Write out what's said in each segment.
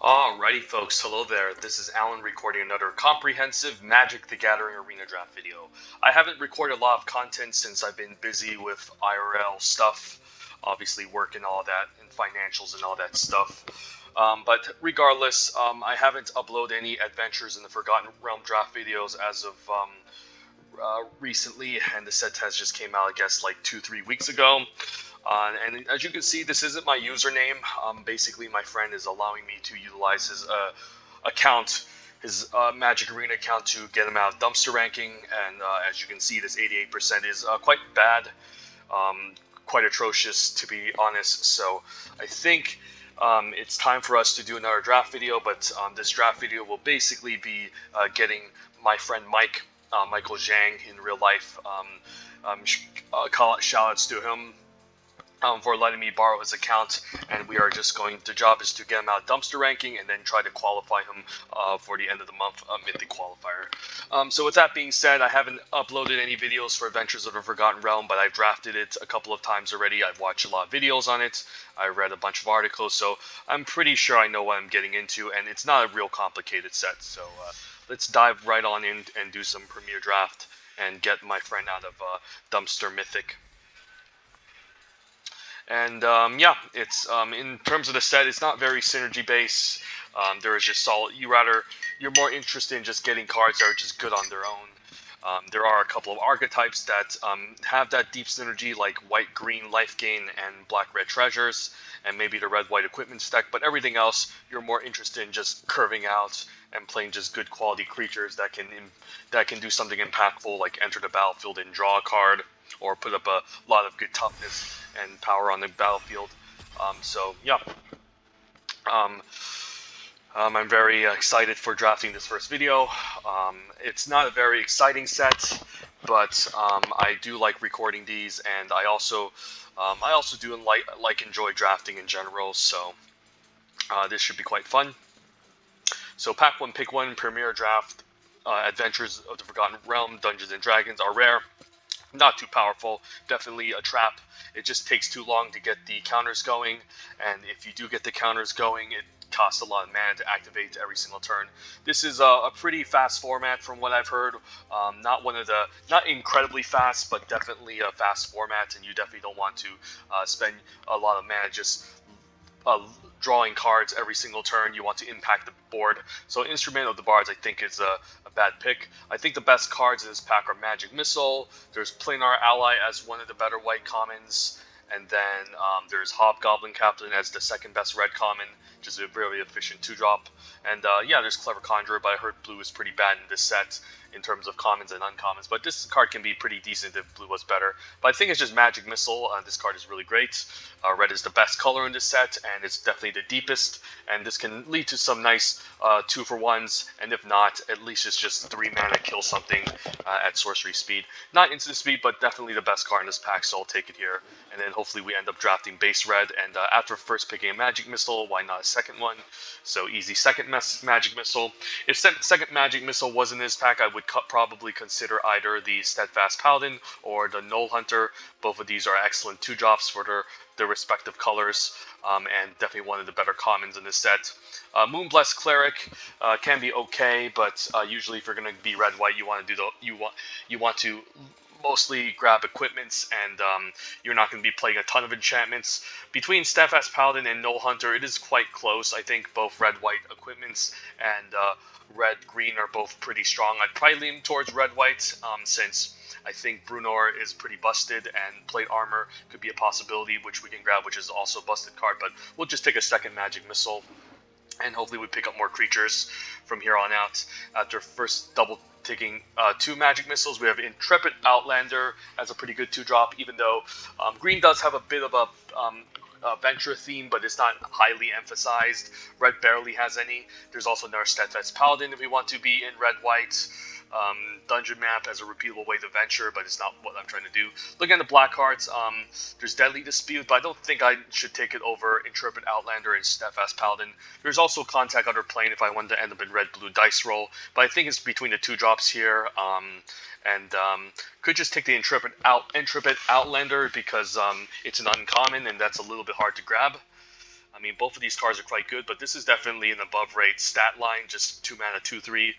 Alrighty folks, hello there. This is Alan recording another comprehensive Magic the Gathering Arena Draft video. I haven't recorded a lot of content since I've been busy with IRL stuff, obviously work and all that, and financials and all that stuff. But regardless, I haven't uploaded any Adventures in the Forgotten Realm draft videos as of recently, and the set test just came out, I guess, like 2-3 weeks ago. And as you can see, this isn't my username. Basically, my friend is allowing me to utilize his account, his Magic Arena account, to get him out of dumpster ranking. And as you can see, this 88% is quite bad, quite atrocious, to be honest. So I think it's time for us to do another draft video. But this draft video will basically be getting my friend Michael Zhang in real life. Shout outs to him for letting me borrow his account, and we are just going, the job is to get him out dumpster ranking and then try to qualify him for the end of the month Mythic qualifier. So with that being said, I haven't uploaded any videos for Adventures of the Forgotten Realm, but I've drafted it a couple of times already. I've watched a lot of videos on it. I read a bunch of articles, so I'm pretty sure I know what I'm getting into, and it's not a real complicated set. So let's dive right on in and do some Premier Draft and get my friend out of dumpster Mythic. And yeah, it's in terms of the set, it's not very synergy based. There is just solid. You're more interested in just getting cards that are just good on their own. There are a couple of archetypes that have that deep synergy, like white-green life gain and black-red treasures, and maybe the red-white equipment stack. But everything else, you're more interested in just curving out and playing just good quality creatures that can do something impactful, like enter the battlefield and draw a card, or put up a lot of good toughness and power on the battlefield. So yeah, I'm very excited for drafting this first video. It's not a very exciting set, but I do like recording these, and I also do enjoy drafting in general. So this should be quite fun. So pack one, pick one, Premier Draft, Adventures of the Forgotten Realm, Dungeons and Dragons are rare. Not too powerful, definitely a trap. It just takes too long to get the counters going, and if you do get the counters going, it costs a lot of mana to activate every single turn. This is a pretty fast format from what I've heard. Not incredibly fast, but definitely a fast format, and you definitely don't want to spend a lot of mana just drawing cards every single turn. You want to impact the board. So Instrument of the Bards, I think, is a bad pick. I think the best cards in this pack are Magic Missile. There's Planar Ally as one of the better white commons. And then there's Hobgoblin Captain as the second best red common, which is a really efficient 2-drop. And yeah, there's Clever Conjurer, but I heard blue is pretty bad in this set in terms of commons and uncommons. But this card can be pretty decent if blue was better. But I think it's just Magic Missile. This card is really great. Red is the best color in this set, and it's definitely the deepest. And this can lead to some nice 2-for-1s, and if not, at least it's just 3 mana kill something at sorcery speed. Not instant speed, but definitely the best card in this pack, so I'll take it here. And then hopefully we end up drafting base red, and after first picking a Magic Missile, why not a second one? So easy second Magic Missile. If second Magic Missile was in this pack, I would probably consider either the Steadfast Paladin or the Knoll Hunter. Both of these are excellent 2-drops for their respective colors, and definitely one of the better commons in this set. Moonblessed Cleric can be okay, but usually if you're going to be red-white, you want to mostly grab equipments, and you're not going to be playing a ton of enchantments. Between Steadfast Paladin and Knoll Hunter, it is quite close. I think both red-white equipments and red-green are both pretty strong. I'd probably lean towards red-white, since I think Brunor is pretty busted, and Plate Armor could be a possibility, which we can grab, which is also a busted card, but we'll just take a second Magic Missile, and hopefully we pick up more creatures from here on out. After first double taking 2 Magic Missiles, we have Intrepid Outlander as a pretty good 2-drop, even though green does have a bit of a venture theme, but it's not highly emphasized. Red barely has any. There's also another Steadfast Paladin if we want to be in red-white. Dungeon Map as a repeatable way to venture, but it's not what I'm trying to do. Looking at the black cards, there's Deadly Dispute, but I don't think I should take it over Intrepid Outlander and Steadfast Paladin. There's also Contact Under Plane if I wanted to end up in red-blue dice roll, but I think it's between the 2-drops here, and could just take the Intrepid Outlander because it's an uncommon, and that's a little bit hard to grab. I mean, both of these cards are quite good, but this is definitely an above-rate stat line, just 2 mana, 2/3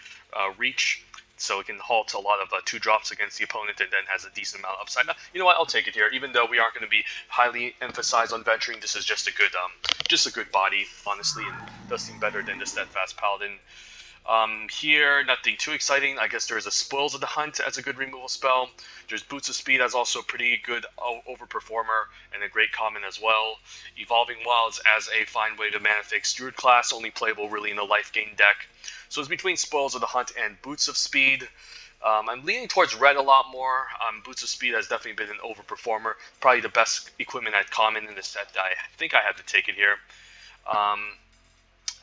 reach. So it can halt a lot of 2-drops against the opponent and then has a decent amount of upside. Now, you know what? I'll take it here. Even though we aren't going to be highly emphasized on venturing, this is just a good body, honestly, and does seem better than the Steadfast Paladin. Here, nothing too exciting. I guess there's a Spoils of the Hunt as a good removal spell. There's Boots of Speed as also a pretty good overperformer and a great common as well. Evolving Wilds as a fine way to mana fix Druid class, only playable really in the life gain deck. So it's between Spoils of the Hunt and Boots of Speed. I'm leaning towards red a lot more. Boots of Speed has definitely been an overperformer. Probably the best equipment at common in the set. I think I have to take it here.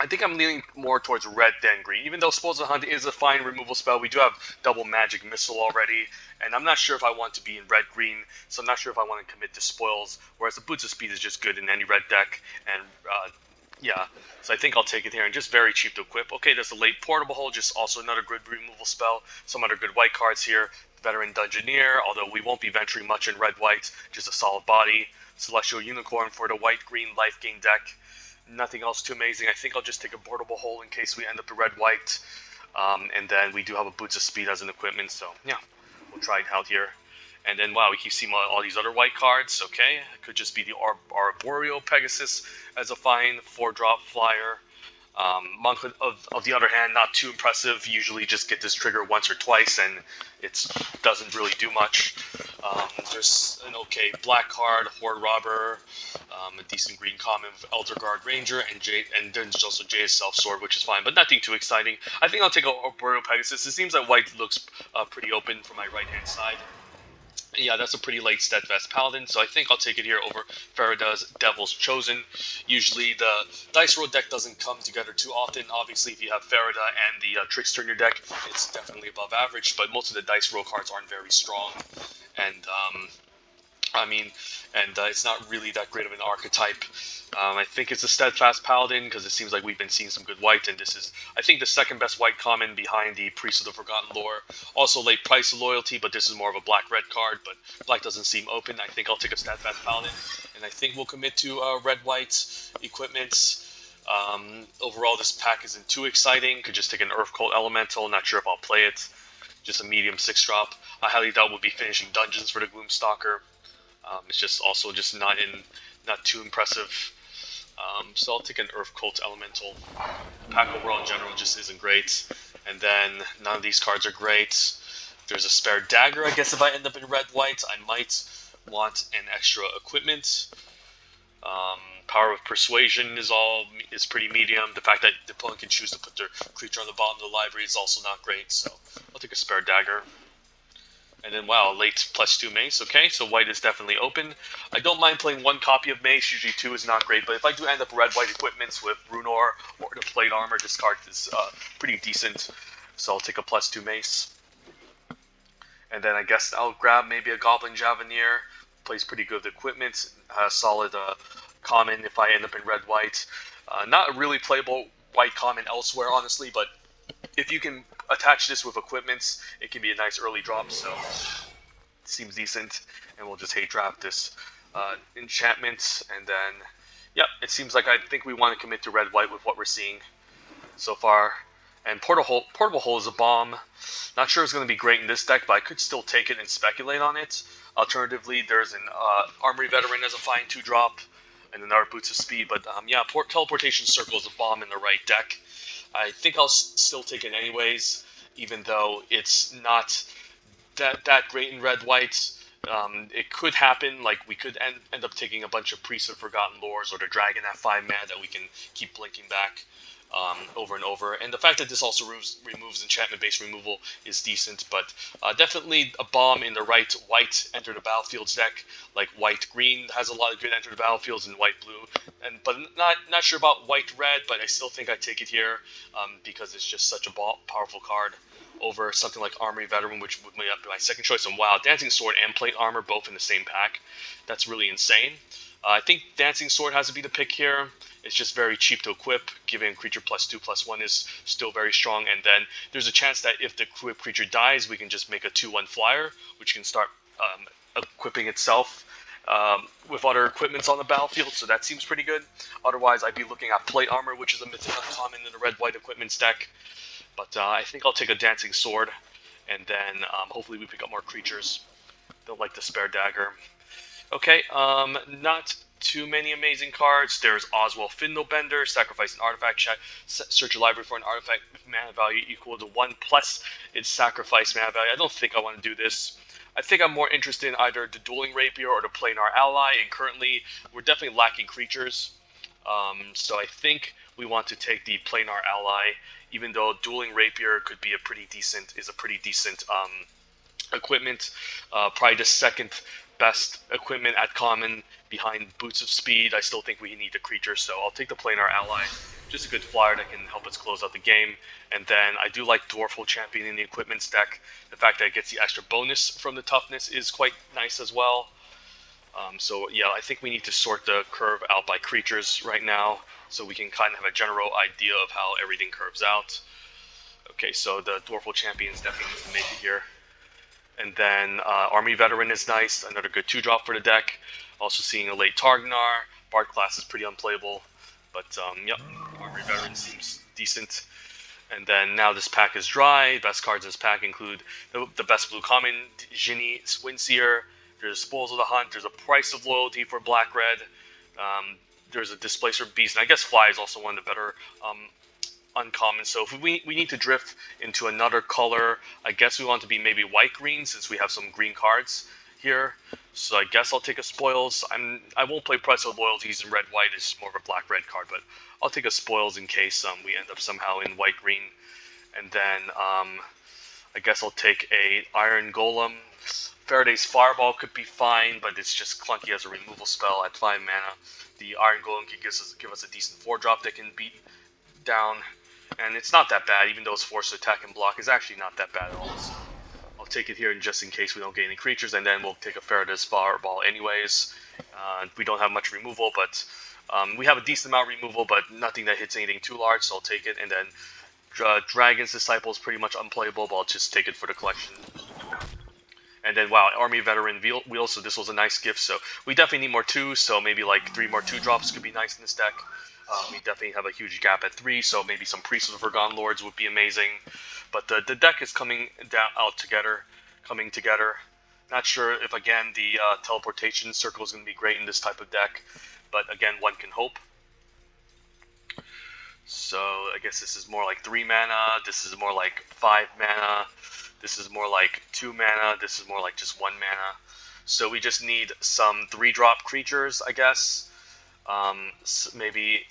I think I'm leaning more towards red than green. Even though Spoils of the Hunt is a fine removal spell, we do have double Magic Missile already, and I'm not sure if I want to be in red-green, so I'm not sure if I want to commit to Spoils, whereas the Boots of Speed is just good in any red deck, and yeah, so I think I'll take it here, and just very cheap to equip. Okay, there's a late Portable Hole, just also another good removal spell. Some other good white cards here. Veteran Dungeoneer, although we won't be venturing much in red-white, just a solid body. Celestial Unicorn for the white-green life gain deck. Nothing else too amazing. I think I'll just take a Portable Hole in case we end up the red-white. And then we do have a Boots of Speed as an equipment, so yeah, we'll try it out here. And then, wow, we keep seeing all these other white cards. Okay, it could just be the Arboreal Pegasus as a fine 4-drop flyer. Monk, of the other hand, not too impressive. Usually just get this trigger once or twice, and it doesn't really do much. There's an okay black card, Horde Robber, a decent green common with Elder Guard Ranger, and then there's also Jay's Self Sword, which is fine, but nothing too exciting. I think I'll take a Arboreal Pegasus. It seems that white looks pretty open for my right-hand side. Yeah, that's a pretty late Steadfast Paladin, so I think I'll take it here over Farida's Devil's Chosen. Usually the Dice Roll deck doesn't come together too often. Obviously, if you have Farida and the Trickster in your deck, it's definitely above average, but most of the Dice Roll cards aren't very strong. And, it's not really that great of an archetype. I think it's a Steadfast Paladin because it seems like we've been seeing some good white, and this is, I think, the second best white common behind the Priest of the Forgotten Lore. Also late Price of Loyalty, but this is more of a black-red card, but black doesn't seem open. I think I'll take a Steadfast Paladin, and I think we'll commit to red-white equipments. Overall, this pack isn't too exciting. Could just take an Earth Cult Elemental. Not sure if I'll play it. Just a medium 6-drop. I highly doubt we'll be finishing dungeons for the Gloomstalker. It's just also just not too impressive. So I'll take an Earth Cult Elemental. The pack overall in general just isn't great. And then none of these cards are great. There's a spare dagger. I guess if I end up in red-white, I might want an extra equipment. Power of Persuasion is pretty medium. The fact that the opponent can choose to put their creature on the bottom of the library is also not great. So I'll take a spare dagger. And then, wow, late +2 Mace. Okay, so white is definitely open. I don't mind playing one copy of Mace. Usually 2 is not great. But if I do end up red-white equipments with Runor or the Plate Armor, this card is pretty decent. So I'll take a +2 Mace. And then I guess I'll grab maybe a Goblin Javenier. Plays pretty good equipment. Solid common if I end up in red-white. Not a really playable white common elsewhere, honestly, but if you can attach this with equipments, it can be a nice early drop, so it seems decent. And we'll just hate draft this enchantment, and then, yep, it seems like I think we want to commit to red-white with what we're seeing so far. And Portable Hole is a bomb. Not sure it's going to be great in this deck, but I could still take it and speculate on it. Alternatively, there's an Armory Veteran as a fine 2-drop, and another Boots of Speed. But yeah, Teleportation Circle is a bomb in the right deck. I think I'll still take it anyways, even though it's not that great in red-white. It could happen, like we could end up taking a bunch of Priests of Forgotten Lores or the Dragon at 5 mana that we can keep blinking back over and over. And the fact that this also removes enchantment-based removal is decent, but definitely a bomb in the right white Enter the Battlefields deck. Like white-green has a lot of good Enter the Battlefields and white-blue. But not sure about white-red, but I still think I take it here because it's just such a powerful card over something like Armory Veteran, which would be my second choice. And wow, Dancing Sword and Plate Armor both in the same pack. That's really insane. I think Dancing Sword has to be the pick here. It's just very cheap to equip. Giving creature +2/+1 is still very strong. And then there's a chance that if the equipped creature dies, we can just make a 2/1 flyer, which can start equipping itself. with other equipments on the battlefield, so that seems pretty good. Otherwise, I'd be looking at plate armor, which is a mythic uncommon in the red-white equipments deck. But I think I'll take a dancing sword, and then hopefully we pick up more creatures. Don't like the spare dagger. Okay, not too many amazing cards. There's Oswald Findlebender, sacrifice an artifact, search your library for an artifact with mana value equal to 1 plus its sacrifice mana value. I don't think I want to do this. I think I'm more interested in either the Dueling Rapier or the Planar Ally, and currently we're definitely lacking creatures. So I think we want to take the Planar Ally, even though Dueling Rapier could be a pretty decent equipment. Probably the second best equipment at common behind Boots of Speed. I still think we need a creature, so I'll take the Planar Ally. Just a good flyer that can help us close out the game. And then I do like Dwarful Champion in the equipments deck. The fact that it gets the extra bonus from the toughness is quite nice as well. So yeah, I think we need to sort the curve out by creatures right now, so we can kind of have a general idea of how everything curves out. Okay, so the Dwarful Champion is definitely needs to make it here. And then Army Veteran is nice, another good 2-drop for the deck. Also seeing a late Targnar. Bard class is pretty unplayable, but yep, Army Veteran seems decent. And then now this pack is dry. Best cards in this pack include the best blue common, Ginny Swindseer. There's Spoils of the Hunt. There's a Price of Loyalty for Black-Red. There's a Displacer Beast, and I guess Fly is also one of the better uncommon. So if we need to drift into another color, I guess we want to be maybe white-green, since we have some green cards here. So I guess I'll take a Spoils. I won't play Price of Loyalties in red-white. It's more of a black-red card, but I'll take a Spoils in case we end up somehow in white-green. And then I guess I'll take a Iron Golem. Faraday's Fireball could be fine, but it's just clunky as a removal spell at 5 mana. The Iron Golem can give us a decent 4-drop that can beat down, and it's not that bad, even though it's forced to attack and block. It's actually not that bad at all. So I'll take it here just in case we don't get any creatures, and then we'll take a Faraday's Fireball anyways. We don't have much removal, but we have a decent amount of removal, but nothing that hits anything too large, so I'll take it. And then Dragon's Disciple is pretty much unplayable, but I'll just take it for the collection. And then, wow, Army Veteran Wheel, so this was a nice gift. So we definitely need more 2s, so maybe like 3 more 2-drops could be nice in this deck. We definitely have a huge gap at 3, so maybe some Priests of the Forgotten Lords would be amazing. But the deck is coming together. Not sure if, again, the Teleportation Circle is going to be great in this type of deck, but again, one can hope. So I guess this is more like 3 mana, this is more like 5 mana. This is more like 2 mana, this is more like just 1 mana. So we just need some 3-drop creatures, I guess. Maybe,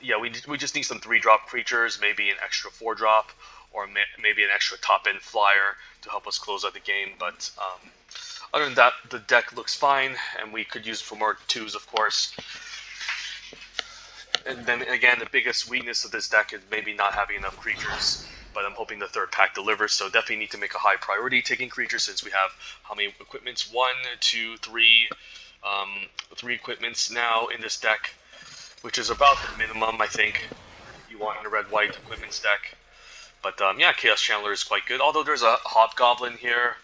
yeah, we just need some 3-drop creatures, maybe an extra 4-drop, or maybe an extra top-end flyer to help us close out the game. But other than that, the deck looks fine, and we could use it for more 2s, of course. And then again, the biggest weakness of this deck is maybe not having enough creatures. But I'm hoping the third pack delivers, so definitely need to make a high priority taking creatures, since we have how many equipments? 1, 2, 3, 3 equipments now in this deck, which is about the minimum I think you want in a red-white equipments deck. But yeah, Chaos Channeler is quite good, although there's a Hobgoblin here.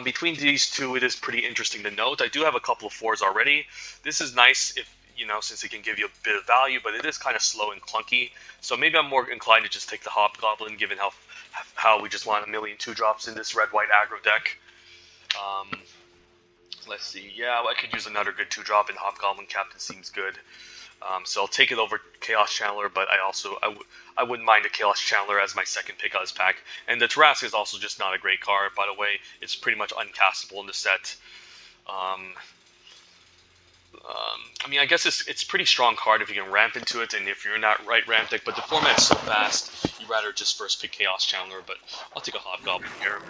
Between these two, it is pretty interesting to note. I do have a couple of 4s already. This is nice if, you know, since it can give you a bit of value, but it is kind of slow and clunky. So maybe I'm more inclined to just take the Hobgoblin, given how we just want a million 2-drops in this red-white aggro deck. Let's see. Yeah, I could use another good 2-drop, and Hobgoblin Captain seems good. So I'll take it over Chaos Channeler, but I wouldn't mind a Chaos Channeler as my second pick out of this pack. And the Tarrasque is also just not a great card, by the way. It's pretty much uncastable in the set. I mean, I guess it's pretty strong card if you can ramp into it, and if you're not right ramp deck, but the format's so fast, you'd rather just first pick Chaos Channeler, but I'll take a Hobgoblin here.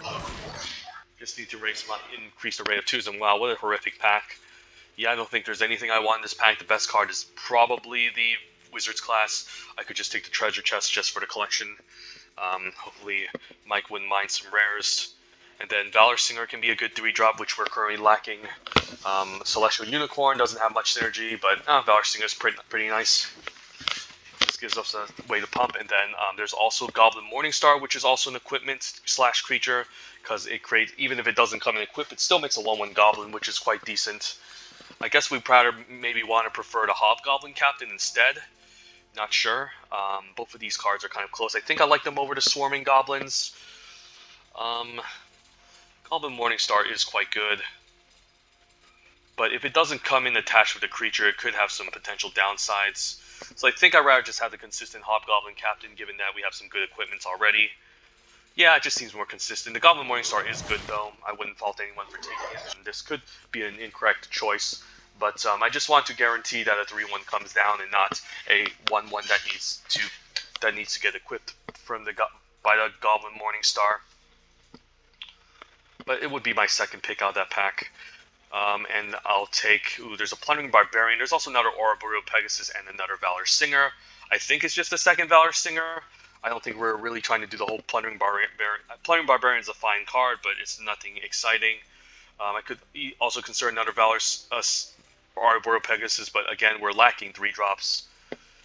Just need to increase the rate of 2s, and wow, what a horrific pack. Yeah, I don't think there's anything I want in this pack. The best card is probably the Wizards class. I could just take the Treasure Chest just for the collection. Hopefully Mike wouldn't mind some rares. And then Valor Singer can be a good 3-drop, which we're currently lacking. Celestial Unicorn doesn't have much synergy, but Valor Singer is pretty nice. This gives us a way to pump. And then there's also Goblin Morningstar, which is also an equipment/creature, because it creates, even if it doesn't come in equip, it still makes a 1/1 Goblin, which is quite decent. I guess we maybe want to prefer the Hobgoblin Captain instead. Not sure. Both of these cards are kind of close. I think I like them over the Swarming Goblins. Goblin Morningstar is quite good. But if it doesn't come in attached with a creature, it could have some potential downsides. So I think I'd rather just have the consistent Hobgoblin Captain, given that we have some good equipments already. Yeah, it just seems more consistent. The Goblin Morningstar is good, though. I wouldn't fault anyone for taking it. And this could be an incorrect choice. But I just want to guarantee that a 3-1 comes down and not a 1-1 that needs to get equipped by the Goblin Morningstar. But it would be my second pick out of that pack. And I'll take... Ooh, there's a Plundering Barbarian. There's also another Ouroboros Pegasus and another Valor Singer. I think it's just the second Valor Singer. I don't think we're really trying to do the whole Plundering Barbarian. Plundering Barbarian is a fine card, but it's nothing exciting. I could also consider another Valor Ouroboros Pegasus, but again, we're lacking 3 drops.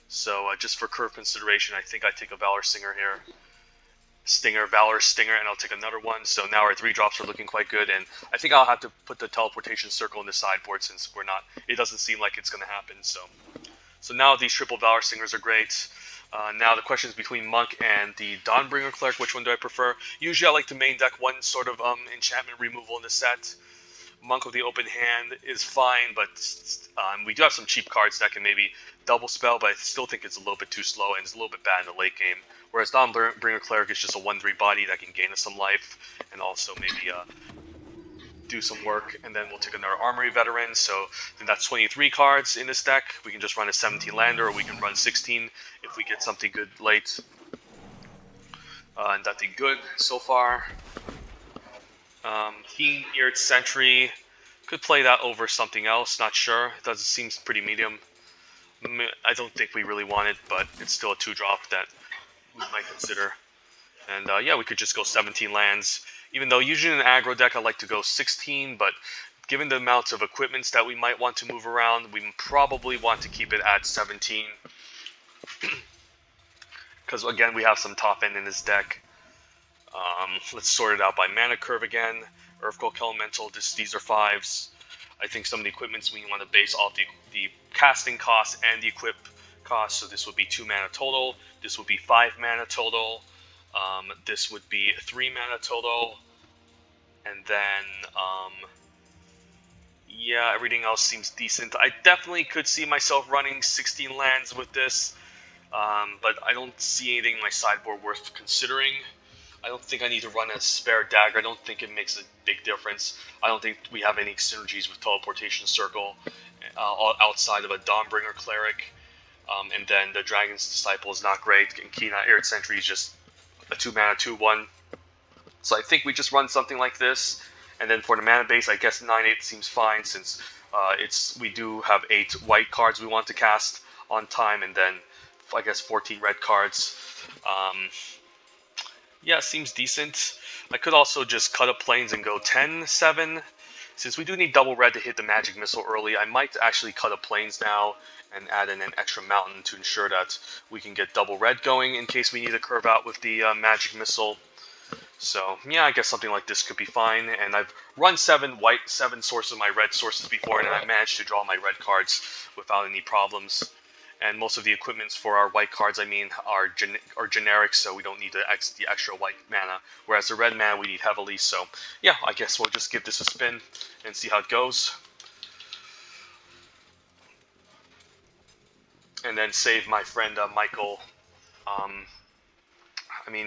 So just for curve consideration, I think I take a Valor Singer here. Valor Stinger, and I'll take another one. So now our 3 drops are looking quite good, and I think I'll have to put the Teleportation Circle in the sideboard since it doesn't seem like it's going to happen. So now these triple Valor Singers are great. Now the question is between Monk and the Dawnbringer Cleric. Which one do I prefer? Usually I like to main deck one sort of enchantment removal in the set. Monk of the Open Hand is fine, but we do have some cheap cards that can maybe double spell, but I still think it's a little bit too slow and it's a little bit bad in the late game. Whereas Dawnbringer Cleric is just a 1/3 body that can gain us some life and also maybe do some work. And then we'll take another Armory Veteran, so then that's 23 cards in this deck. We can just run a 17 lander, or we can run 16 if we get something good late. Nothing good so far. Keen-Eared Sentry, could play that over something else, not sure. It seems pretty medium. I don't think we really want it, but it's still a 2-drop that we might consider. And yeah, we could just go 17 lands. Even though usually in an aggro deck I like to go 16, but given the amounts of equipments that we might want to move around, we probably want to keep it at 17. Because again, we have some top end in this deck. Let's sort it out by mana curve again. Earthquake Elemental, these are 5s. I think some of the equipments we want to base off the casting cost and the equip cost. So this would be 2 mana total. This would be 5 mana total. This would be 3 mana total. And then, yeah, everything else seems decent. I definitely could see myself running 16 lands with this. But I don't see anything in my sideboard worth considering. I don't think I need to run a spare dagger. I don't think it makes a big difference. I don't think we have any synergies with Teleportation Circle outside of a Dawnbringer Cleric. And then the Dragon's Disciple is not great. And Keen-Eared Sentry is just a 2-mana 2/1. So I think we just run something like this. And then for the mana base, I guess 9/8 seems fine since we do have 8 white cards we want to cast on time. And then I guess 14 red cards. Yeah, seems decent. I could also just cut up planes and go 10-7. Since we do need double red to hit the Magic Missile early, I might actually cut up planes now and add in an extra mountain to ensure that we can get double red going in case we need to curve out with the Magic Missile. So, yeah, I guess something like this could be fine. And I've run 7 sources of my red sources before, and I managed to draw my red cards without any problems. And most of the equipments for our white cards, are generic, so we don't need the extra white mana. Whereas the red mana we need heavily, so yeah, I guess we'll just give this a spin and see how it goes. And then save my friend Michael.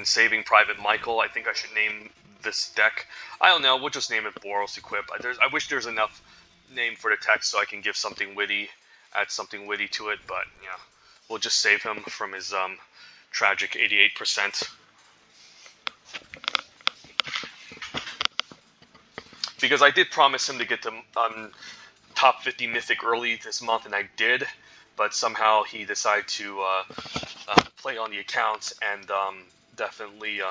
Saving Private Michael. I think I should name this deck. I don't know, we'll just name it Boros Equip. I wish there's enough name for the text so I can give something witty. Add something witty to it, but yeah, we'll just save him from his tragic 88%. Because I did promise him to get the top 50 Mythic early this month, and I did, but somehow he decided to play on the accounts and definitely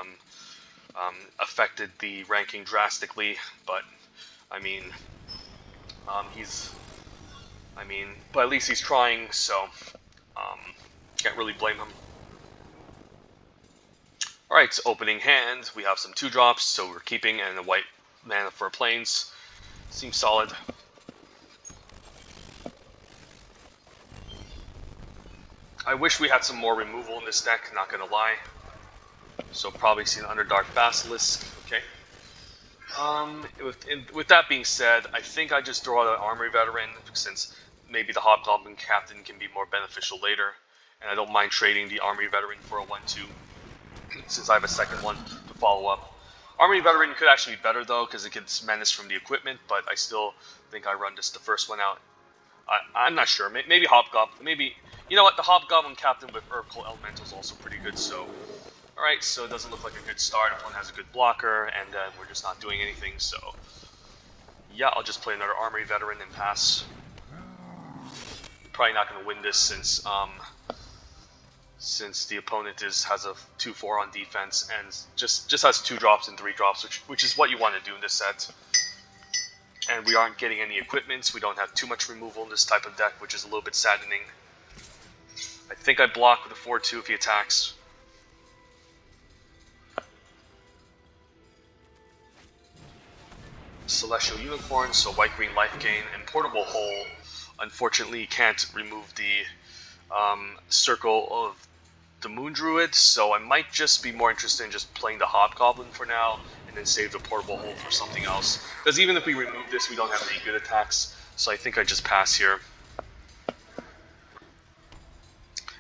affected the ranking drastically. But but at least he's trying, so can't really blame him. Alright, opening hand. We have some 2-drops, so we're keeping, and a white mana for planes. Seems solid. I wish we had some more removal in this deck, not gonna lie. So probably see an Underdark Basilisk. Okay. With that being said, I think I just throw out an Armory Veteran, since maybe the Hobgoblin Captain can be more beneficial later. And I don't mind trading the Armory Veteran for a 1-2, since I have a second one to follow up. Armory Veteran could actually be better though, because it gets menace from the equipment, but I still think I run the first one out. I'm not sure. Maybe Hobgoblin. Maybe, you know what? The Hobgoblin Captain with Herb Cult Elemental is also pretty good. So, all right. So it doesn't look like a good start. Opponent has a good blocker, and we're just not doing anything. So, yeah, I'll just play another Armory Veteran and pass. Probably not going to win this since the opponent has a 2/4 on defense and just has 2 drops and 3 drops, which is what you want to do in this set. And we aren't getting any equipments. We don't have too much removal in this type of deck, which is a little bit saddening. I think I block with a 4/2 if he attacks. Celestial Unicorn, so white-green life gain, and Portable Hole. Unfortunately, can't remove the Circle of the Moon Druid, so I might just be more interested in just playing the Hobgoblin for now, and then save the Portable Hole for something else. Because even if we remove this, we don't have any good attacks, so I think I just pass here.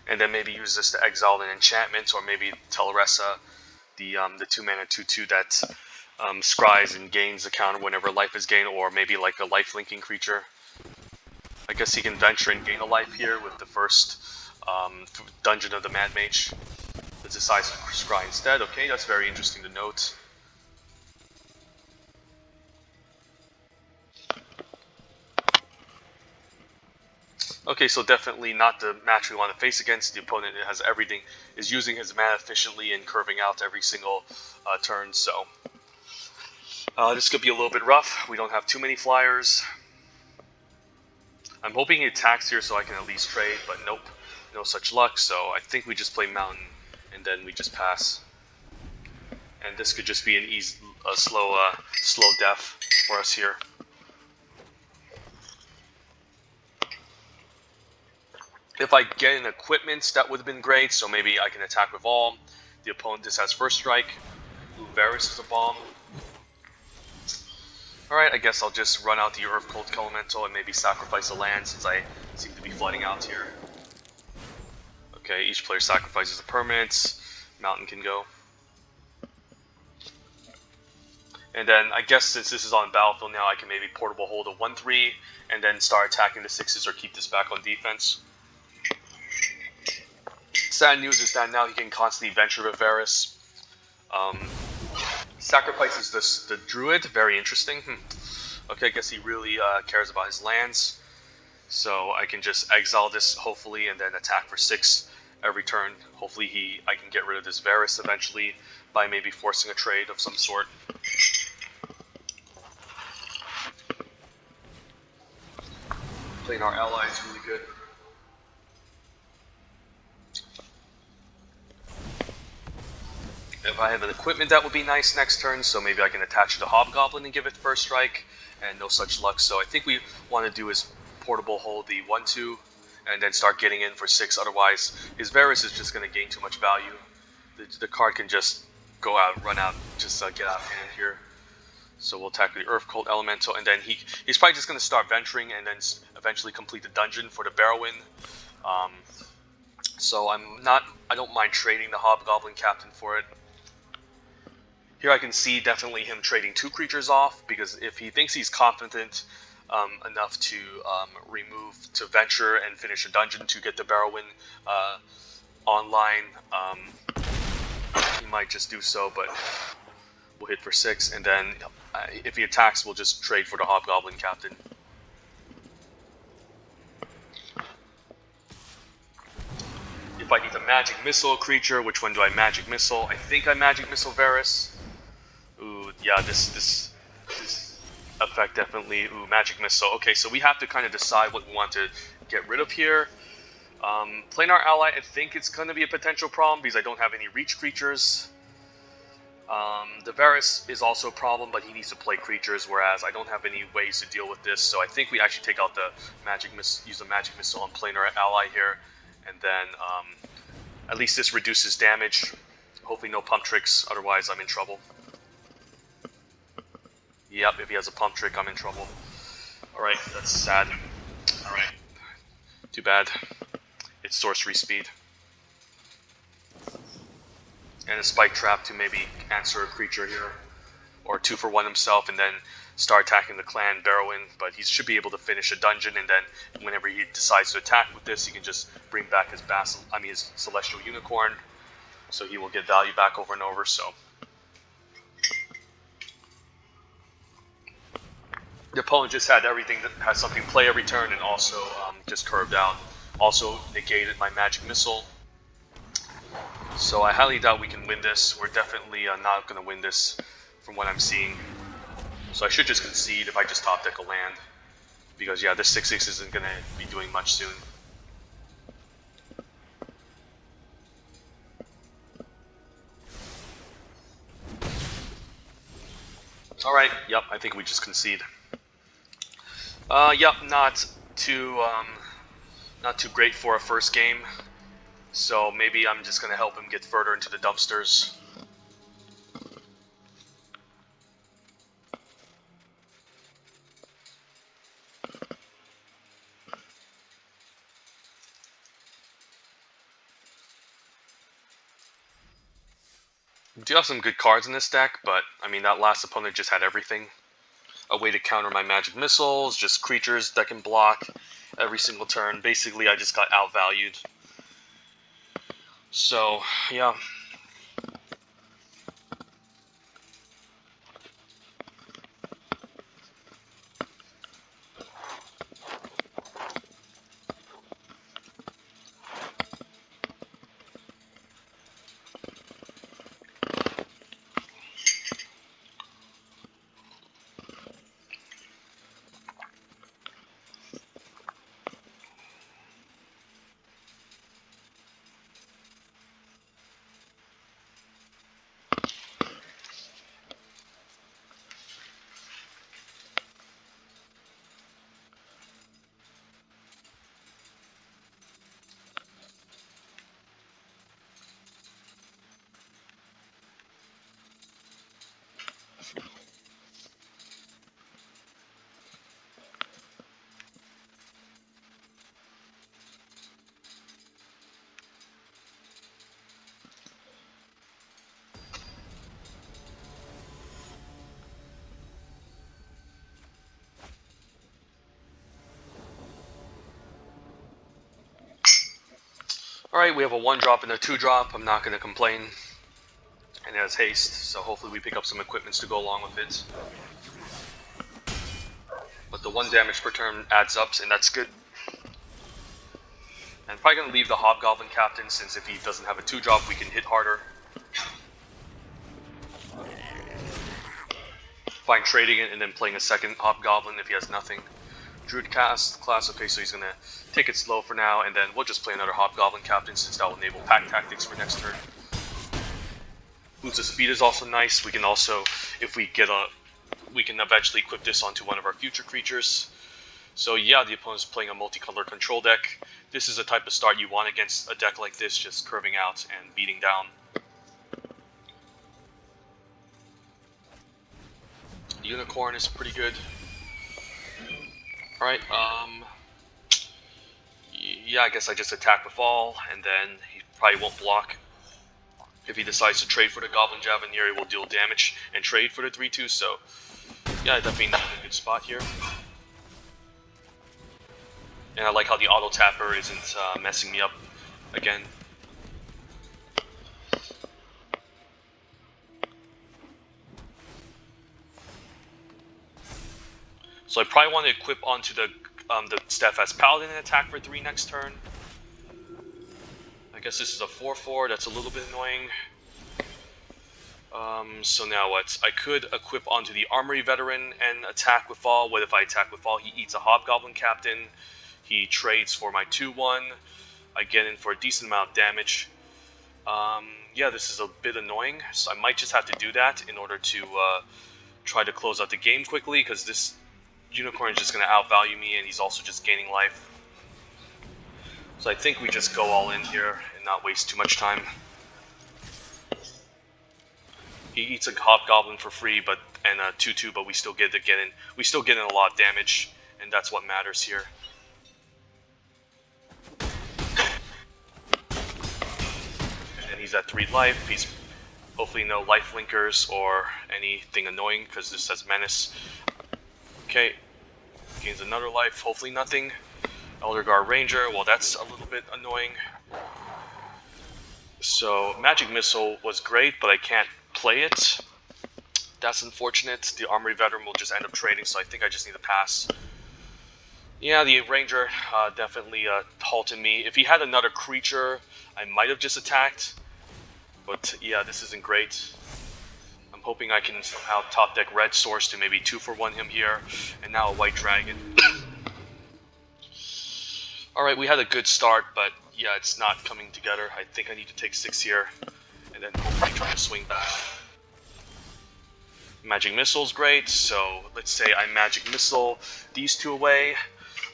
And then maybe use this to exile an enchantment, or maybe Teleressa, the 2-mana 2/2 that scries and gains a counter whenever life is gained, or maybe like a life-linking creature. I guess he can venture and gain a life here with the first Dungeon of the Mad Mage. It decides to scry instead. Okay, that's very interesting to note. Okay, so definitely not the match we want to face against. The opponent has everything, is using his mana efficiently and curving out every single turn, so this could be a little bit rough. We don't have too many flyers. I'm hoping he attacks here so I can at least trade, but nope, no such luck, so I think we just play Mountain, and then we just pass. And this could just be a slow death for us here. If I get an equipment, that would have been great, so maybe I can attack with all. The opponent just has first strike. Blue Varus is a bomb. Alright, I guess I'll just run out the Earth Cult Elemental and maybe sacrifice a land, since I seem to be flooding out here. Okay, each player sacrifices a permanent. Mountain can go. And then I guess since this is on battlefield now, I can maybe Portable Hold a 1/3 and then start attacking the 6s or keep this back on defense. Sad news is that now he can constantly venture with Varus. Sacrifices the Druid, very interesting. Okay, I guess he really cares about his lands. So I can just exile this, hopefully, and then attack for 6 every turn. Hopefully I can get rid of this Varus eventually by maybe forcing a trade of some sort. Playing our ally is really good. If I have an equipment, that would be nice next turn, so maybe I can attach it to Hobgoblin and give it first strike, and no such luck. So I think we want to do is Portable Hold the 1/2, and then start getting in for 6, otherwise his Varus is just going to gain too much value. The card can just go out, run out, just get out of hand here. So we'll attack the Earth Cult Elemental, and then he's probably just going to start venturing and then eventually complete the dungeon for the Barrowin. So I don't mind trading the Hobgoblin Captain for it. Here I can see definitely him trading 2 creatures off, because if he thinks he's confident enough to to venture and finish a dungeon to get the Barrowin online, he might just do so, but we'll hit for 6, and then if he attacks, we'll just trade for the Hobgoblin Captain. If I need to Magic Missile a creature, which one do I Magic Missile? I think I Magic Missile Varus. Ooh, yeah, this effect definitely. Ooh, Magic Missile. Okay, so we have to kind of decide what we want to get rid of here. Planar Ally, I think it's going to be a potential problem because I don't have any reach creatures. The Varus is also a problem, but he needs to play creatures, whereas I don't have any ways to deal with this. So I think we actually take out the use a Magic Missile on Planar Ally here, and then at least this reduces damage. Hopefully no pump tricks, otherwise I'm in trouble. Yep, if he has a pump trick, I'm in trouble. Alright, that's sad. Alright. Too bad. It's sorcery speed. And a spike trap to maybe answer a creature here. Or 2 for 1 himself and then start attacking the clan Barrowin. But he should be able to finish a dungeon, and then whenever he decides to attack with this, he can just bring back his his Celestial Unicorn. So he will get value back over and over, so. The opponent just had everything that has something play every turn, and also just curved out. Also negated my magic missile. So I highly doubt we can win this. We're definitely not going to win this from what I'm seeing. So I should just concede if I just top deck a land. Because yeah, this 6/6 isn't going to be doing much soon. Alright, yep, I think we just concede. Yep, not too great for a first game. So maybe I'm just gonna help him get further into the dumpsters. We do have some good cards in this deck, but I mean that last opponent just had everything. A way to counter my magic missiles, just creatures that can block every single turn. Basically, I just got outvalued. So, yeah. Alright, we have a 1-drop and a 2-drop. I'm not going to complain. And it has haste, so hopefully we pick up some equipments to go along with it. But the 1 damage per turn adds up, and that's good. And probably going to leave the Hobgoblin Captain, since if he doesn't have a 2-drop, we can hit harder. Fine trading it and then playing a second Hobgoblin if he has nothing. Druid class, okay, so he's going to take it slow for now, and then we'll just play another Hobgoblin Captain, since that will enable pack tactics for next turn. Boots of Speed is also nice. We can also, if we get we can eventually equip this onto one of our future creatures. So yeah, the opponent's playing a multicolor control deck. This is the type of start you want against a deck like this, just curving out and beating down. The Unicorn is pretty good. Alright, yeah, I guess I just attack with all, and then he probably won't block. If he decides to trade for the Goblin Javenier, he will deal damage and trade for the 3/2, so yeah, definitely not a good spot here. And I like how the auto tapper isn't messing me up again. So I probably want to equip onto the Steadfast Paladin and attack for 3 next turn. I guess this is a 4/4, that's a little bit annoying. So now what? I could equip onto the Armory Veteran and attack with all. What if I attack with all? He eats a Hobgoblin Captain. He trades for my 2/1. I get in for a decent amount of damage. Yeah, this is a bit annoying, so I might just have to do that in order to try to close out the game quickly, because this Unicorn is just going to outvalue me, and he's also just gaining life. So I think we just go all in here and not waste too much time. He eats a hobgoblin for free, and a 2/2, but we still get in a lot of damage, and that's what matters here. And he's at 3 life. He's hopefully no life linkers or anything annoying because this says menace. Okay, gains another life. Hopefully nothing. Elder Guard Ranger. Well, that's a little bit annoying. So Magic Missile was great, but I can't play it. That's unfortunate. The Armory Veteran will just end up trading, so I think I just need to pass. Yeah, the Ranger definitely halted me. If he had another creature, I might have just attacked. But yeah, this isn't great. I'm hoping I can somehow top deck Red Source to maybe 2-for-1 him here. And now a White Dragon. Alright, we had a good start, but yeah, it's not coming together. I think I need to take 6 here. And then hopefully try to swing back. Magic Missile's great, so let's say I Magic Missile these 2 away.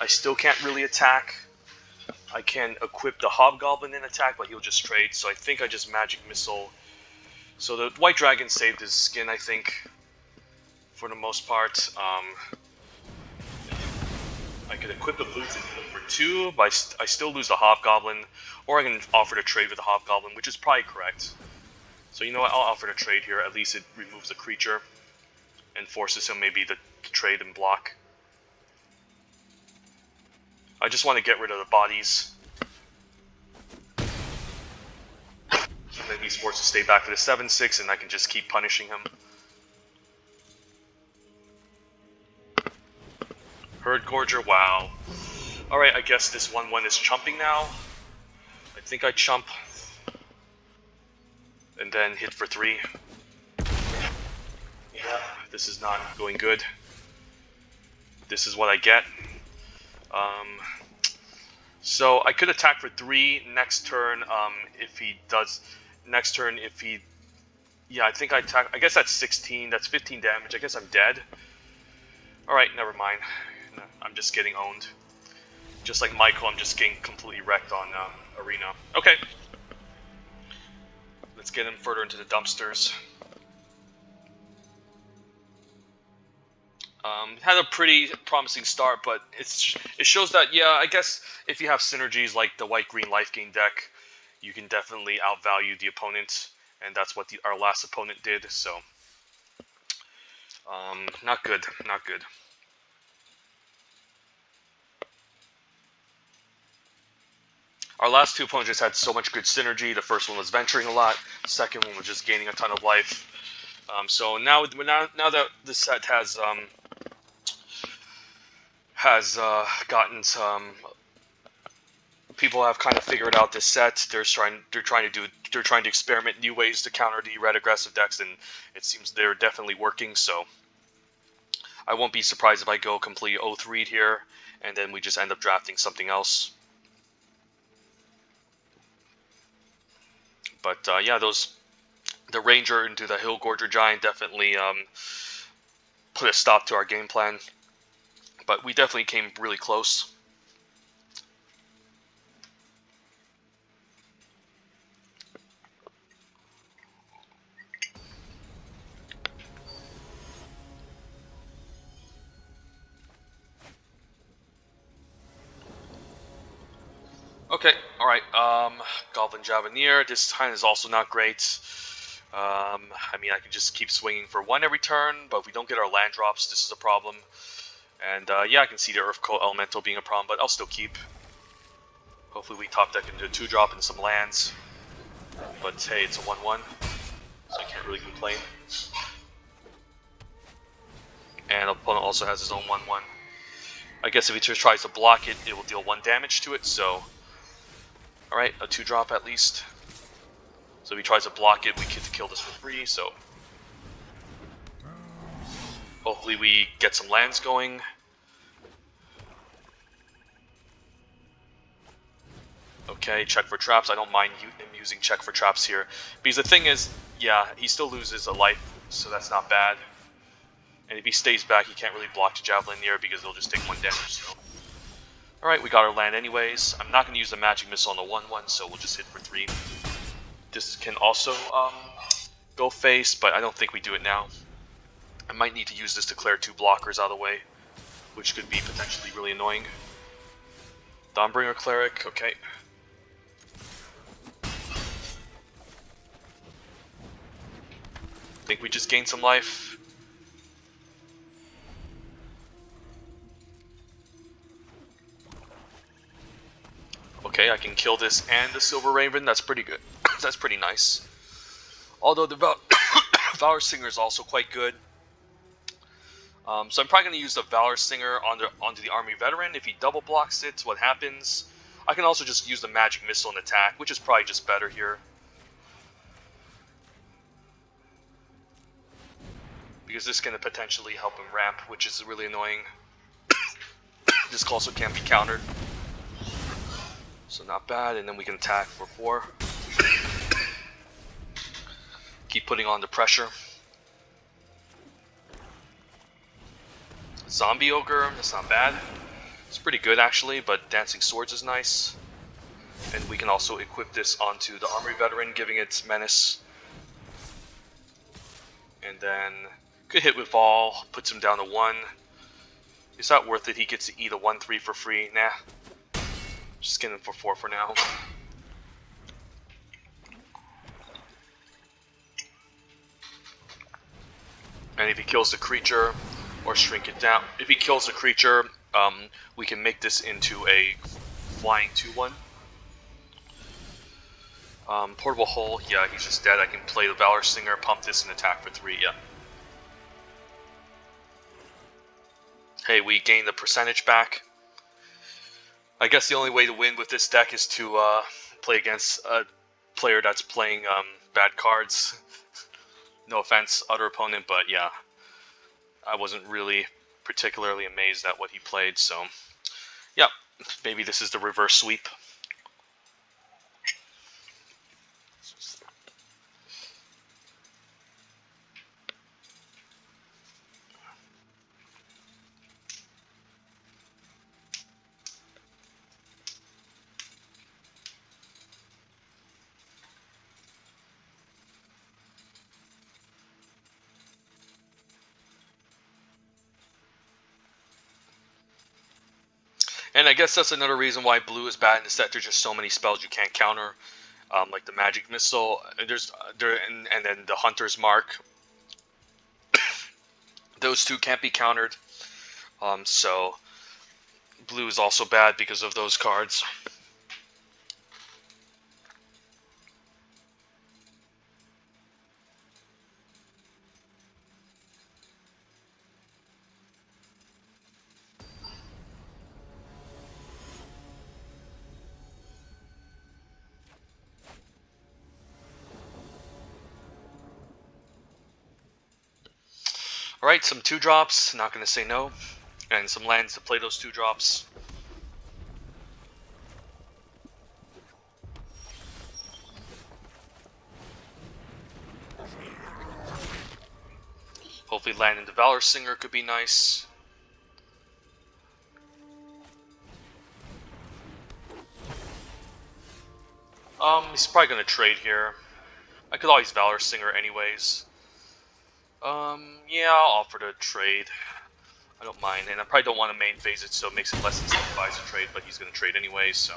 I still can't really attack. I can equip the Hobgoblin in attack, but he'll just trade, so I think I just Magic Missile. So the White Dragon saved his skin, I think, for the most part. I could equip the boots and hit him for 2, but I still lose the Hobgoblin, or I can offer to trade with the Hobgoblin, which is probably correct. So you know what, I'll offer to trade here. At least it removes the creature and forces him maybe to trade and block. I just want to get rid of the bodies. And then he's forced to stay back for the 7/6, and I can just keep punishing him. Herd Gorger, wow. Alright, I guess this 1/1 is chumping now. I think I chump. And then hit for 3. Yeah, this is not going good. This is what I get. So I could attack for 3 next turn. If he does next turn, yeah, I think I attack. I guess that's 16. That's 15 damage. I guess I'm dead. All right, never mind. I'm just getting owned. Just like Michael, I'm just getting completely wrecked on Arena. Okay, let's get him further into the dumpsters. Had a pretty promising start, but it shows that, yeah, I guess if you have synergies like the white-green life gain deck, you can definitely outvalue the opponent, and that's what our last opponent did, so not good, not good. Our last 2 opponents just had so much good synergy. The first one was venturing a lot, the second one was just gaining a ton of life. So now that the set has gotten some, people have kind of figured out this set. They're trying to experiment new ways to counter the red aggressive decks, and it seems they're definitely working. So I won't be surprised if I go complete 0-3 here, and then we just end up drafting something else. But yeah, the Ranger into the Hill Gorger Giant definitely put a stop to our game plan. But we definitely came really close. Okay, alright, Goblin Javanier, this time is also not great. I mean, I can just keep swinging for 1 every turn, but if we don't get our land drops, this is a problem. And yeah, I can see the Earth Cult Elemental being a problem, but I'll still keep. Hopefully we top deck into a 2-drop and some lands. But hey, it's a 1/1, so I can't really complain. And opponent also has his own 1/1. I guess if he just tries to block it, it will deal 1 damage to it, so... Alright, a 2-drop at least. So if he tries to block it, we get to kill this for free, so... Hopefully we get some lands going. Okay, check for traps. I don't mind him using check for traps here. Because the thing is, yeah, he still loses a life, so that's not bad. And if he stays back, he can't really block the Javelin near because they'll just take 1 damage. So Alright, we got our land anyways. I'm not going to use the magic missile on the 1/1, so we'll just hit for 3. This can also go face, but I don't think we do it now. I might need to use this to clear 2 blockers out of the way, which could be potentially really annoying. Dawnbringer Cleric, okay. Think we just gained some life. Okay, I can kill this and the Silver Raven. That's pretty good. That's pretty nice. Although the Valor Singer is also quite good. So I'm probably going to use the Valor Singer onto the Army Veteran. If he double blocks it, what happens? I can also just use the Magic Missile and attack, which is probably just better here. Because this can potentially help him ramp, which is really annoying. This also can't be countered. So not bad, and then we can attack for 4. Keep putting on the pressure. Zombie Ogre, that's not bad. It's pretty good actually, but Dancing Swords is nice. And we can also equip this onto the Armory Veteran, giving it Menace. And then could hit with all, puts him down to 1. Is that worth it? He gets to eat a 1/3 for free. Nah. Just get him for 4 for now. And if he kills the creature, or shrink it down, if he kills the creature, we can make this into a flying 2/1. Portable Hole, yeah, he's just dead. I can play the Valor Singer, pump this, and attack for 3, yeah. Hey, we gain the percentage back. I guess the only way to win with this deck is to play against a player that's playing bad cards. No offense, other opponent, but yeah. I wasn't really particularly amazed at what he played, so yeah, maybe this is the reverse sweep. And I guess that's another reason why blue is bad, is that there's just so many spells you can't counter, like the Magic Missile. And then the Hunter's Mark. Those 2 can't be countered. So blue is also bad because of those cards. Alright, some 2-drops, not going to say no. And some lands to play those 2-drops. Hopefully land into Valor Singer could be nice. He's probably going to trade here. I could always Valor Singer anyways. Yeah, I'll offer to trade. I don't mind, and I probably don't want to main phase it, so it makes it less incentivized to trade, but he's going to trade anyways, so.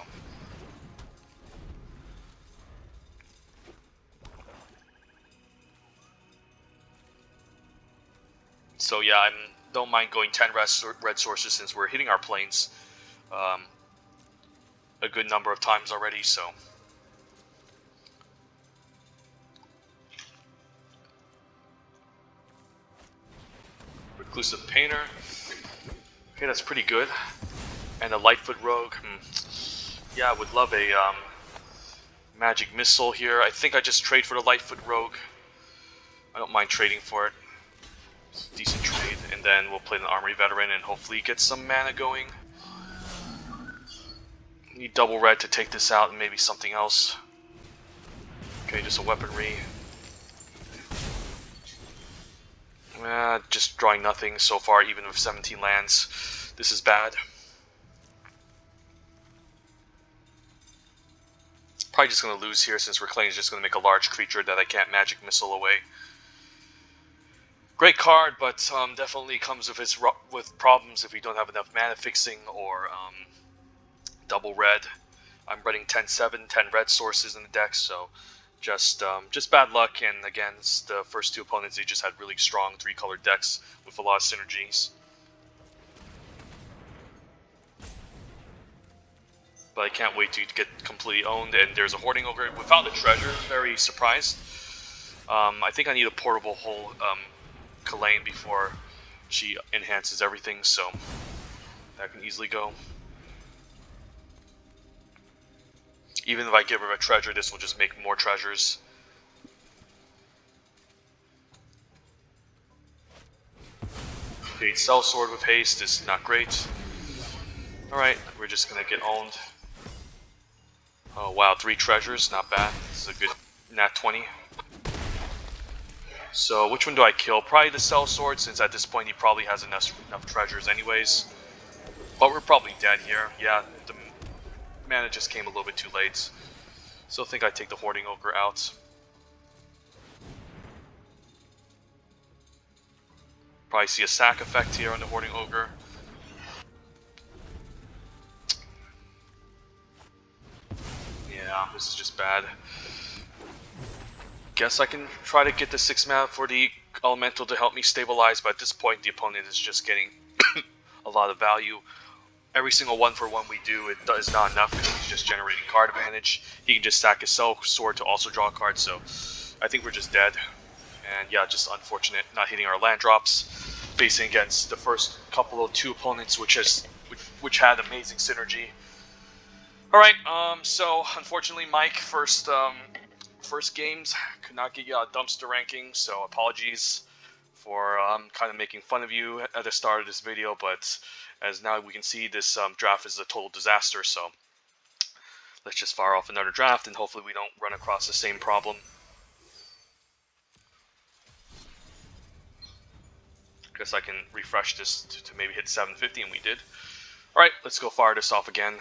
So yeah, I don't mind going 10 red sources since we're hitting our planes a good number of times already, so. Reclusive Painter. Okay, that's pretty good. And a Lightfoot Rogue. Yeah, I would love a Magic Missile here. I think I just trade for the Lightfoot Rogue. I don't mind trading for it. It's a decent trade. And then we'll play the Armory Veteran and hopefully get some mana going. Need double red to take this out and maybe something else. Okay, just a weaponry. Just drawing nothing so far, even with 17 lands. This is bad. Probably just going to lose here since Reclaim is just going to make a large creature that I can't Magic Missile away. Great card, but definitely comes with problems if you don't have enough mana fixing or double red. I'm running 10-7, 10 red sources in the deck, so just bad luck. And against the first two opponents, they just had really strong 3-colored decks with a lot of synergies. But I can't wait to get completely owned. And there's a Hoarding Ogre without the treasure. Very surprised. I think I need a portable whole Kalain before she enhances everything, so that can easily go. Even if I give her a treasure, this will just make more treasures. Okay, Cell Sword with haste is not great. Alright, we're just gonna get owned. Oh wow, 3 treasures, not bad. This is a good nat 20. So which one do I kill? Probably the Cell Sword, since at this point he probably has enough treasures anyways. But we're probably dead here. Yeah, the mana just came a little bit too late. Still think I'd take the Hoarding Ogre out. Probably see a sack effect here on the Hoarding Ogre. Yeah, this is just bad. Guess I can try to get the 6 mana for the Elemental to help me stabilize, but at this point the opponent is just getting a lot of value. Every single 1-for-1 we do, it is not enough because he's just generating card advantage. He can just stack his Cell Sword to also draw a card, so I think we're just dead. And yeah, just unfortunate not hitting our land drops, facing against the first couple of 2 opponents, which had amazing synergy. Alright, so unfortunately Mike, first games, could not get you a dumpster ranking, so apologies for kind of making fun of you at the start of this video, but as now we can see, this draft is a total disaster, so let's just fire off another draft and hopefully we don't run across the same problem. Guess I can refresh this to maybe hit 750, and we did. Alright, let's go fire this off again.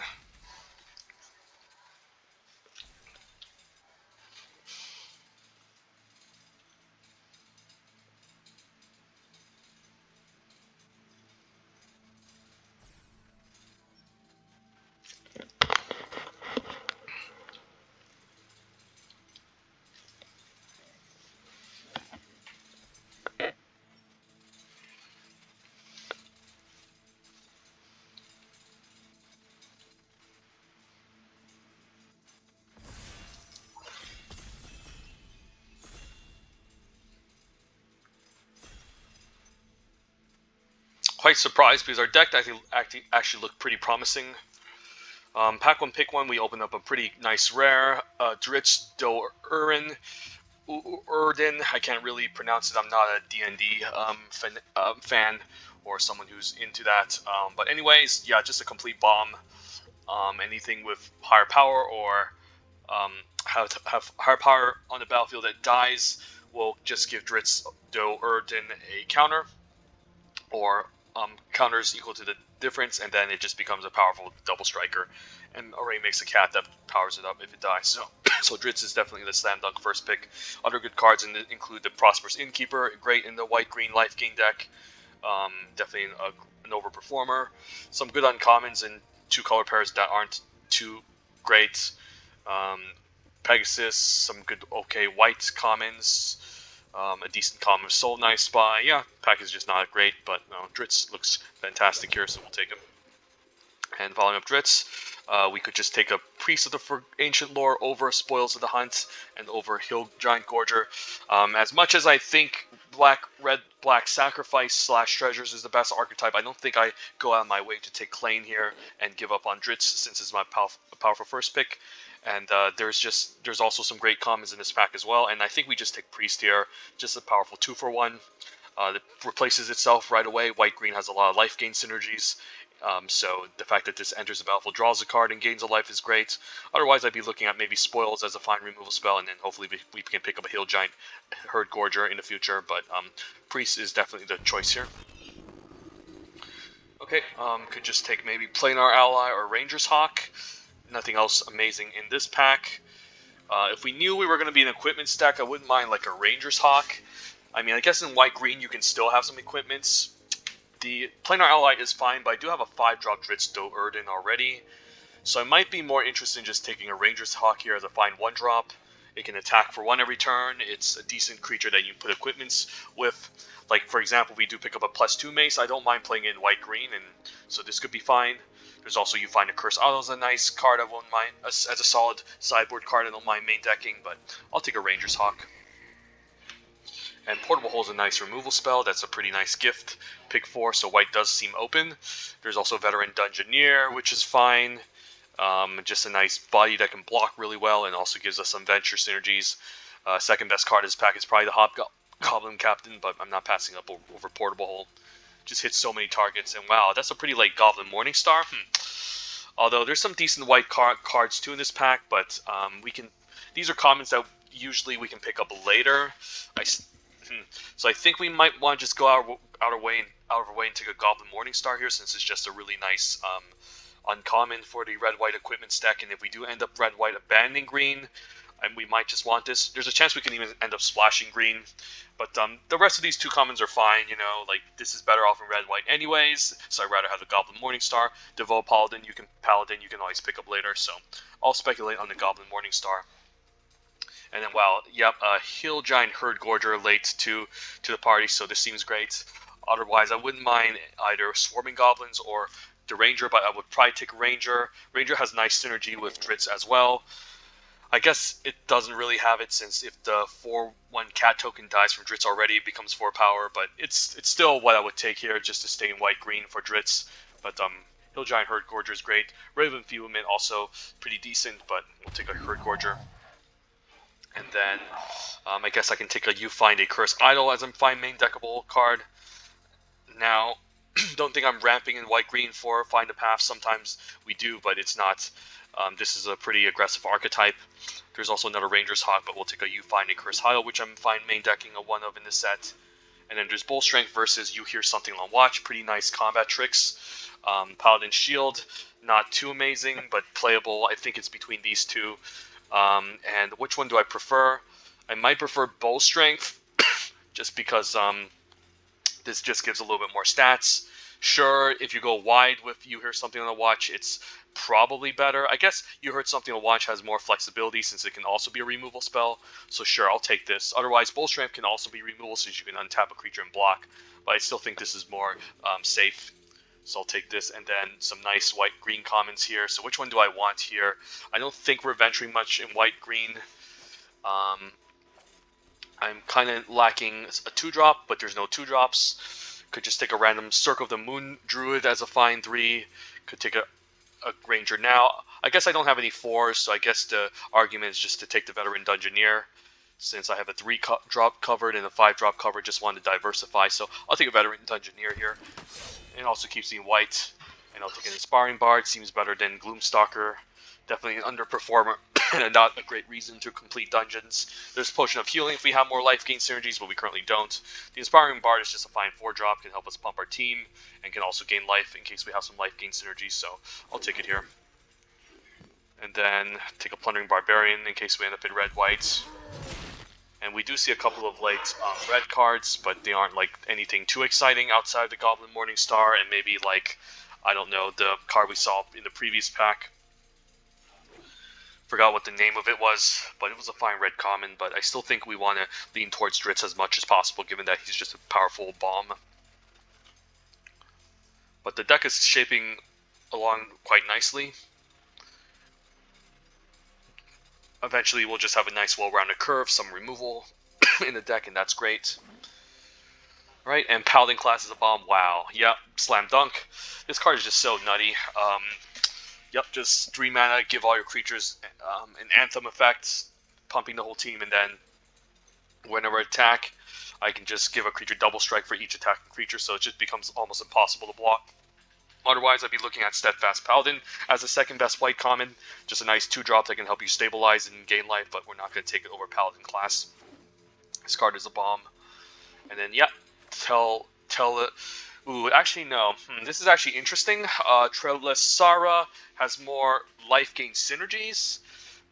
Quite surprised because our deck actually looked pretty promising. Pack 1 Pick 1, we opened up a pretty nice rare, Dritz Do Urin Urdin. I can't really pronounce it. I'm not a D&D fan or someone who's into that. But anyways, yeah, just a complete bomb. Anything with higher power or have higher power on the battlefield that dies will just give Dritz Do Urdin a counter, or counters equal to the difference, and then it just becomes a powerful double striker, and already makes a cat that powers it up if it dies. So Dritz is definitely the slam dunk first pick. Other good cards include the Prosperous Innkeeper, great in the white-green life gain deck. Definitely an overperformer. Some good uncommons in 2 color pairs that aren't too great. Pegasus, some good okay white commons. A decent common of Soul Knife Spy. Yeah, pack is just not great, but Dritz looks fantastic here, so we'll take him. And following up Dritz, we could just take a Priest of the Ancient Lore over Spoils of the Hunt and over Hill Giant Gorger. As much as I think Black Sacrifice / Treasures is the best archetype, I don't think I go out of my way to take Klain here and give up on Dritz, since it's my powerful first pick. And there's also some great commons in this pack as well. And I think we just take Priest here, just a powerful 2-for-1. That replaces itself right away. White-green has a lot of life gain synergies. So the fact that this enters the battlefield, draws a card, and gains a life is great. Otherwise, I'd be looking at maybe Spoils as a fine removal spell, and then hopefully we can pick up a Hill Giant Herd Gorger in the future. But Priest is definitely the choice here. Okay, could just take maybe Planar Ally or Ranger's Hawk. Nothing else amazing in this pack. If we knew we were going to be an equipment stack, I wouldn't mind like a Ranger's Hawk. I mean, I guess in white-green you can still have some equipments. The Planar Ally is fine, but I do have a 5-drop Dritz Do Erden already. So I might be more interested in just taking a Ranger's Hawk here as a fine 1-drop. It can attack for 1 every turn. It's a decent creature that you can put equipments with. Like, for example, we do pick up a +2 mace. I don't mind playing it in white-green, and so this could be fine. There's also You Find a Curse Auto is a nice card I won't mind, as a solid sideboard card I don't mind main decking, but I'll take a Ranger's Hawk. And Portable Hole is a nice removal spell. That's a pretty nice gift. Pick 4, so white does seem open. There's also Veteran Dungeoneer, which is fine. Just a nice body that can block really well and also gives us some venture synergies. Second best card in this pack is probably the Hobgoblin Captain, but I'm not passing up over Portable Hole. Just hits so many targets, and wow, that's a pretty late Goblin Morningstar. Although there's some decent white cards too in this pack, but these are commons that usually we can pick up later. So I think we might want to just go out of our way and take a Goblin Morningstar here, since it's just a really nice uncommon for the red-white equipment stack. And if we do end up red-white abandoning green, and we might just want this, there's a chance we can even end up splashing green. But the rest of these 2 commons are fine, you know, like this is better off in red-white anyways, so I'd rather have the Goblin Morningstar. Devote Paladin you can always pick up later, so I'll speculate on the Goblin Morningstar. And then, wow, yep, Hill Giant Herd Gorger late to the party, so this seems great. Otherwise, I wouldn't mind either Swarming Goblins or the Ranger, but I would probably take Ranger. Ranger has nice synergy with Dritz as well. I guess it doesn't really have it, since if the 4/1 cat token dies from Dritz already, it becomes 4 power, but it's still what I would take here, just to stay in white-green for Dritz. But Hill Giant Herd Gorger is great. Raven Enfeeblement also pretty decent, but we'll take a Herd Gorger. And then I guess I can take a You Find a Curse Idol as a fine main deckable card. Now, don't think I'm ramping in white-green for Find a Path. Sometimes we do, but it's not. This is a pretty aggressive archetype. There's also another Ranger's Hawk, but we'll take a You Find a Curse Idol, which I'm fine main decking a 1 of in this set. And then there's Bull Strength versus You Hear Something on Watch. Pretty nice combat tricks. Paladin Shield, not too amazing, but playable. I think it's between these 2. And which one do I prefer? I might prefer Bull Strength, just because this just gives a little bit more stats. Sure, if you go wide with You Hear Something on the Watch, it's probably better. I guess You Heard Something on Watch has more flexibility, since it can also be a removal spell. So sure, I'll take this. Otherwise, Bull Strength can also be removal, since you can untap a creature and block. But I still think this is more safe. So I'll take this, and then some nice white-green commons here. So which one do I want here? I don't think we're venturing much in white-green. I'm kind of lacking a 2-drop, but there's no 2-drops. Could just take a random Circle of the Moon Druid as a fine 3. Could take a Ranger now. I guess I don't have any 4s, so I guess the argument is just to take the Veteran Dungeoneer. Since I have a 3-drop covered and a 5-drop covered, just wanted to diversify. So I'll take a Veteran Dungeoneer here. And also keeps me white. And I'll take an Inspiring Bard. Seems better than Gloomstalker. Definitely an underperformer and not a great reason to complete dungeons. There's Potion of Healing if we have more life gain synergies, but we currently don't. The Inspiring Bard is just a fine 4-drop, can help us pump our team, and can also gain life in case we have some life gain synergies, so I'll take it here. And then take a Plundering Barbarian in case we end up in red-white. And we do see a couple of late red cards, but they aren't like anything too exciting outside the Goblin Morningstar, and maybe like, I don't know, the card we saw in the previous pack. Forgot what the name of it was, but it was a fine red common, but I still think we want to lean towards Dritz as much as possible, given that he's just a powerful bomb. But the deck is shaping along quite nicely. Eventually we'll just have a nice well-rounded curve, some removal in the deck, and that's great. Right, and Paladin class is a bomb. Wow, yep, slam dunk. This card is just so nutty. Yep, just 3 mana, give all your creatures an Anthem effect, pumping the whole team, and then whenever I attack, I can just give a creature double strike for each attacking creature, so it just becomes almost impossible to block. Otherwise, I'd be looking at Steadfast Paladin as the second best white common. Just a nice 2-drop that can help you stabilize and gain life, but we're not going to take it over Paladin class. This card is a bomb. And then, yeah, tell it. Ooh, actually, no. This is actually interesting. Trellisara has more life gain synergies.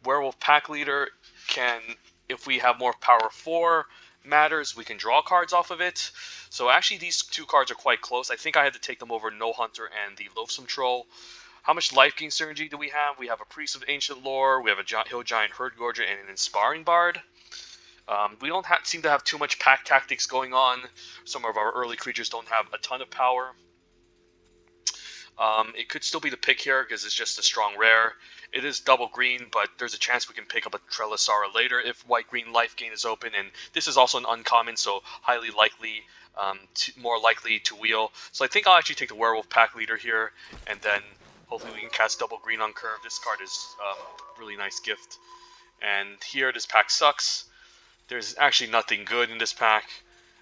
Werewolf Pack Leader can, if we have more power 4 matters, we can draw cards off of it. So actually these two cards are quite close. I think I had to take them over No Hunter and the Loathsome Troll. How much life gain synergy do we have? We have a Priest of Ancient Lore, we have a Hill Giant Herd Gorger, and an Inspiring Bard. We don't seem to have too much pack tactics going on. Some of our early creatures don't have a ton of power. It could still be the pick here because it's just a strong rare. It is double green, but there's a chance we can pick up a Trelisara later if white-green life gain is open. And this is also an uncommon, so highly likely, more likely to wheel. So I think I'll actually take the Werewolf Pack Leader here, and then hopefully we can cast double green on curve. This card is a really nice gift. And here, this pack sucks. There's actually nothing good in this pack.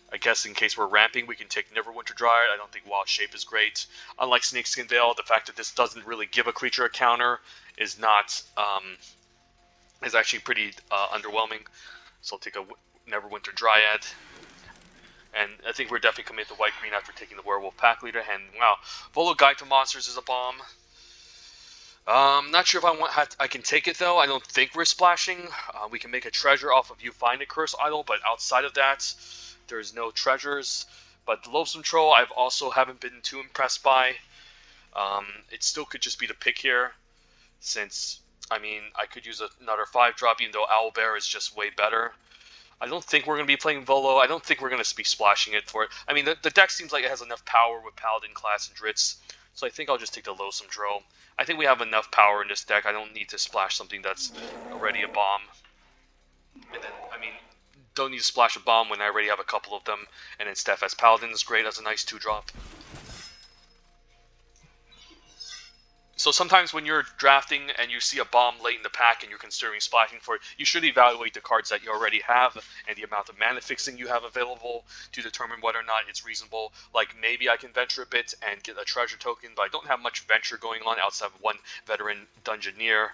I guess in case we're ramping, we can take Neverwinter Dryad. I don't think Wild Shape is great. Unlike Snakeskin Veil, the fact that this doesn't really give a creature a counter is not is actually pretty underwhelming. So I'll take a Neverwinter Dryad. And I think we're definitely committed to white-green after taking the Werewolf Pack Leader. And wow, Volo Guide to Monsters is a bomb. Not sure if I can take it though. I don't think we're splashing. We can make a treasure off of You Find a Curse Idol, but outside of that, there's no treasures. But the Loathsome Troll, I've also haven't been too impressed by. It still could just be the pick here, since I mean I could use another 5-drop, even though Owlbear is just way better. I don't think we're going to be playing Volo. I don't think we're going to be splashing it for it. I mean, the deck seems like it has enough power with Paladin class and Dritz, so I think I'll just take the Loathsome Troll. I think we have enough power in this deck. I don't need to splash something that's already a bomb. And then, I mean, don't need to splash a bomb when I already have a couple of them. And then Steadfast Paladin is great as a nice 2-drop. So sometimes when you're drafting and you see a bomb late in the pack and you're considering splashing for it, you should evaluate the cards that you already have and the amount of mana fixing you have available to determine whether or not it's reasonable. Like, maybe I can venture a bit and get a treasure token, but I don't have much venture going on outside of one veteran Dungeoneer.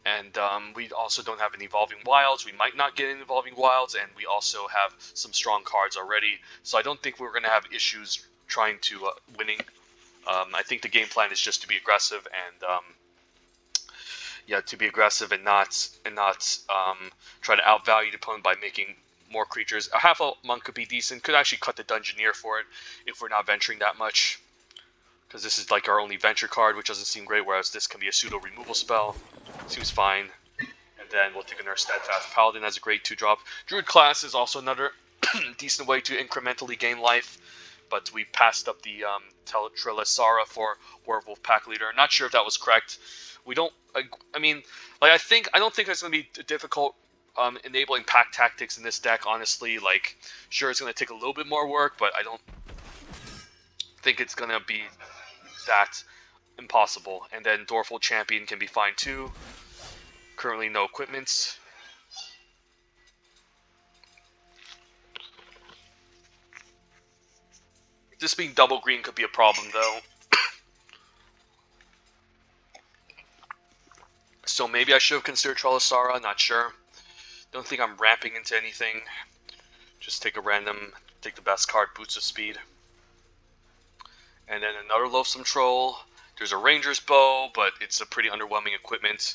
And we also don't have any Evolving Wilds. We might not get any Evolving Wilds, and we also have some strong cards already. So I don't think we're going to have issues trying to winning. I think the game plan is just to be aggressive and to be aggressive and not try to outvalue the opponent by making more creatures. A half-elf monk could be decent. Could actually cut the Dungeoneer for it if we're not venturing that much, because this is like our only venture card, which doesn't seem great. Whereas this can be a pseudo removal spell. Seems fine. And then we'll take another Steadfast Paladin as a great 2-drop. Druid class is also another decent way to incrementally gain life. But we passed up the Trelisara for Werewolf Pack Leader. Not sure if that was correct. We don't. I mean, like I don't think it's going to be difficult enabling pack tactics in this deck. Honestly, like, sure, it's going to take a little bit more work, but I don't think it's going to be that impossible. And then Dorful Champion can be fine too. Currently, no equipments. This being double green could be a problem, though. So maybe I should have considered Trelisara, not sure. Don't think I'm ramping into anything. Just take a random, take the best card, Boots of Speed. And then another Loathsome Troll. There's a Ranger's Bow, but it's a pretty underwhelming equipment.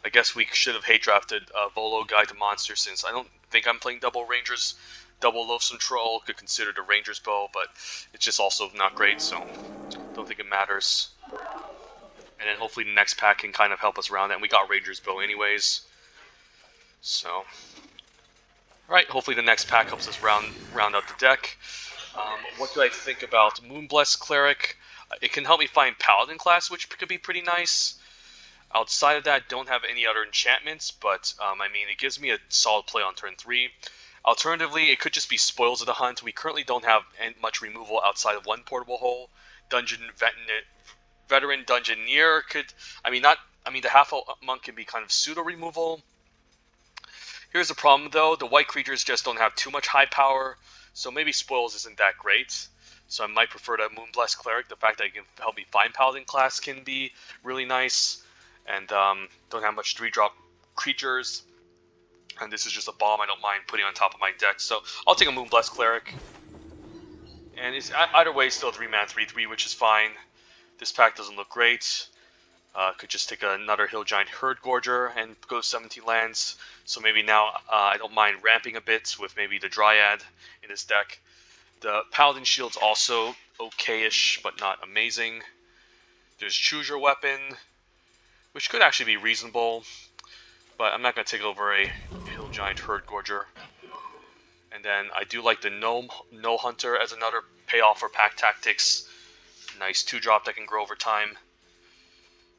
I guess we should have hate drafted Volo Guide to Monster, since I don't think I'm playing double Rangers. Double Loathsome Troll could consider the Ranger's Bow, but it's just also not great, so don't think it matters. And then hopefully the next pack can kind of help us around that. And we got Ranger's Bow anyways. So, alright, hopefully the next pack helps us round out the deck. What do I think about Moonblessed Cleric? It can help me find Paladin class, which could be pretty nice. Outside of that, don't have any other enchantments, but I mean, it gives me a solid play on turn 3. Alternatively, it could just be Spoils of the Hunt. We currently don't have much removal outside of one portable hole. Veteran Dungeoneer could... the half-elf monk can be kind of pseudo-removal. Here's the problem, though. The white creatures just don't have too much high power, so maybe Spoils isn't that great. So I might prefer that Moonblessed Cleric. The fact that it can help me find Paladin class can be really nice. And don't have much 3-drop creatures. And this is just a bomb I don't mind putting on top of my deck. So I'll take a Moonblessed Cleric. And it's either way still 3-mana 3/3, which is fine. This pack doesn't look great. Could just take another Hill Giant Herd Gorger and go 17 lands. So maybe now I don't mind ramping a bit with maybe the Dryad in this deck. The Paladin Shield's also okay-ish, but not amazing. There's Choose Your Weapon, which could actually be reasonable, but I'm not going to take over a Hill Giant Herd Gorger. And then I do like the No Hunter as another payoff for Pack Tactics. Nice 2-drop that can grow over time.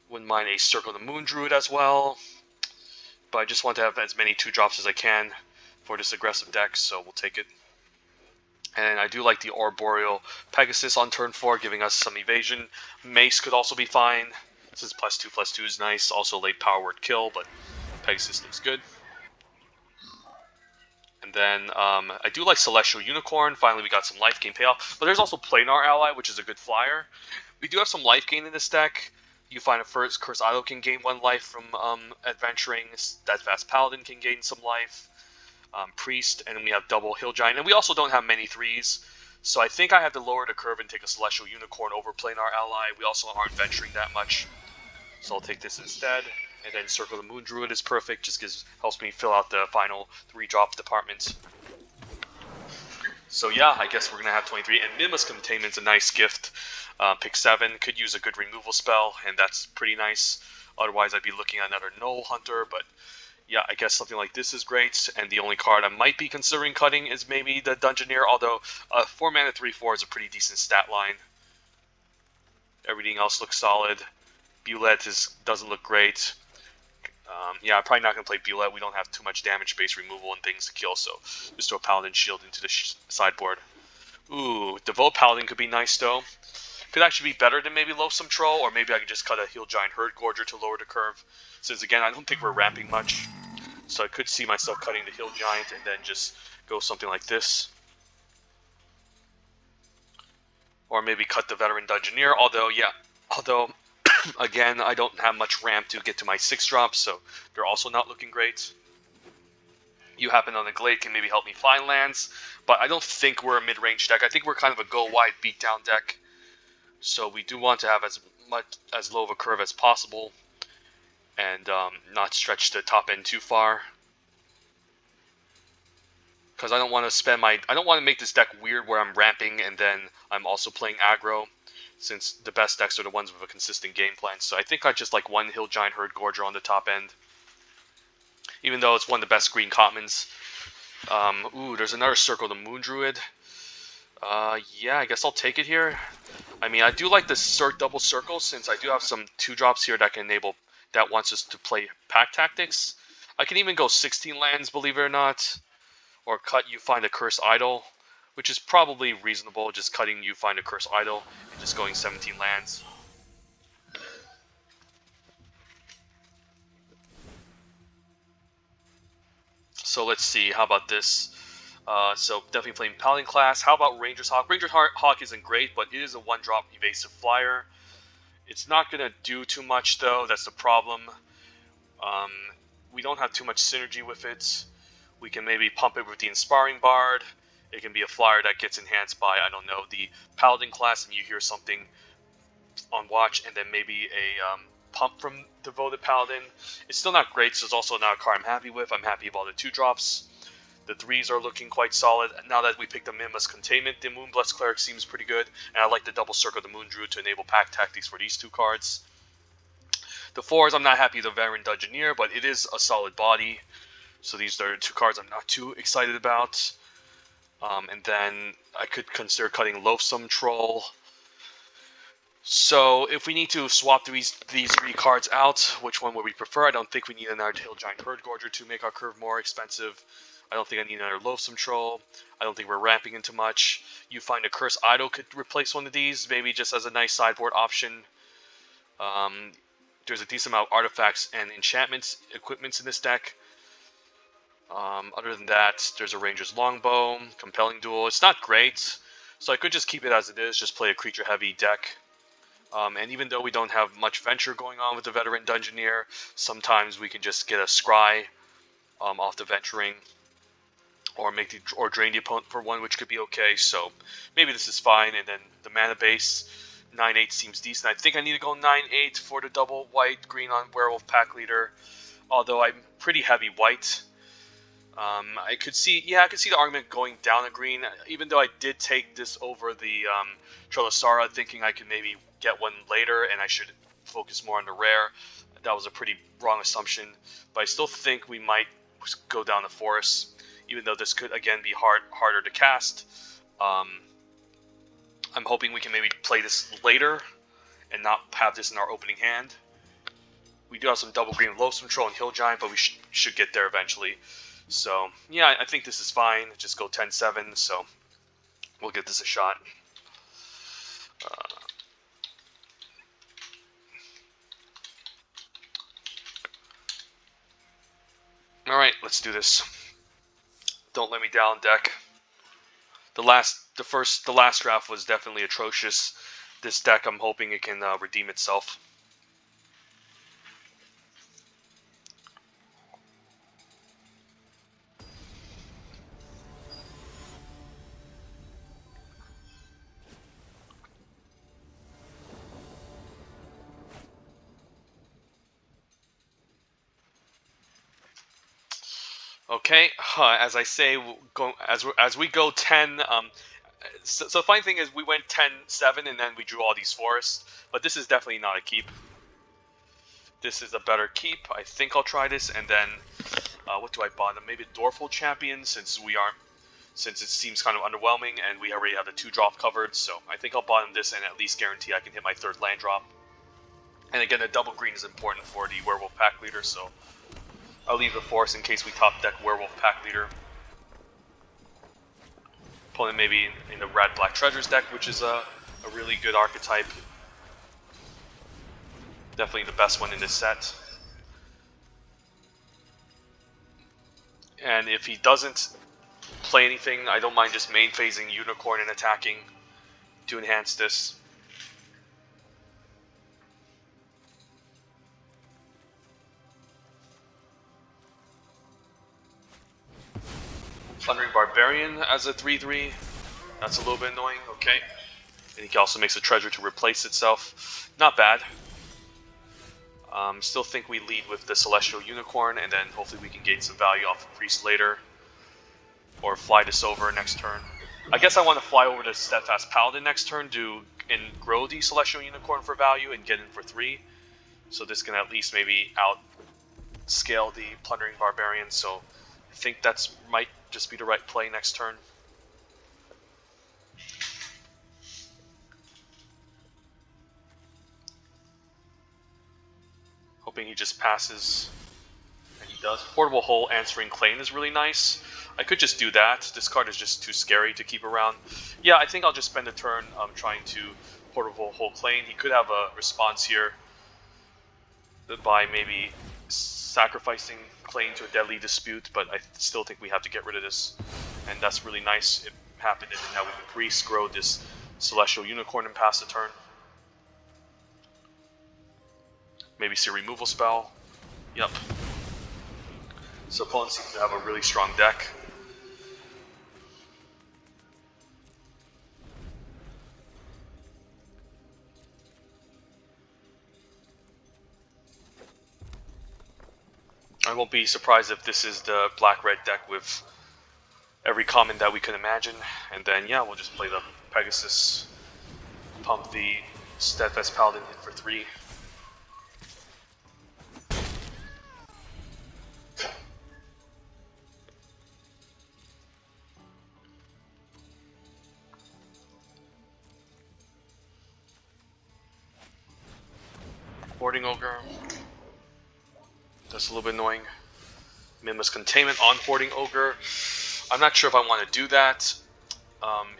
Wouldn't mind a Circle the Moon Druid as well, but I just want to have as many 2-drops as I can for this aggressive deck, so we'll take it. And I do like the Arboreal Pegasus on turn 4, giving us some evasion. Mace could also be fine, since +2/+2 is nice. Also late power word kill, but Pegasus looks good. And then I do like Celestial Unicorn. Finally, we got some life gain payoff. But there's also Planar Ally, which is a good flyer. We do have some life gain in this deck. You find a first Curse Idol can gain 1 life from adventuring. That Fast Paladin can gain some life. Priest, and then we have double Hill Giant. And we also don't have many 3s. So I think I have to lower the curve and take a Celestial Unicorn over Planar Ally. We also aren't venturing that much. So I'll take this instead. And then Circle the Moon Druid is perfect, just helps me fill out the final 3-drop department. So yeah, I guess we're going to have 23. And Minimus Containment's a nice gift. Pick 7, could use a good removal spell, and that's pretty nice. Otherwise, I'd be looking at another No Hunter, but yeah, I guess something like this is great. And the only card I might be considering cutting is maybe the Dungeoneer, although 4 mana 3/4 is a pretty decent stat line. Everything else looks solid. Bulette doesn't look great. Yeah, I'm probably not going to play Bulette. We don't have too much damage-based removal and things to kill, so just throw Paladin Shield into the sideboard. Ooh, Devote Paladin could be nice, though. Could actually be better than maybe Loathsome Troll, or maybe I could just cut a Hill Giant Herd Gorger to lower the curve. Since, again, I don't think we're ramping much, so I could see myself cutting the Hill Giant and then just go something like this. Or maybe cut the Veteran Dungeoneer, although, again, I don't have much ramp to get to my 6-drops, so they're also not looking great. You Happen on the Glade can maybe help me find lands, but I don't think we're a mid-range deck. I think we're kind of a go-wide beatdown deck, so we do want to have as low of a curve as possible, and not stretch the top end too far. Because I don't want to make this deck weird where I'm ramping and then I'm also playing aggro, since the best decks are the ones with a consistent game plan. So I think I just like 1 Hill Giant Herd Gorger on the top end, even though it's one of the best green commons. Ooh, there's another Circle the Moon Druid. Yeah, I guess I'll take it here. I mean, I do like the double circle, since I do have some 2-drops here that can enable, that wants us to play Pack Tactics. I can even go 16 lands, believe it or not. Or cut You Find a Curse Idol, which is probably reasonable, just cutting You Find a Curse Idol and just going 17 lands. So let's see, how about this? So definitely playing Paladin class. How about Ranger's Hawk? Ranger's Hawk isn't great, but it is a 1-drop evasive flyer. It's not going to do too much, though. That's the problem. We don't have too much synergy with it. We can maybe pump it with the Inspiring Bard. It can be a flyer that gets enhanced by, I don't know, the Paladin class, and you hear something on watch, and then maybe a pump from Devoted Paladin. It's still not great, so it's also not a card I'm happy with. I'm happy with all the 2-drops. The 3s are looking quite solid. Now that we picked the Minimus Containment, the Moonblessed Cleric seems pretty good, and I like the double Circle the Moon Druid to enable Pack Tactics for these 2 cards. The 4s, I'm not happy with the Veteran Dungeoneer, but it is a solid body. So these are 2 cards I'm not too excited about. And then I could consider cutting Loathsome Troll. So if we need to swap these 3 cards out, which one would we prefer? I don't think we need another Hill Giant Herd Gorger to make our curve more expensive. I don't think I need another Loathsome Troll. I don't think we're ramping into much. You Find a Curse Idol could replace one of these, maybe just as a nice sideboard option. There's a decent amount of artifacts and enchantments, equipments in this deck. Other than that, there's a Ranger's Longbow, Compelling Duel. It's not great, so I could just keep it as it is, just play a creature-heavy deck. And even though we don't have much venture going on with the Veteran Dungeoneer, sometimes we can just get a Scry off the venturing, or drain the opponent for 1, which could be okay. So maybe this is fine. And then the mana base, 9-8 seems decent. I think I need to go 9-8 for the double white green on Werewolf Pack Leader. Although I'm pretty heavy white. I could see the argument going down a green, even though I did take this over the Trellisara, thinking I could maybe get one later and I should focus more on the rare. That was a pretty wrong assumption, but I still think we might go down the forest, even though this could again be harder to cast. I'm hoping we can maybe play this later and not have this in our opening hand. We do have some double green Loathsome Troll and Hill Giant, but we should get there eventually. So, yeah, I think this is fine. Just go 10-7, so we'll give this a shot. Alright, let's do this. Don't let me down, deck. The last draft was definitely atrocious. This deck, I'm hoping it can redeem itself. Okay, as I say, as we go 10. So the funny thing is, we went 10-7 and then we drew all these forests. But this is definitely not a keep. This is a better keep. I think I'll try this, and then what do I bottom? Maybe Dwarful Champion, since it seems kind of underwhelming, and we already have the 2-drop covered. So I think I'll bottom this and at least guarantee I can hit my 3rd land drop. And again, the double green is important for the Werewolf Pack Leader, so I'll leave the forest in case we top deck Werewolf Pack Leader. Opponent maybe in the Red Black Treasures deck, which is a really good archetype. Definitely the best one in this set. And if he doesn't play anything, I don't mind just main phasing Unicorn and attacking to enhance this. Plundering Barbarian as a 3/3. That's a little bit annoying, okay. And he also makes a treasure to replace itself. Not bad. Still think we lead with the Celestial Unicorn, and then hopefully we can gain some value off of Priest later. Or fly this over next turn. I guess I want to fly over to Steadfast Paladin next turn and grow the Celestial Unicorn for value and get in for 3. So this can at least maybe outscale the Plundering Barbarian, so I think that's might just be the right play next turn. Hoping he just passes, and he does. Portable Hole Answering Claim is really nice. I could just do that. This card is just too scary to keep around. Yeah, I think I'll just spend a turn trying to Portable Hole Claim. He could have a response here by maybe sacrificing Claim to a Deadly Dispute, but I still think we have to get rid of this. And that's really nice. It happened, and now we can Priest, grow this Celestial Unicorn and pass the turn. Maybe see a removal spell. Yep. So opponent seems to have a really strong deck. I won't be surprised if this is the black-red deck with every common that we could imagine. And then, yeah, we'll just play the Pegasus, pump the Steadfast Paladin, hit for 3. Hoarding Ogre. That's a little bit annoying. Mimic Containment on Hoarding Ogre. I'm not sure if I want to do that.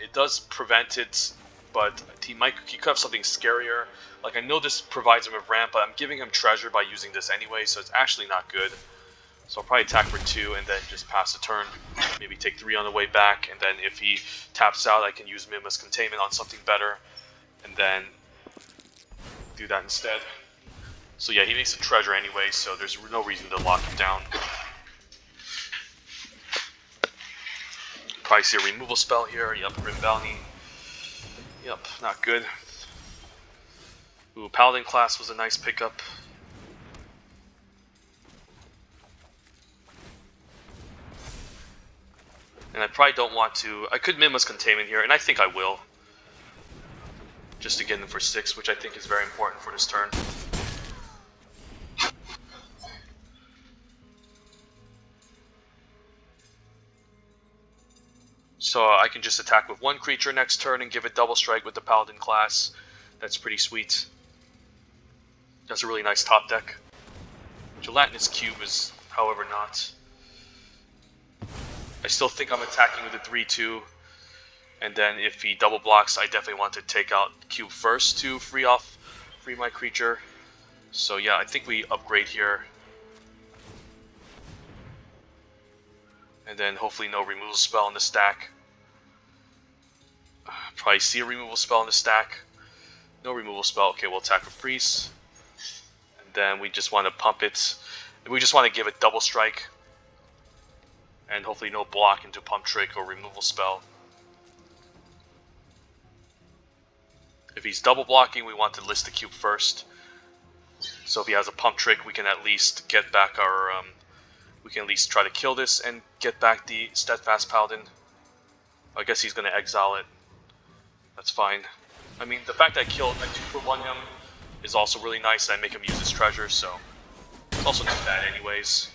It does prevent it, but he could have something scarier. Like, I know this provides him with ramp, but I'm giving him treasure by using this anyway, so it's actually not good. So I'll probably attack for 2 and then just pass the turn. Maybe take 3 on the way back, and then if he taps out, I can use Mimic Containment on something better, and then do that instead. So yeah, he makes a treasure anyway, so there's no reason to lock him down. Probably see a removal spell here. Yep, Grim Bounty. Yep, not good. Ooh, Paladin class was a nice pickup. And I probably don't want to... I could Minimus Containment here, and I think I will. Just to get in for 6, which I think is very important for this turn. So I can just attack with 1 creature next turn and give it double strike with the Paladin class. That's pretty sweet. That's a really nice top deck. Gelatinous Cube is, however, not. I still think I'm attacking with a 3-2. And then if he double blocks, I definitely want to take out Cube first to free my creature. So yeah, I think we upgrade here. And then hopefully no removal spell in the stack. Probably see a removal spell in the stack. No removal spell. Okay, we'll attack with Priest. And then we just want to pump it. We just want to give it double strike. And hopefully no block into pump trick or removal spell. If he's double blocking, we want to list the cube first. So if he has a pump trick, we can at least get back our... we can at least try to kill this and get back the Steadfast Paladin. I guess he's going to exile it. That's fine. I mean, the fact that I killed a 2-for-1 him is also really nice, and I make him use his treasure, so it's also not bad anyways.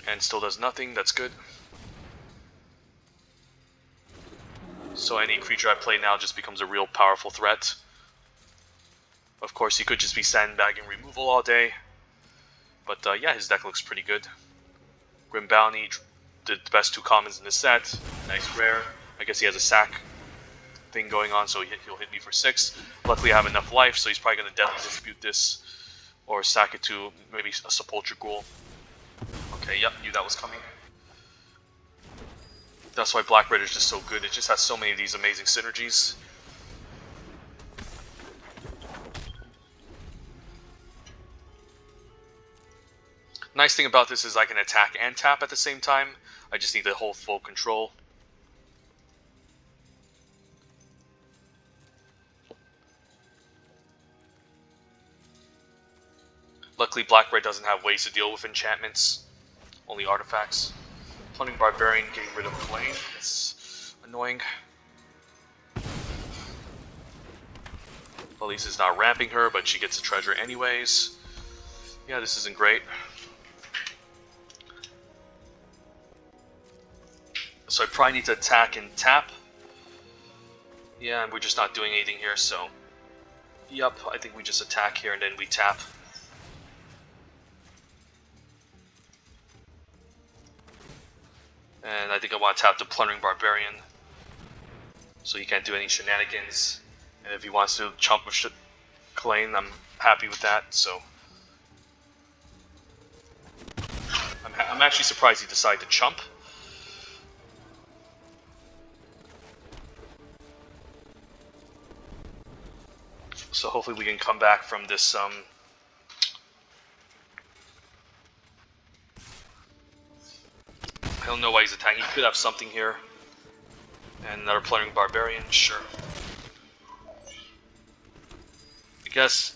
And still does nothing, that's good. So any creature I play now just becomes a real powerful threat. Of course, he could just be sandbagging removal all day. But yeah, his deck looks pretty good. Grim Bounty, the best 2 commons in the set. Nice rare. I guess he has a sack thing going on, so he'll hit me for 6. Luckily I have enough life, so he's probably going to Deathly Dispute this. Or sack it to maybe a Sepulchre Ghoul. Okay, yep, knew that was coming. That's why Black Red is just so good. It just has so many of these amazing synergies. Nice thing about this is I can attack and tap at the same time. I just need to hold full control. Luckily, Black Red doesn't have ways to deal with enchantments, only artifacts. Plundering Barbarian getting rid of Flame, it's annoying. At least it's not ramping her, but she gets a treasure anyways. Yeah, this isn't great. So I probably need to attack and tap. Yeah, and we're just not doing anything here, so... Yep, I think we just attack here and then we tap. And I think I want to tap the Plundering Barbarian, so he can't do any shenanigans. And if he wants to chump with Kalane, I'm happy with that. So I'm actually surprised he decided to chump. So hopefully we can come back from this. I don't know why he's attacking. He could have something here. And another Plundering Barbarian, sure. I guess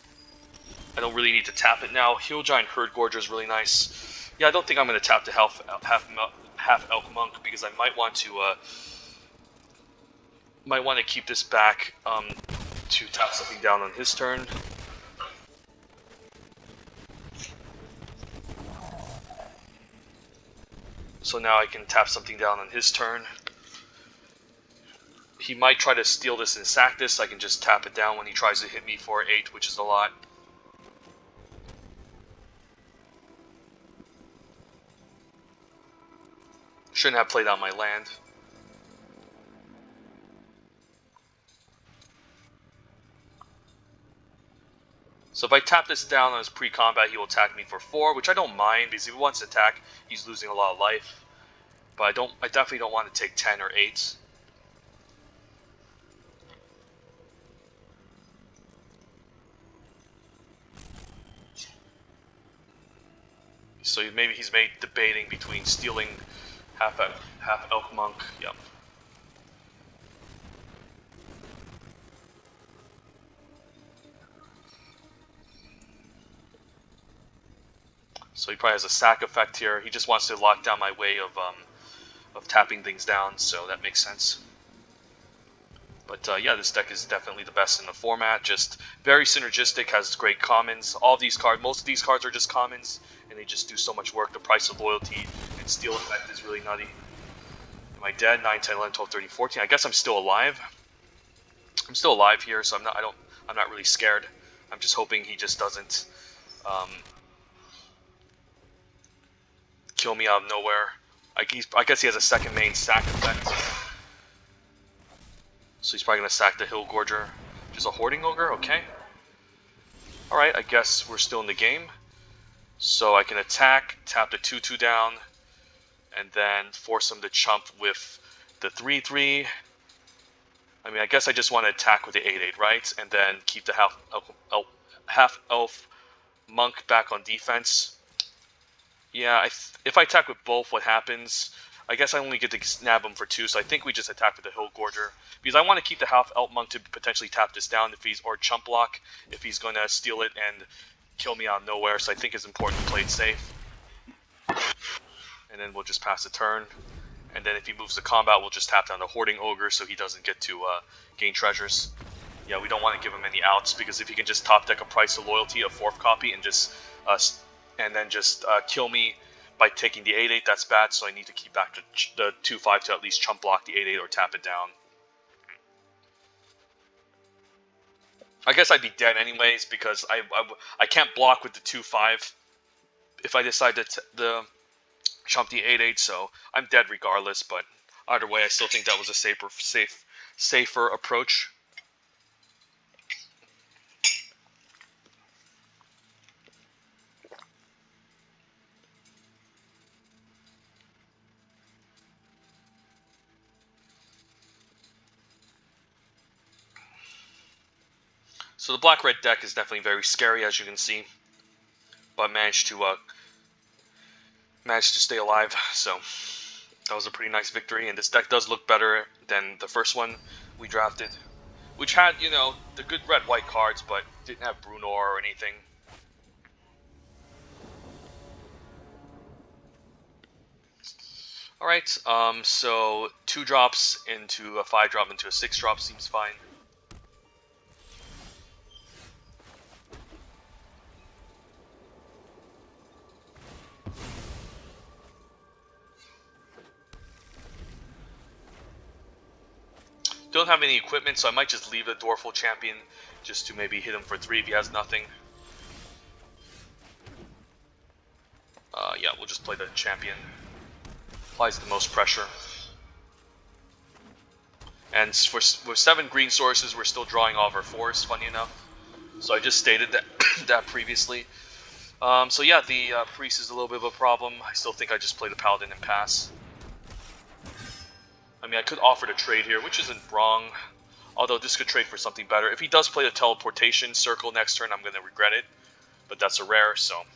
I don't really need to tap it now. Heal Giant Herd Gorger is really nice. Yeah, I don't think I'm going to tap the half Elk Monk because I might want to keep this back to tap something down on his turn. So now I can tap something down on his turn. He might try to steal this and sack this. I can just tap it down when he tries to hit me for 8, which is a lot. Shouldn't have played out my land. So if I tap this down on his pre-combat, he will attack me for 4, which I don't mind, because if he wants to attack, he's losing a lot of life. But I definitely don't want to take 10 or 8. So maybe he's debating between stealing half Elk Monk. Yep. So he probably has a sack effect here. He just wants to lock down my way of tapping things down, so that makes sense. But yeah, this deck is definitely the best in the format. Just very synergistic, has great commons. All these cards, most of these cards are just commons, and they just do so much work. The price of loyalty and steal effect is really nutty. Am I dead? 9, 10, 11, 12, 13, 14. I guess I'm still alive. I'm still alive here, so I'm not really scared. I'm just hoping he just doesn't kill me out of nowhere. I guess he has a second main sack effect. So he's probably going to sack the Hill Gorger. Just a Hoarding Ogre? Okay. Alright, I guess we're still in the game. So I can attack, tap the 2/2 down, and then force him to chump with the 3/3. I mean, I guess I just want to attack with the 8/8, right? And then keep the half elf monk back on defense. Yeah, if I attack with both, what happens? I guess I only get to snap him for 2, so I think we just attack with the Hill Gorger. Because I want to keep the half elf monk to potentially tap this down if he's, or chump block if he's going to steal it and kill me out of nowhere, so I think it's important to play it safe. And then we'll just pass the turn. And then if he moves to combat, we'll just tap down the Hoarding Ogre so he doesn't get to gain treasures. Yeah, we don't want to give him any outs, because if he can just top deck a Price of Loyalty, a 4th copy, and just kill me by taking the 8/8, that's bad, so I need to keep back the 2/5 to at least chump block the 8/8 or tap it down. I guess I'd be dead anyways, because I can't block with the 2/5 if I decide to chump the 8/8, so I'm dead regardless, but either way, I still think that was a safer approach. So the black-red deck is definitely very scary, as you can see, but managed to stay alive, so that was a pretty nice victory. And this deck does look better than the first one we drafted, which had, you know, the good red-white cards, but didn't have Bruno or anything. Alright, so 2 drops into a 5 drop into a 6 drop seems fine. Don't have any equipment, so I might just leave the Dwarful Champion just to maybe hit him for 3 if he has nothing. Yeah, we'll just play the Champion. Applies the most pressure. And for 7 green sources, we're still drawing all of our forest, funny enough. So I just stated that previously. So yeah, the Priest is a little bit of a problem. I still think I just play the Paladin and pass. I mean, I could offer to trade here, which isn't wrong. Although this could trade for something better. If he does play the Teleportation Circle next turn, I'm going to regret it. But that's a rare, so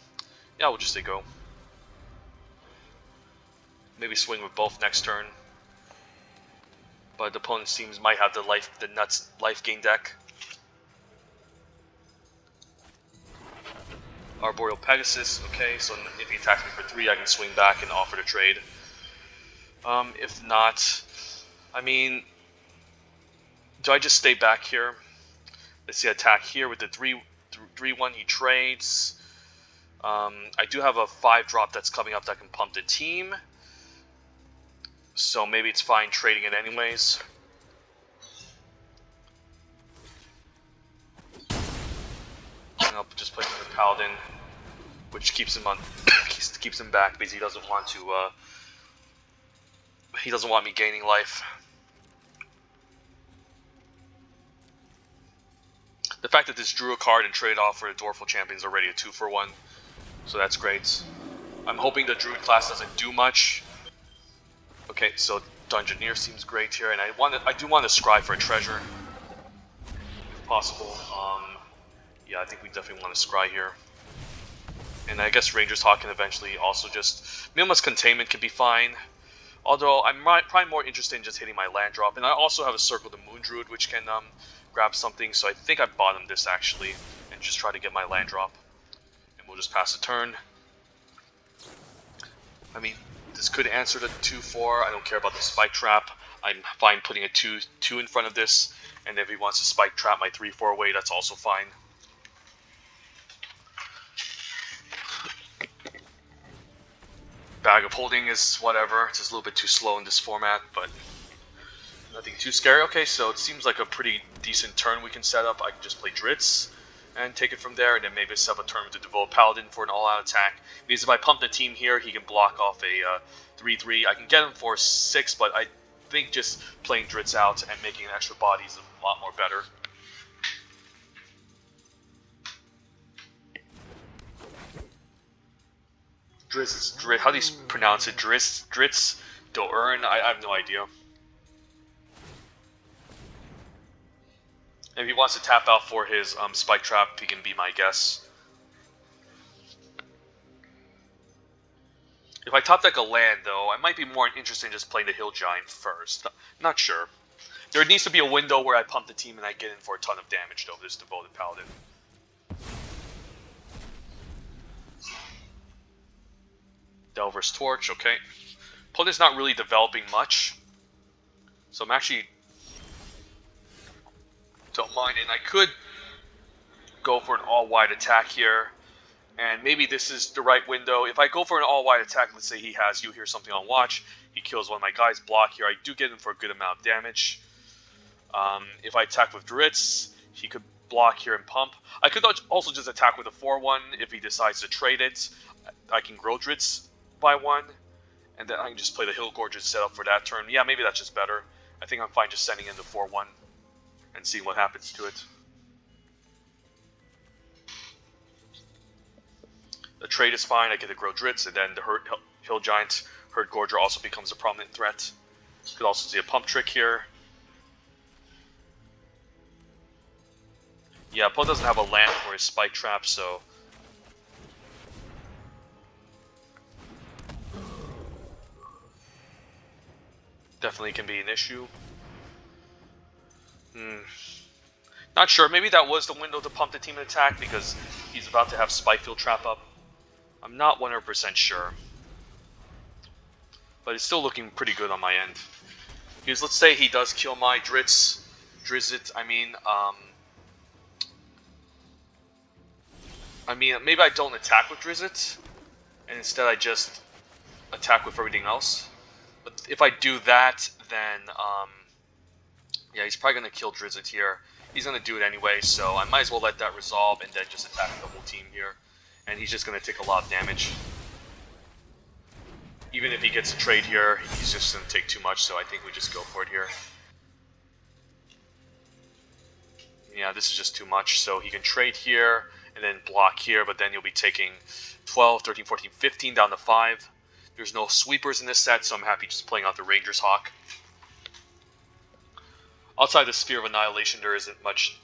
yeah, we'll just say go. Maybe swing with both next turn. But the opponent might have the nuts life gain deck. Arboreal Pegasus, okay, so if he attacks me for 3, I can swing back and offer to trade. If not, I mean, do I just stay back here? Let's see, attack here with the 3/1 he trades. I do have a 5 drop that's coming up that can pump the team. So maybe it's fine trading it anyways. And I'll just play the Paladin, which keeps him on, keeps him back because he doesn't want to. He doesn't want me gaining life. The fact that this drew a card and traded off for the Dwarful Champion is already a 2-for-1, so that's great. I'm hoping the Druid class doesn't do much. Okay, so Dungeoneer seems great here, and I do want to Scry for a treasure, if possible. Yeah, I think we definitely want to Scry here. And I guess Ranger's Hawk can eventually also just... Minimalist Containment can be fine. Although, I'm probably more interested in just hitting my land drop. And I also have a Circle the Moon Druid, which can grab something. So I think I bottom this, actually, and just try to get my land drop. And we'll just pass the turn. I mean, this could answer the 2-4. I don't care about the spike trap. I'm fine putting a 2-2 in front of this, and if he wants to spike trap my 3-4 away, that's also fine. Bag of Holding is whatever. It's just a little bit too slow in this format, but nothing too scary. Okay, so it seems like a pretty decent turn we can set up. I can just play Dritz and take it from there, and then maybe set up a turn with the Devoted Paladin for an all-out attack. Because if I pump the team here, he can block off a 3-3. I can get him for 6, but I think just playing Dritz out and making an extra body is a lot more better. Dritz, how do you pronounce it? Dritz, Do'Urn? I have no idea. If he wants to tap out for his spike trap, he can be my guess. If I top deck a land, though, I might be more interested in just playing the Hill Giant first. Not sure. There needs to be a window where I pump the team and I get in for a ton of damage, though, this Devoted Paladin. Delver's Torch, okay. Opponent's not really developing much, so I'm actually don't mind it. And I could go for an all-wide attack here, and maybe this is the right window. If I go for an all-wide attack, let's say he has You Hear Something on Watch, he kills one of my guys, block here, I do get him for a good amount of damage. If I attack with Dritz, he could block here and pump. I could also just attack with a 4-1 if he decides to trade it. I can grow Dritz by 1, and then I can just play the Hill Gorge's setup for that turn. Yeah, maybe that's just better. I think I'm fine just sending in the 4-1 and seeing what happens to it. The trade is fine. I get to grow Dritz, and then the Hill Giant Herd Gorger also becomes a prominent threat. Could also see a pump trick here. Yeah, Poe doesn't have a land for his spike trap, so definitely can be an issue. Not sure. Maybe that was the window to pump the team and attack because he's about to have Spikefield trap up. I'm not 100% sure. But it's still looking pretty good on my end. Because let's say he does kill my Drizzit, maybe I don't attack with Drizzit, and instead I just attack with everything else. But if I do that, then, yeah, he's probably going to kill Drizzit here. He's going to do it anyway, so I might as well let that resolve and then just attack the whole team here. And he's just going to take a lot of damage. Even if he gets a trade here, he's just going to take too much, so I think we just go for it here. Yeah, this is just too much, so he can trade here and then block here, but then you'll be taking 12, 13, 14, 15 down to 5. There's no sweepers in this set, so I'm happy just playing out the Ranger's Hawk. Outside the Sphere of Annihilation, there isn't much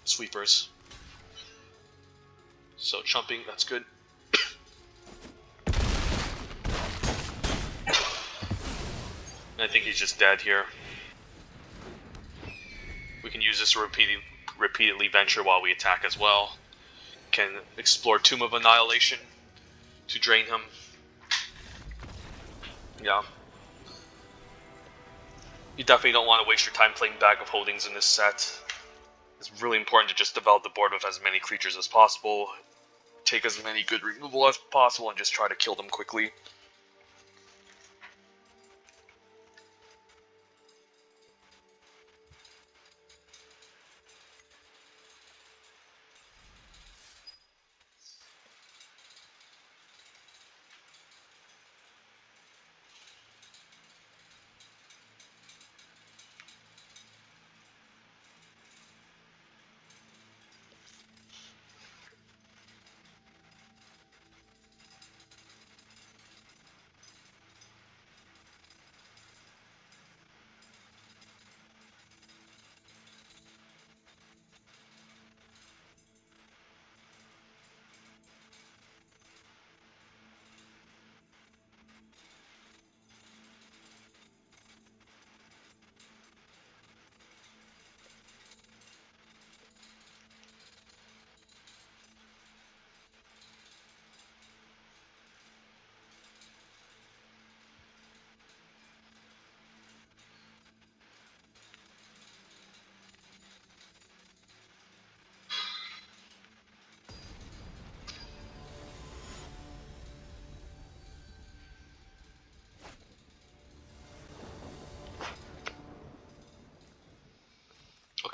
sweepers. So chumping, that's good. I think he's just dead here. We can use this to repeatedly venture while we attack as well. Can explore Tomb of Annihilation to drain him. Yeah. You definitely don't want to waste your time playing Bag of Holdings in this set. It's really important to just develop the board with as many creatures as possible, take as many good removal as possible, and just try to kill them quickly.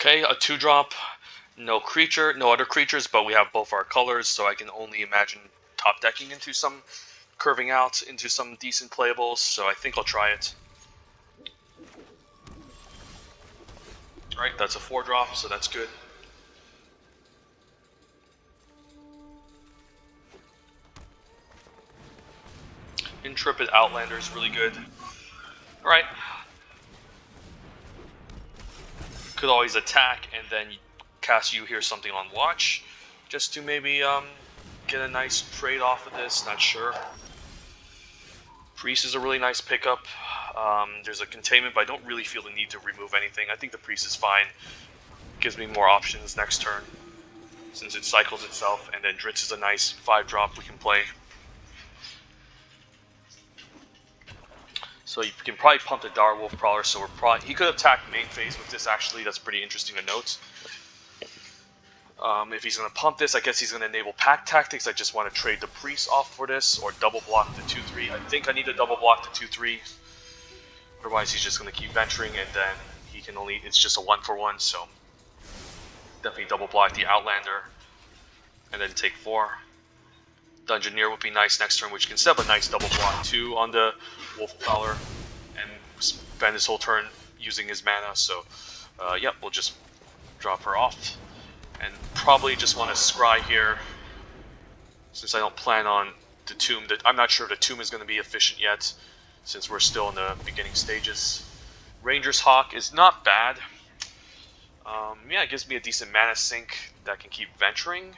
Okay, a 2-drop. No creature, no other creatures, but we have both our colors, so I can only imagine top decking into some, curving out into some decent playables, so I think I'll try it. Alright, that's a 4-drop, so that's good. Intrepid Outlander is really good. Alright. Could always attack and then cast You Hear Something on Watch, just to maybe get a nice trade off of this, not sure. Priest is a really nice pickup. There's a containment, but I don't really feel the need to remove anything. I think the Priest is fine. Gives me more options next turn, since it cycles itself, and then Dritz is a nice 5-drop we can play. So you can probably pump the Direwolf Prowler, so he could attack main phase with this actually, that's pretty interesting to note. If he's going to pump this, I guess he's going to enable Pack Tactics. I just want to trade the Priest off for this, or double block the 2-3. I think I need to double block the 2-3. Otherwise he's just going to keep venturing, and then he can only, it's just a 1-for-1, so definitely double block the Outlander, and then take 4. Dungeoneer would be nice next turn, which can set up a nice double block too on the Wolf Prowler, and spend his whole turn using his mana, so yep, we'll just drop her off. And probably just want to scry here, since I don't plan on the tomb. I'm not sure if the tomb is going to be efficient yet, since we're still in the beginning stages. Ranger's Hawk is not bad. Yeah, it gives me a decent mana sink that can keep venturing.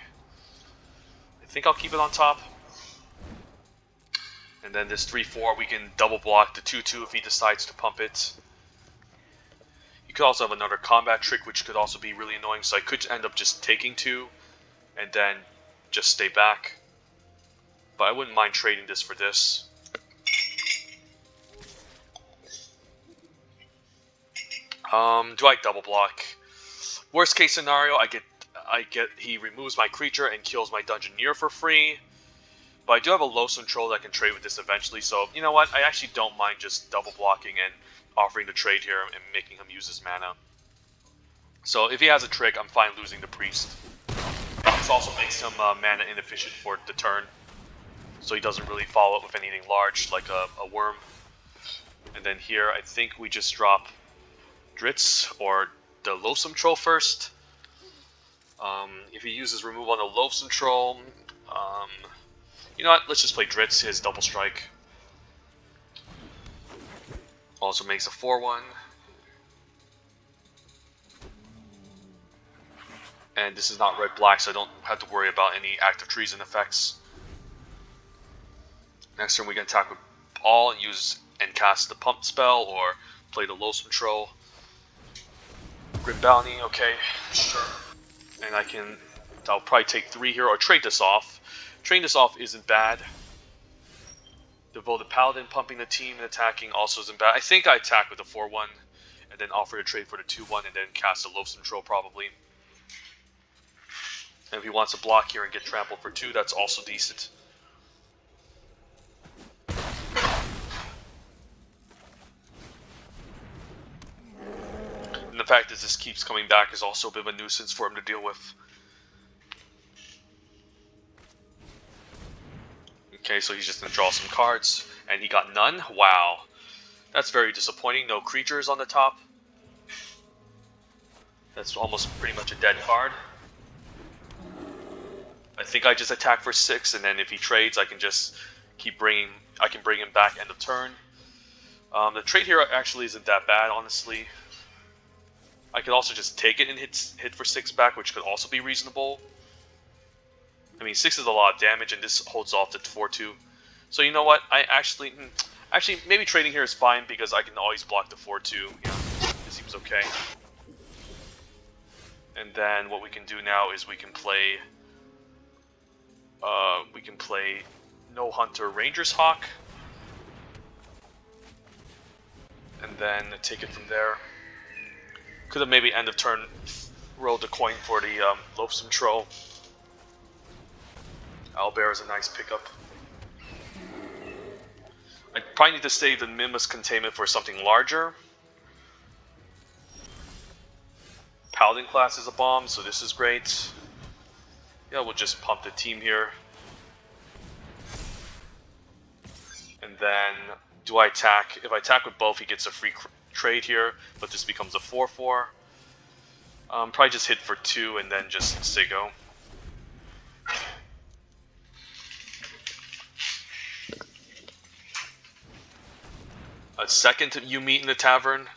I think I'll keep it on top. And then this 3-4, we can double block the 2-2 if he decides to pump it. You could also have another combat trick, which could also be really annoying, so I could end up just taking 2 and then just stay back. But I wouldn't mind trading this for this. Do I double block? Worst case scenario, I get he removes my creature and kills my Dungeoneer for free. But I do have a Loathsome Troll that I can trade with this eventually, so you know what? I actually don't mind just double blocking and offering the trade here and making him use his mana. So if he has a trick, I'm fine losing the Priest. This also makes him mana inefficient for the turn, so he doesn't really follow up with anything large like a worm. And then here, I think we just drop Dritz or the Loathsome Troll first. If he uses removal on the Loathsome Troll, you know what? Let's just play Dritz, his double strike. Also makes a 4-1. And this is not red-black, so I don't have to worry about any active treason effects. Next turn we can attack with all and use and cast the pump spell, or play the Loathsome Troll. Grim Bounty, okay, sure. And I'll probably take 3 here, or trade this off. Trading this off isn't bad. Devoted Paladin pumping the team and attacking also isn't bad. I think I attack with the 4-1 and then offer to trade for the 2-1 and then cast a Loathsome Troll probably. And if he wants to block here and get trampled for 2, that's also decent. And the fact that this keeps coming back is also a bit of a nuisance for him to deal with. Okay, so he's just going to draw some cards, and he got none? Wow. That's very disappointing. No creatures on the top. That's almost pretty much a dead card. I think I just attack for 6, and then if he trades, I can just keep bringing him back end of turn. The trade here actually isn't that bad, honestly. I could also just take it and hit for 6 back, which could also be reasonable. I mean, 6 is a lot of damage, and this holds off to 4-2. So you know what? I actually, maybe trading here is fine because I can always block the 4-2. Yeah, it seems okay. And then what we can do now is we can play No Hunter Ranger's Hawk, and then take it from there. Could have maybe end of turn rolled a coin for the Loathsome Troll. Owlbear is a nice pickup. I probably need to save the Mimus Containment for something larger. Paladin class is a bomb, so this is great. Yeah, we'll just pump the team here. And then, do I attack? If I attack with both, he gets a free trade here, but this becomes a 4-4. Probably just hit for 2 and then just Sigo. A second you meet in the tavern,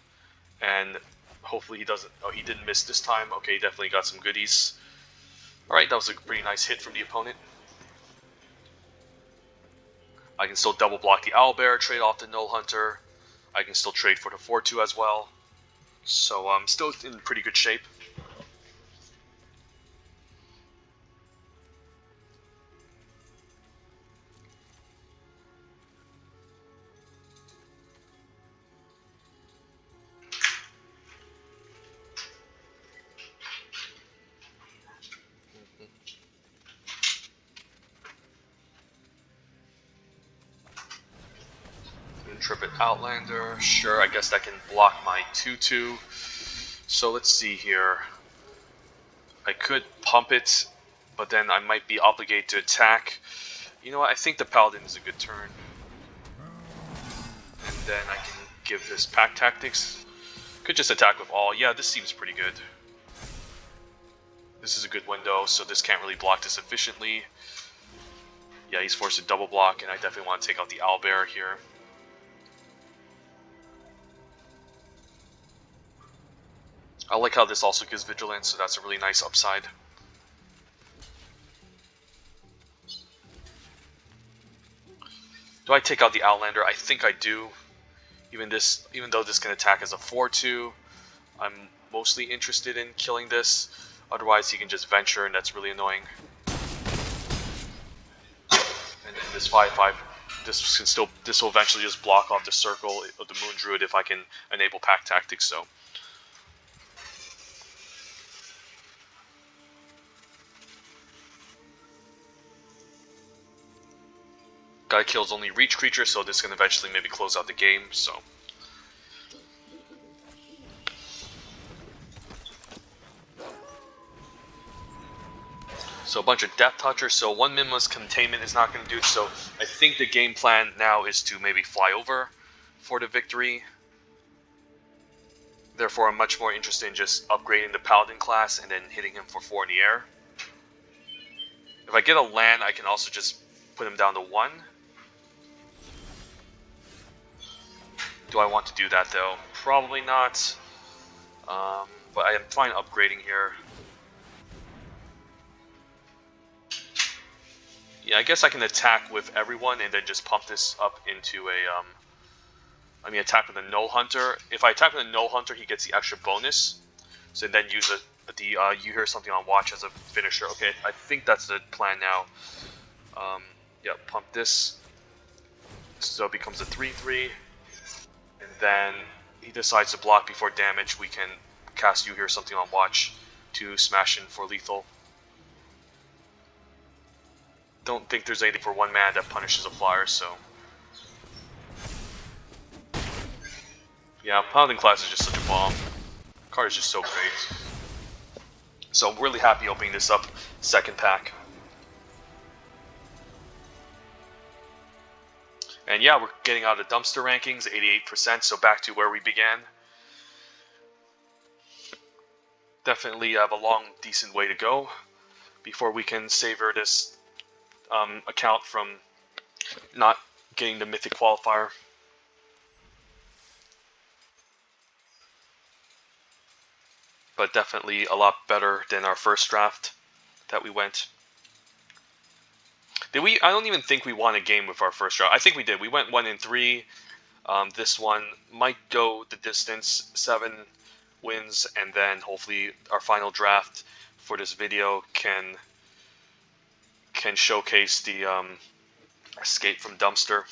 and hopefully he doesn't. Oh, he didn't miss this time. Okay, he definitely got some goodies. Alright, that was a pretty nice hit from the opponent. I can still double block the Owlbear, trade off the Null Hunter. I can still trade for the 4-2 as well. So I'm still in pretty good shape. Intrepid Outlander, sure, I guess that can block my 2-2. So let's see here. I could pump it, but then I might be obligated to attack. You know what, I think the Paladin is a good turn. And then I can give this Pack Tactics. Could just attack with all. Yeah, this seems pretty good. This is a good window, so this can't really block this efficiently. Yeah, he's forced to double block, and I definitely want to take out the Owlbear here. I like how this also gives Vigilance, so that's a really nice upside. Do I take out the Outlander? I think I do. Even though this can attack as a 4-2, I'm mostly interested in killing this. Otherwise, he can just venture, and that's really annoying. And then this 5-5, this will eventually just block off the circle of the Moon Druid if I can enable Pack Tactics. So. Guy kills only reach creatures, so this can eventually maybe close out the game. So a bunch of Death Touchers. So one Minimalist Containment is not going to do it. So I think the game plan now is to maybe fly over for the victory. Therefore, I'm much more interested in just upgrading the Paladin class and then hitting him for 4 in the air. If I get a land, I can also just put him down to 1. Do I want to do that though? Probably not. But I am fine upgrading here. Yeah, I guess I can attack with everyone and then just pump this up into a... attack with a Null Hunter. If I attack with a Null Hunter, he gets the extra bonus. So then use you hear something on watch as a finisher. Okay, I think that's the plan now. Yeah, pump this. So it becomes a 3-3. And then he decides to block before damage. We can cast you hear something on watch to smash in for lethal. Don't think there's anything for 1 mana that punishes a flyer, so... Yeah, Paladin class is just such a bomb. Card is just so great. So I'm really happy opening this up, second pack. And yeah, we're getting out of the dumpster rankings, 88%, so back to where we began. Definitely have a long, decent way to go before we can savor this account from not getting the Mythic qualifier. But definitely a lot better than our first draft that we went. Did we? I don't even think we won a game with our first draft. I think we did. We went 1-3. This one might go the distance, 7 wins, and then hopefully our final draft for this video can showcase the escape from dumpster.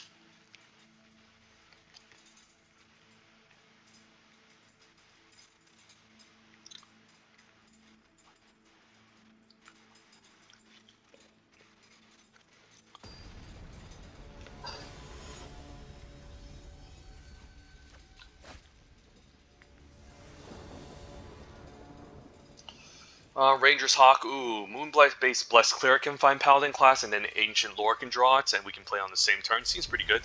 Ranger's Hawk, ooh, Moonblight-based Blessed Cleric can find Paladin class, and then Ancient Lore can draw it, and we can play on the same turn. Seems pretty good.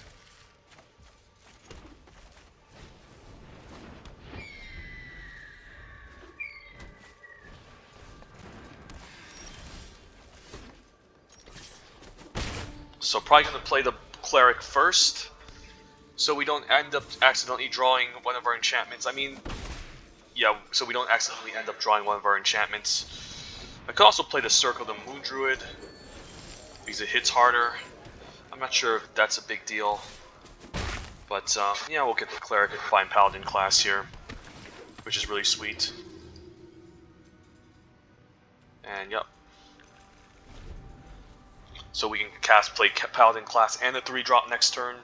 So probably going to play the Cleric first, so we don't end up accidentally drawing one of our enchantments. I mean, yeah, so we don't accidentally end up drawing one of our enchantments. I could also play the Circle of the Moon Druid, because it hits harder. I'm not sure if that's a big deal. But, yeah, we'll get the Cleric and find Paladin class here, which is really sweet. And, yep. So we can play Paladin class and a 3-drop next turn.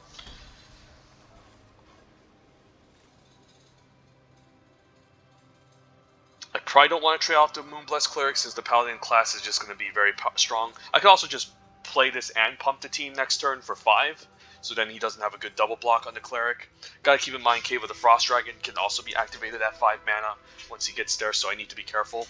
I probably don't want to trade off the Moonblessed Cleric since the Paladin class is just going to be very strong. I could also just play this and pump the team next turn for 5, so then he doesn't have a good double block on the Cleric. Gotta keep in mind, Cave of the Frost Dragon can also be activated at 5 mana once he gets there, so I need to be careful.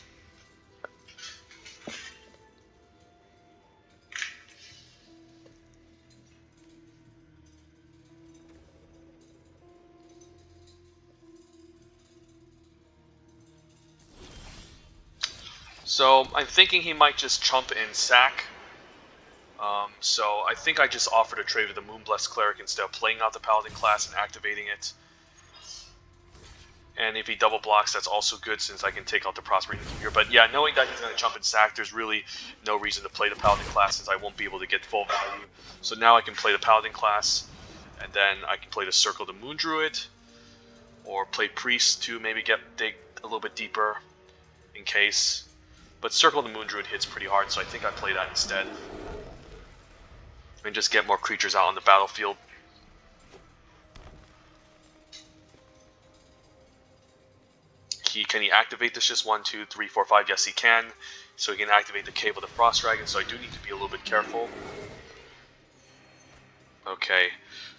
So I'm thinking he might just chump and sack. So I think I just offered a trade with the Moonblessed Cleric instead of playing out the Paladin class and activating it. And if he double blocks, that's also good since I can take out the Prospering here. But yeah, knowing that he's going to chump and sack, there's really no reason to play the Paladin class since I won't be able to get full value. So now I can play the Paladin class, and then I can play the Circle of the Moon Druid, or play Priest to maybe dig a little bit deeper in case. But Circle of the Moon Druid hits pretty hard, so I think I play that instead. And just get more creatures out on the battlefield. Can he activate this just 1, 2, 3, 4, 5? Yes, he can. So he can activate the Cave of the Frost Dragon, so I do need to be a little bit careful. Okay.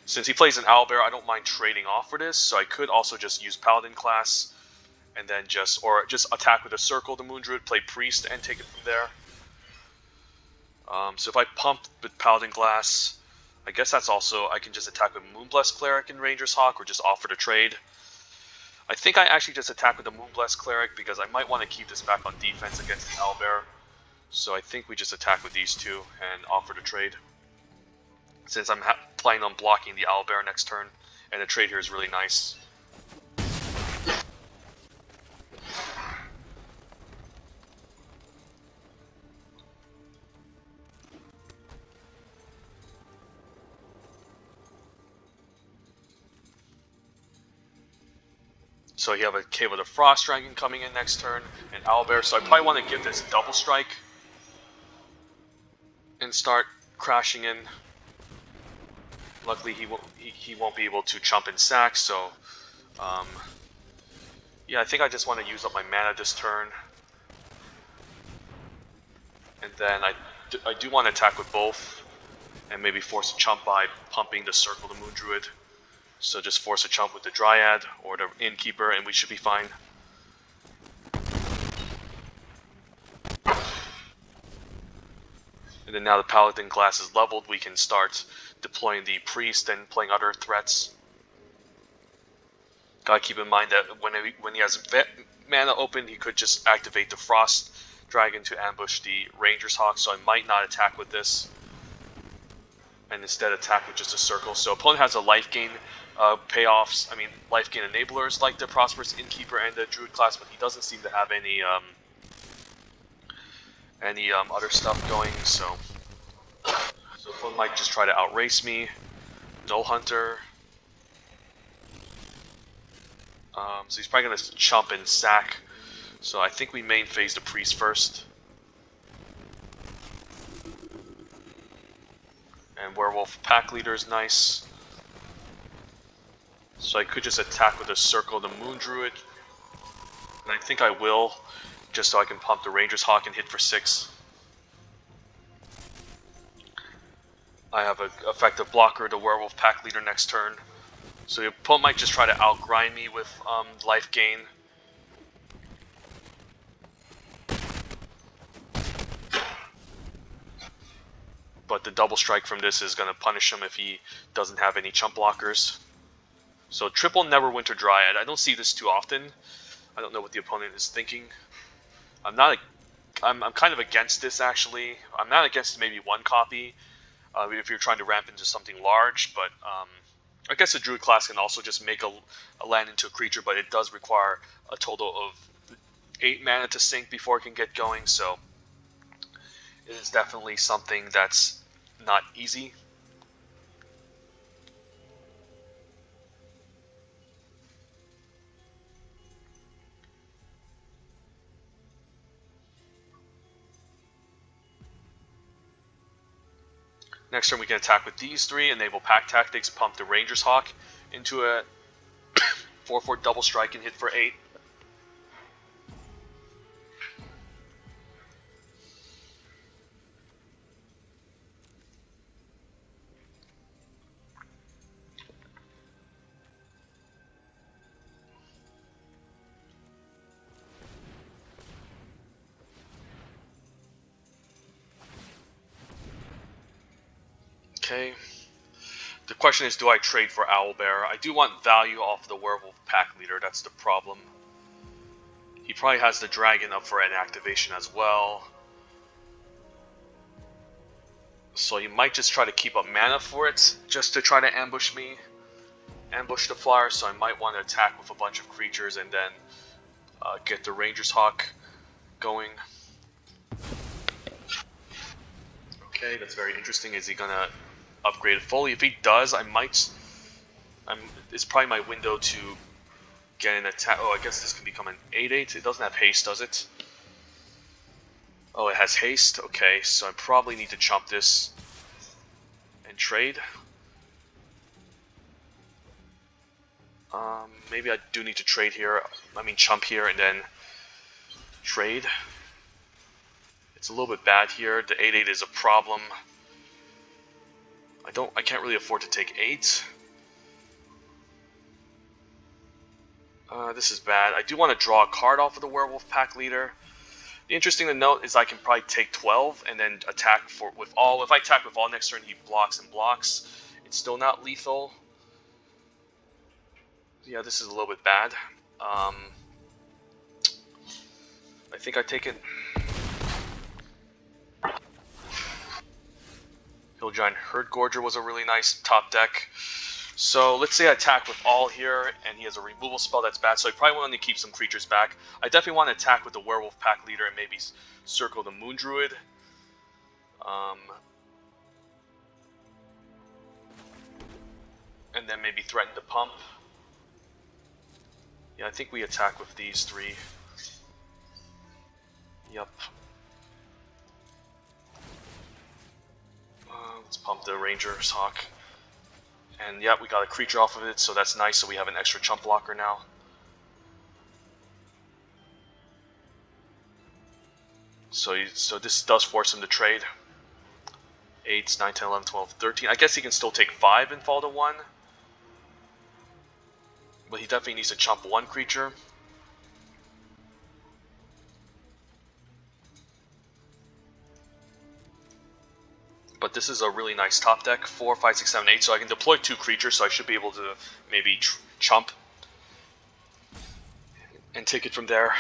Since he plays an Owlbear, I don't mind trading off for this, so I could also just use Paladin class, and then just attack with a Circle, the Moon Druid, play Priest, and take it from there. So if I pump with Paladin Glass, I guess that's also, I can just attack with Moonblessed Cleric and Ranger's Hawk, or just offer to trade. I think I actually just attack with the Moonblessed Cleric, because I might want to keep this back on defense against the Owlbear. So I think we just attack with these two and offer to trade. Since I'm planning on blocking the Owlbear next turn, and the trade here is really nice. So you have a Cave of the Frost Dragon coming in next turn, an Owlbear, so I probably want to give this double strike and start crashing in. Luckily he won't be able to chump and sack, so yeah, I think I just want to use up my mana this turn. And then I do want to attack with both, and maybe force a chump by pumping the Circle of the Moon Druid. So just force a chump with the Dryad or the Innkeeper, and we should be fine. And then now the Paladin class is leveled, we can start deploying the Priest and playing other threats. Gotta keep in mind that when he has mana open, he could just activate the Frost Dragon to ambush the Ranger's Hawk, so I might not attack with this. And instead attack with just a Circle. So opponent has a life gain payoffs, life gain enablers like the Prosperous Innkeeper and the Druid class, but he doesn't seem to have any other stuff going, so opponent might just try to outrace me. Null Hunter. So he's probably going to chump and sack, so I think we main phase the Priest first. And Werewolf Pack Leader is nice. So I could just attack with a Circle of the Moon Druid. And I think I will, just so I can pump the Ranger's Hawk and hit for 6. I have an effective blocker, the Werewolf Pack Leader next turn. So the opponent might just try to outgrind me with life gain. but the double strike from this is going to punish him if he doesn't have any chump blockers. So triple Neverwinter Dryad. I don't see this too often. I don't know what the opponent is thinking. I'm kind of against this, actually. I'm not against maybe one copy if you're trying to ramp into something large, but I guess the Druid class can also just make a land into a creature, but it does require a total of 8 mana to sink before it can get going, so it is definitely something that's not easy. Next turn we can attack with these 3, enable Pack Tactics, pump the Ranger's Hawk into a 4/4 double strike and hit for 8. Okay. The question is, do I trade for Owlbear? I do want value off the Werewolf Pack Leader, that's the problem. He probably has the Dragon up for an activation as well. So he might just try to keep up mana for it, just to try to ambush me. Ambush the flyer, so I might want to attack with a bunch of creatures and then get the Ranger's Hawk going. Okay, that's very interesting. Is he gonna upgrade it fully? If he does, it's probably my window to get an attack. Oh, I guess this can become an 8/8. It doesn't have haste, does it? Oh, it has haste. Okay, so I probably need to chump this and trade. Maybe I do need to trade here. I mean, chump here and then trade. It's a little bit bad here. The 8/8 is a problem. I can't really afford to take 8. This is bad. I do want to draw a card off of the Werewolf Pack Leader. The interesting to note is I can probably take 12 and then attack with all. If I attack with all next turn, he blocks and blocks. It's still not lethal. Yeah, this is a little bit bad. I think I take it. Giant Herd Gorger was a really nice top deck. So let's say I attack with all here, and he has a removal spell that's bad, so I probably want to keep some creatures back. I definitely want to attack with the Werewolf Pack Leader and maybe circle the Moon Druid. And then maybe threaten to pump. Yeah, I think we attack with these 3. Yep. Let's pump the Ranger's Hawk. And yeah, we got a creature off of it, so that's nice, so we have an extra chump blocker now. So this does force him to trade. 8, 9, 10, 11, 12, 13. I guess he can still take 5 and fall to 1. But he definitely needs to chump 1 creature. But this is a really nice top deck, 4, 5, 6, 7, 8, so I can deploy 2 creatures, so I should be able to maybe chump and take it from there.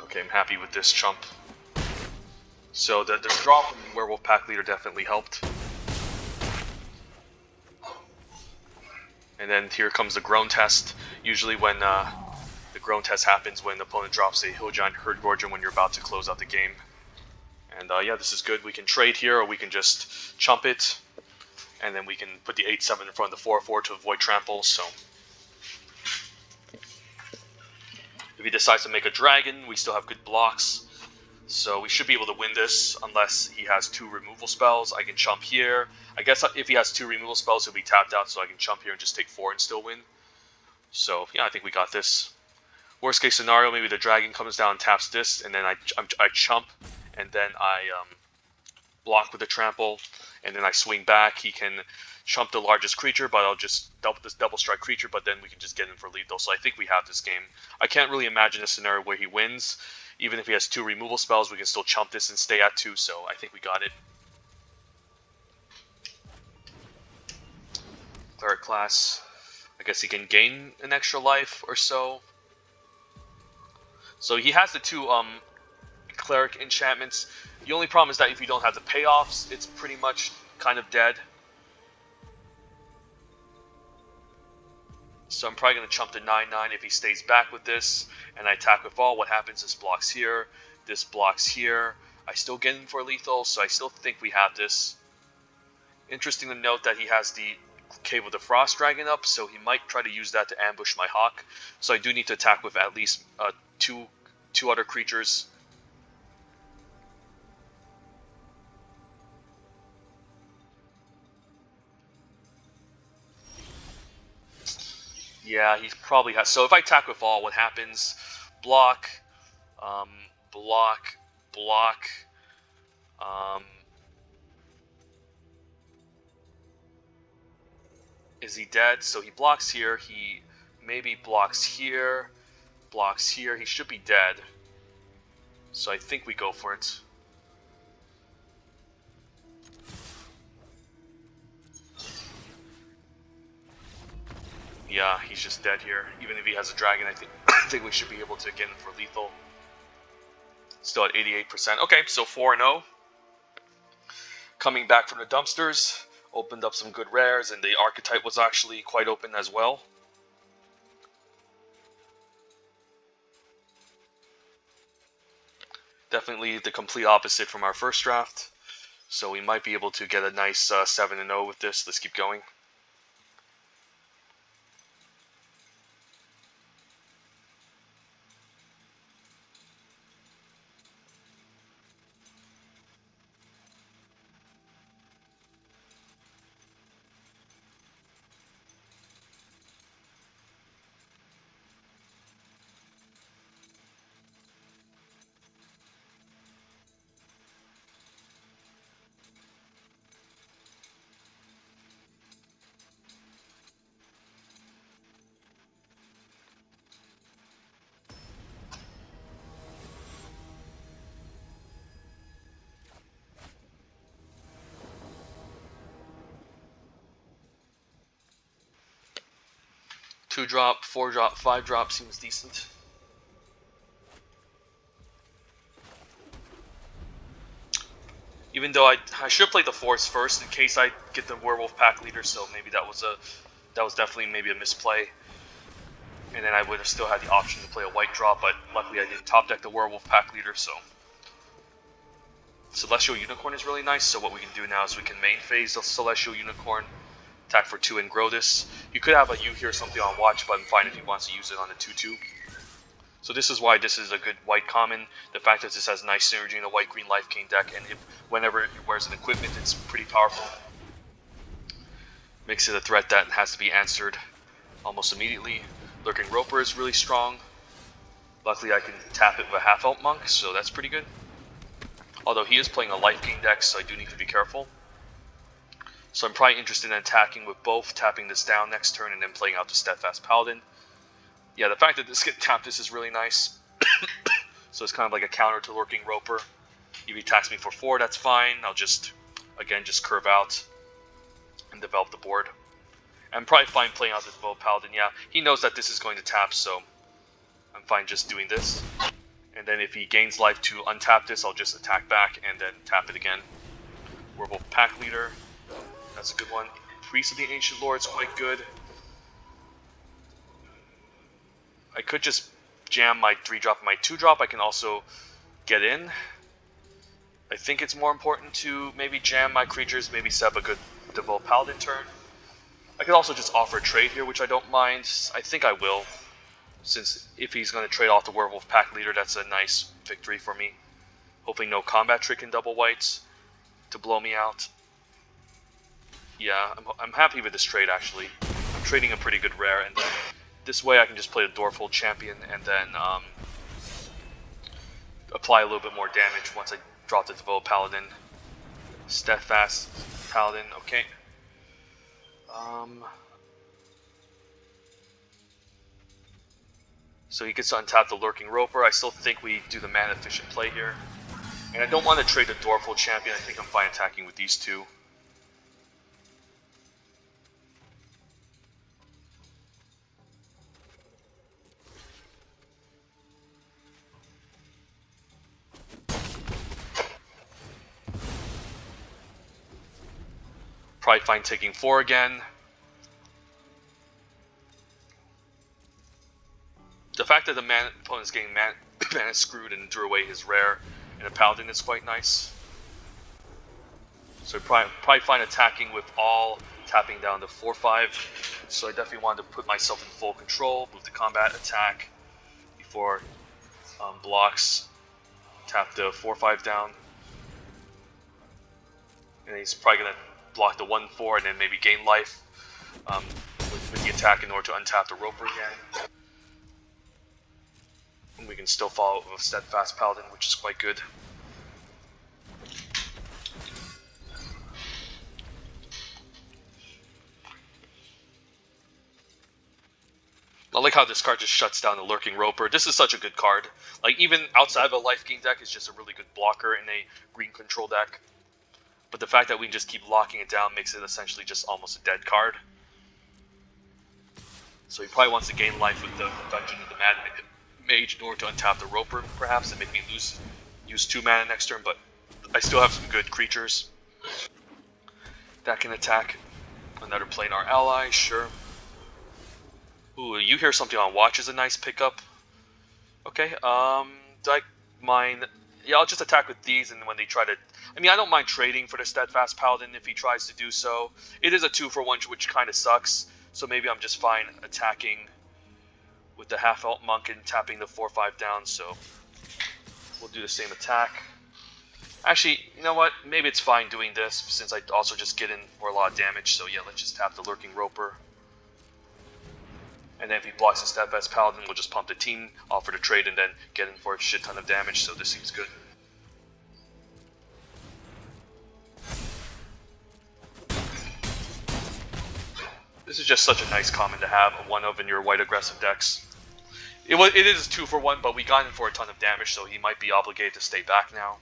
Okay, I'm happy with this chump. So the draw from Werewolf Pack Leader definitely helped. And then here comes the Groan Test. Usually when the Groan Test happens when the opponent drops a Hill Giant Herd Gorger when you're about to close out the game. And yeah, this is good. We can trade here, or we can just chump it, and then we can put the 8/7 in front of the 4/4 to avoid trample. So if he decides to make a dragon, we still have good blocks. So we should be able to win this, unless he has 2 removal spells. I can chump here. I guess if he has 2 removal spells, he'll be tapped out, so I can chump here and just take 4 and still win. So yeah, I think we got this. Worst case scenario, maybe the dragon comes down and taps this, and then I chump, and then I block with the trample, and then I swing back. He can chump the largest creature, but I'll just double strike creature, but then we can just get in for lethal. So I think we have this game. I can't really imagine a scenario where he wins. Even if he has 2 removal spells, we can still chump this and stay at 2, so I think we got it. Cleric class. I guess he can gain an extra life or so. So he has the 2 cleric enchantments. The only problem is that if you don't have the payoffs, it's pretty much kind of dead. So I'm probably going to chump to 9/9 if he stays back with this, and I attack with all. What happens is blocks here, this blocks here. I still get him for lethal, so I still think we have this. Interesting to note that he has the Cave of the Frost Dragon up, so he might try to use that to ambush my Hawk. So I do need to attack with at least two other creatures. Yeah, he probably has. So if I attack with all, what happens? Block, block, block. Is he dead? So he blocks here. He maybe blocks here. Blocks here. He should be dead. So I think we go for it. Yeah, he's just dead here. Even if he has a dragon, I think we should be able to get him for lethal. Still at 88%. Okay, so 4-0. Coming back from the dumpsters, opened up some good rares, and the archetype was actually quite open as well. Definitely the complete opposite from our first draft. So we might be able to get a nice 7-0 with this. Let's keep going. Two drop, 4 drop, 5 drop seems decent. Even though I should have played the Force first in case I get the Werewolf Pack Leader, so maybe that was definitely maybe a misplay. And then I would have still had the option to play a white drop, but luckily I didn't top deck the Werewolf Pack Leader, so. Celestial Unicorn is really nice, so what we can do now is we can main phase the Celestial Unicorn, attack for 2 and grow this. You could have a U here or something on watch, but I'm fine if he wants to use it on a 2/2. So this is why this is a good white common. The fact that this has nice synergy in a white-green Life Gain deck, and whenever it wears an equipment, it's pretty powerful. Makes it a threat that has to be answered almost immediately. Lurking Roper is really strong. Luckily I can tap it with a half-elf monk, so that's pretty good. Although he is playing a Life Gain deck, so I do need to be careful. So I'm probably interested in attacking with both, tapping this down next turn, and then playing out the Steadfast Paladin. Yeah, the fact that this can tap this is really nice. So it's kind of like a counter to Lurking Roper. If he attacks me for 4, that's fine. I'll just, again, just curve out and develop the board. I'm probably fine playing out the Devoted Paladin. Yeah, he knows that this is going to tap, so I'm fine just doing this. And then if he gains life to untap this, I'll just attack back and then tap it again. Werewolf Pack Leader. That's a good one. Priest of the Ancient Lord is quite good. I could just jam my 3-drop and my 2-drop. I can also get in. I think it's more important to maybe jam my creatures, maybe set up a good Devoted Paladin turn. I could also just offer a trade here, which I don't mind. I think I will, since if he's going to trade off the Werewolf Pack Leader, that's a nice victory for me. Hoping no combat trick in double whites to blow me out. Yeah, I'm happy with this trade, actually. I'm trading a pretty good rare, and then this way I can just play the Dwarfhold Champion and then apply a little bit more damage once I drop the Devoted Paladin. Steadfast Paladin, okay. So he gets to untap the Lurking Roper. I still think we do the mana efficient play here. And I don't want to trade the Dwarful Champion. I think I'm fine attacking with these two. Probably fine taking 4 again. The fact that the opponent's getting mana screwed and drew away his rare and a Paladin is quite nice. So probably fine attacking with all tapping down to 4/5. So I definitely wanted to put myself in full control, move to combat, attack before blocks, tap the 4/5 down. And he's probably going to block the 1/4 and then maybe gain life with the attack in order to untap the Roper again. And we can still follow with a Steadfast Paladin, which is quite good. I like how this card just shuts down the Lurking Roper. This is such a good card. Like, even outside of a life gain deck, it's just a really good blocker in a green control deck. But the fact that we can just keep locking it down makes it essentially just almost a dead card. So he probably wants to gain life with the Dungeon of the Mad Mage in order to untap the Roper, perhaps, and make me use 2 mana next turn, but I still have some good creatures that can attack. Another Planar Ally, sure. Ooh, You Hear Something on Watch is a nice pickup. Okay, do I mind... Yeah, I'll just attack with these, and when they try to... I mean, I don't mind trading for the Steadfast Paladin if he tries to do so. It is a 2-for-1, which kind of sucks, so maybe I'm just fine attacking with the Half-Elf Monk and tapping the 4/5 down, so we'll do the same attack. Actually, you know what? Maybe it's fine doing this, since I also just get in for a lot of damage, so yeah, let's just tap the Lurking Roper. And then if he blocks the Steadfast Paladin, we'll just pump the team, offer to trade, and then get in for a shit ton of damage, so this seems good. This is just such a nice common to have, a 1-of in your white aggressive decks. It is 2-for-1, but we got in for a ton of damage, so he might be obligated to stay back now.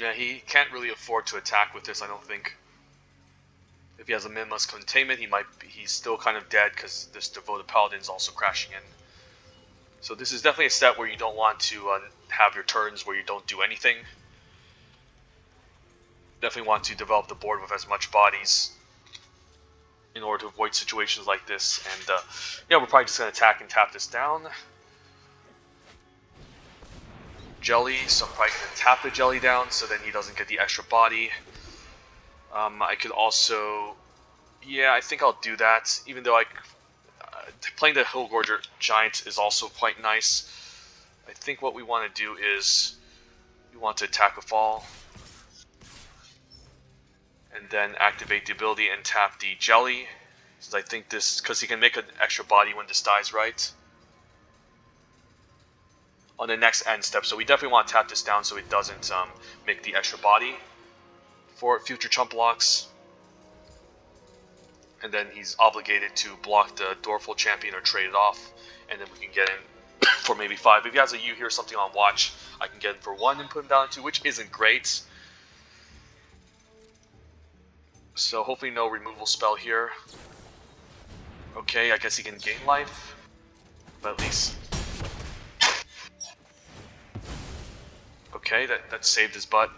Yeah, he can't really afford to attack with this, I don't think. If he has a Minimus Containment, he's still kind of dead because this Devoted Paladin is also crashing in. So this is definitely a set where you don't want to have your turns where you don't do anything. Definitely want to develop the board with as much bodies in order to avoid situations like this. And yeah, we're probably just going to attack and tap this down. Jelly, so I'm probably going to tap the Jelly down so then he doesn't get the extra body. I could also... Yeah, I think I'll do that, even though playing the Hillgorger Giant is also quite nice. I think what we want to do is we want to attack with Fall, and then activate the ability and tap the Jelly. So I think this, because he can make an extra body when this dies, right? On the next end step, so we definitely want to tap this down so it doesn't make the extra body for future chump blocks. And then he's obligated to block the Dwarful Champion or trade it off, and then we can get in for maybe 5. If he has a You Hear Something on Watch, I can get in for 1 and put him down to 2, which isn't great. So hopefully no removal spell here. Okay, I guess he can gain life, but at least... Okay, that saved his butt.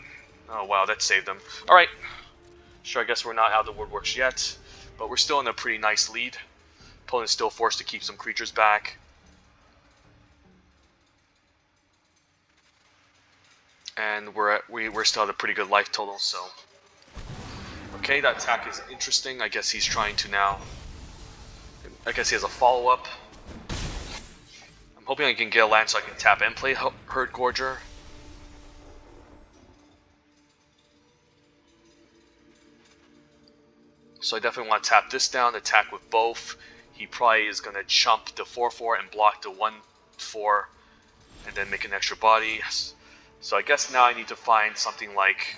Oh wow, that saved him. Alright. Sure, I guess we're not out of the woodworks yet, but we're still in a pretty nice lead. Opponent's still forced to keep some creatures back. And we're still at a pretty good life total, so... Okay, Okay, that attack is interesting. I guess he's trying to now... I guess he has a follow-up. I'm hoping I can get a land so I can tap and play Herd Gorger. So I definitely want to tap this down, attack with both. He probably is going to chump the 4/4 and block the 1/4 and then make an extra body. So I guess now I need to find something like...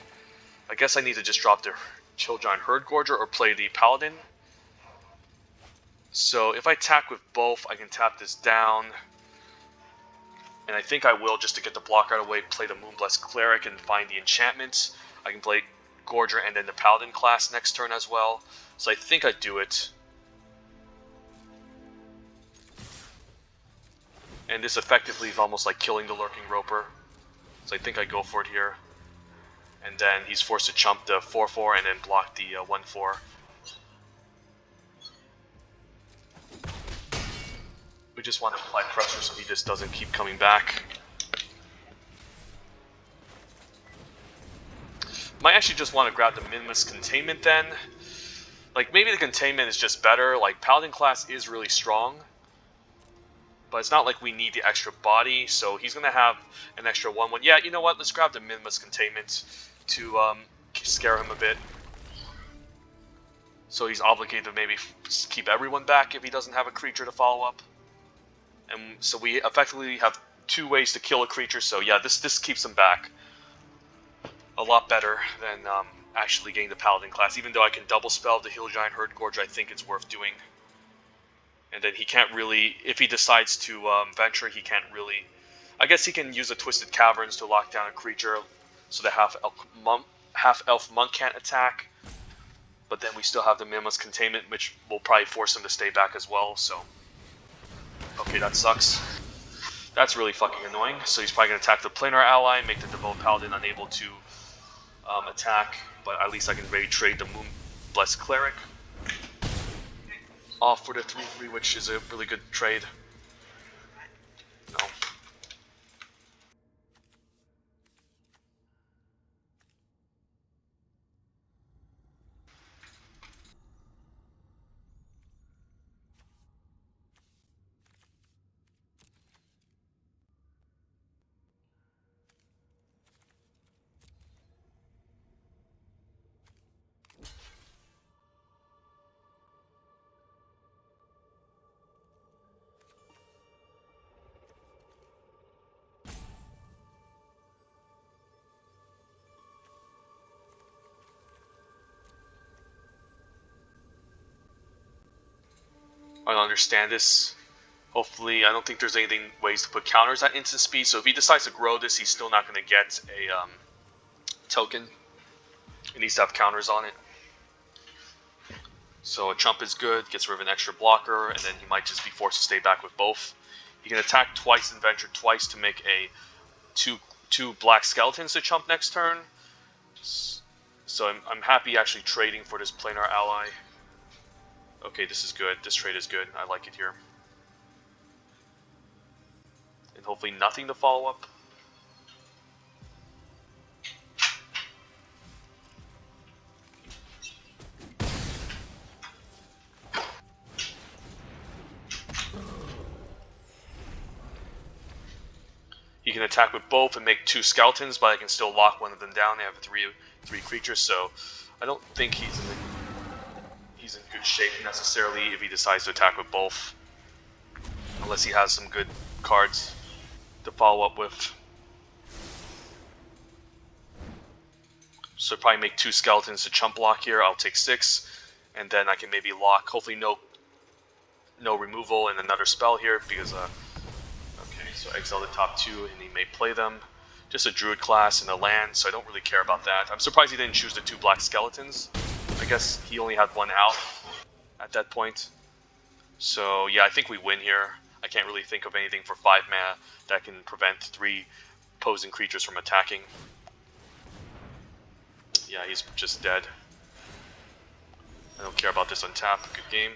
I guess I need to just drop the Chill Giant Herd Gorger or play the Paladin. So if I attack with both, I can tap this down. And I think I will, just to get the block out of the way, play the Moonblessed Cleric and find the enchantments. I can play Gorger and then the Paladin class next turn as well. So I think I do it. And this effectively is almost like killing the Lurking Roper. So I think I go for it here. And then he's forced to chump the 4/4 and then block the 1/4. We just want to apply pressure so he just doesn't keep coming back. Might actually just want to grab the Minimus Containment then. Like, maybe the Containment is just better. Like, Paladin class is really strong. But it's not like we need the extra body, so he's going to have an extra 1/1. Yeah, you know what? Let's grab the Minimus Containment to scare him a bit. So he's obligated to maybe keep everyone back if he doesn't have a creature to follow up. And so we effectively have 2 ways to kill a creature, so yeah, this keeps him back a lot better than actually getting the Paladin class. Even though I can double spell the Hill Giant Herd Gorge, I think it's worth doing. And then he can't really, if he decides to venture, he can't really... I guess he can use the Twisted Caverns to lock down a creature, so the half-elf monk can't attack. But then we still have the Minimus Containment, which will probably force him to stay back as well, so... Okay, that sucks. That's really fucking annoying. So he's probably going to attack the Planar Ally, make the Devout Paladin unable to attack, but at least I can maybe trade the Moonblessed Cleric off for the 3/3, which is a really good trade. No. I don't understand this. Hopefully, I don't think there's anything ways to put counters at instant speed, so if he decides to grow this, he's still not going to get a token. It needs to have counters on it. So a chump is good, gets rid of an extra blocker, and then he might just be forced to stay back with both. He can attack twice and venture twice to make a two black skeletons to chump next turn. So I'm happy actually trading for this Planar Ally. Okay, this is good. This trade is good. I like it here. And hopefully nothing to follow up. He can attack with both and make 2 skeletons, but I can still lock one of them down. They have three creatures, so I don't think he's in good shape necessarily if he decides to attack with both, unless he has some good cards to follow up with. So probably make 2 skeletons to chump block here. I'll take 6, and then I can maybe lock. Hopefully no removal and another spell here because okay, so exile the top 2 and he may play them. Just a druid class and a land, so I don't really care about that. I'm surprised he didn't choose the 2 black skeletons. I guess he only had 1 out at that point. So yeah, I think we win here. I can't really think of anything for 5 mana that can prevent 3 opposing creatures from attacking. Yeah, he's just dead. I don't care about this untap. Good game.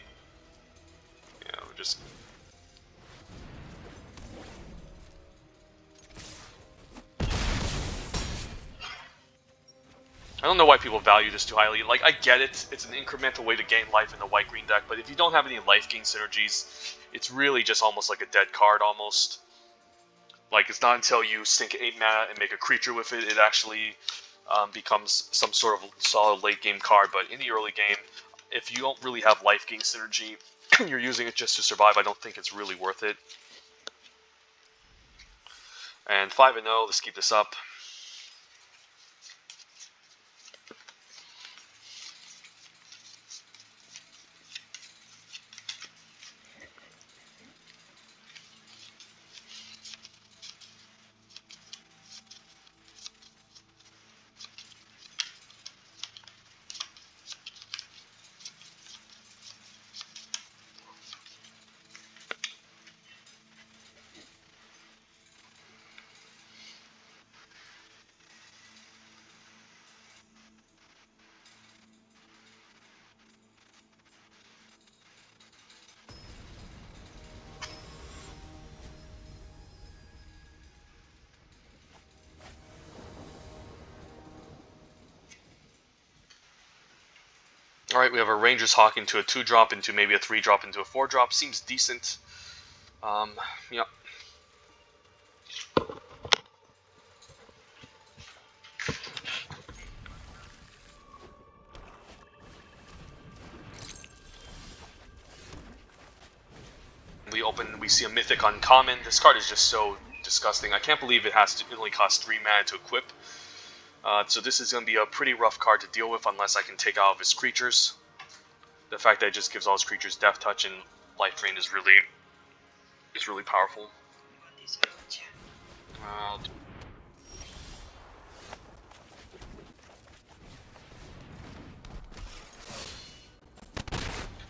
Yeah, we're just... I don't know why people value this too highly. Like, I get it. It's an incremental way to gain life in the white-green deck, but if you don't have any life gain synergies, it's really just almost like a dead card, almost. Like, it's not until you sink 8 mana and make a creature with it, it actually becomes some sort of solid late-game card. But in the early game, if you don't really have life gain synergy, you're using it just to survive, I don't think it's really worth it. And 5-0, let's keep this up. Alright, we have a Ranger's Hawk into a 2-drop, into maybe a 3-drop, into a 4-drop. Seems decent. Yeah. We see a Mythic uncommon. This card is just so disgusting. I can't believe it only costs 3 mana to equip. So this is going to be a pretty rough card to deal with unless I can take out of his creatures. The fact that it just gives all his creatures Death Touch and Life Drain is really powerful.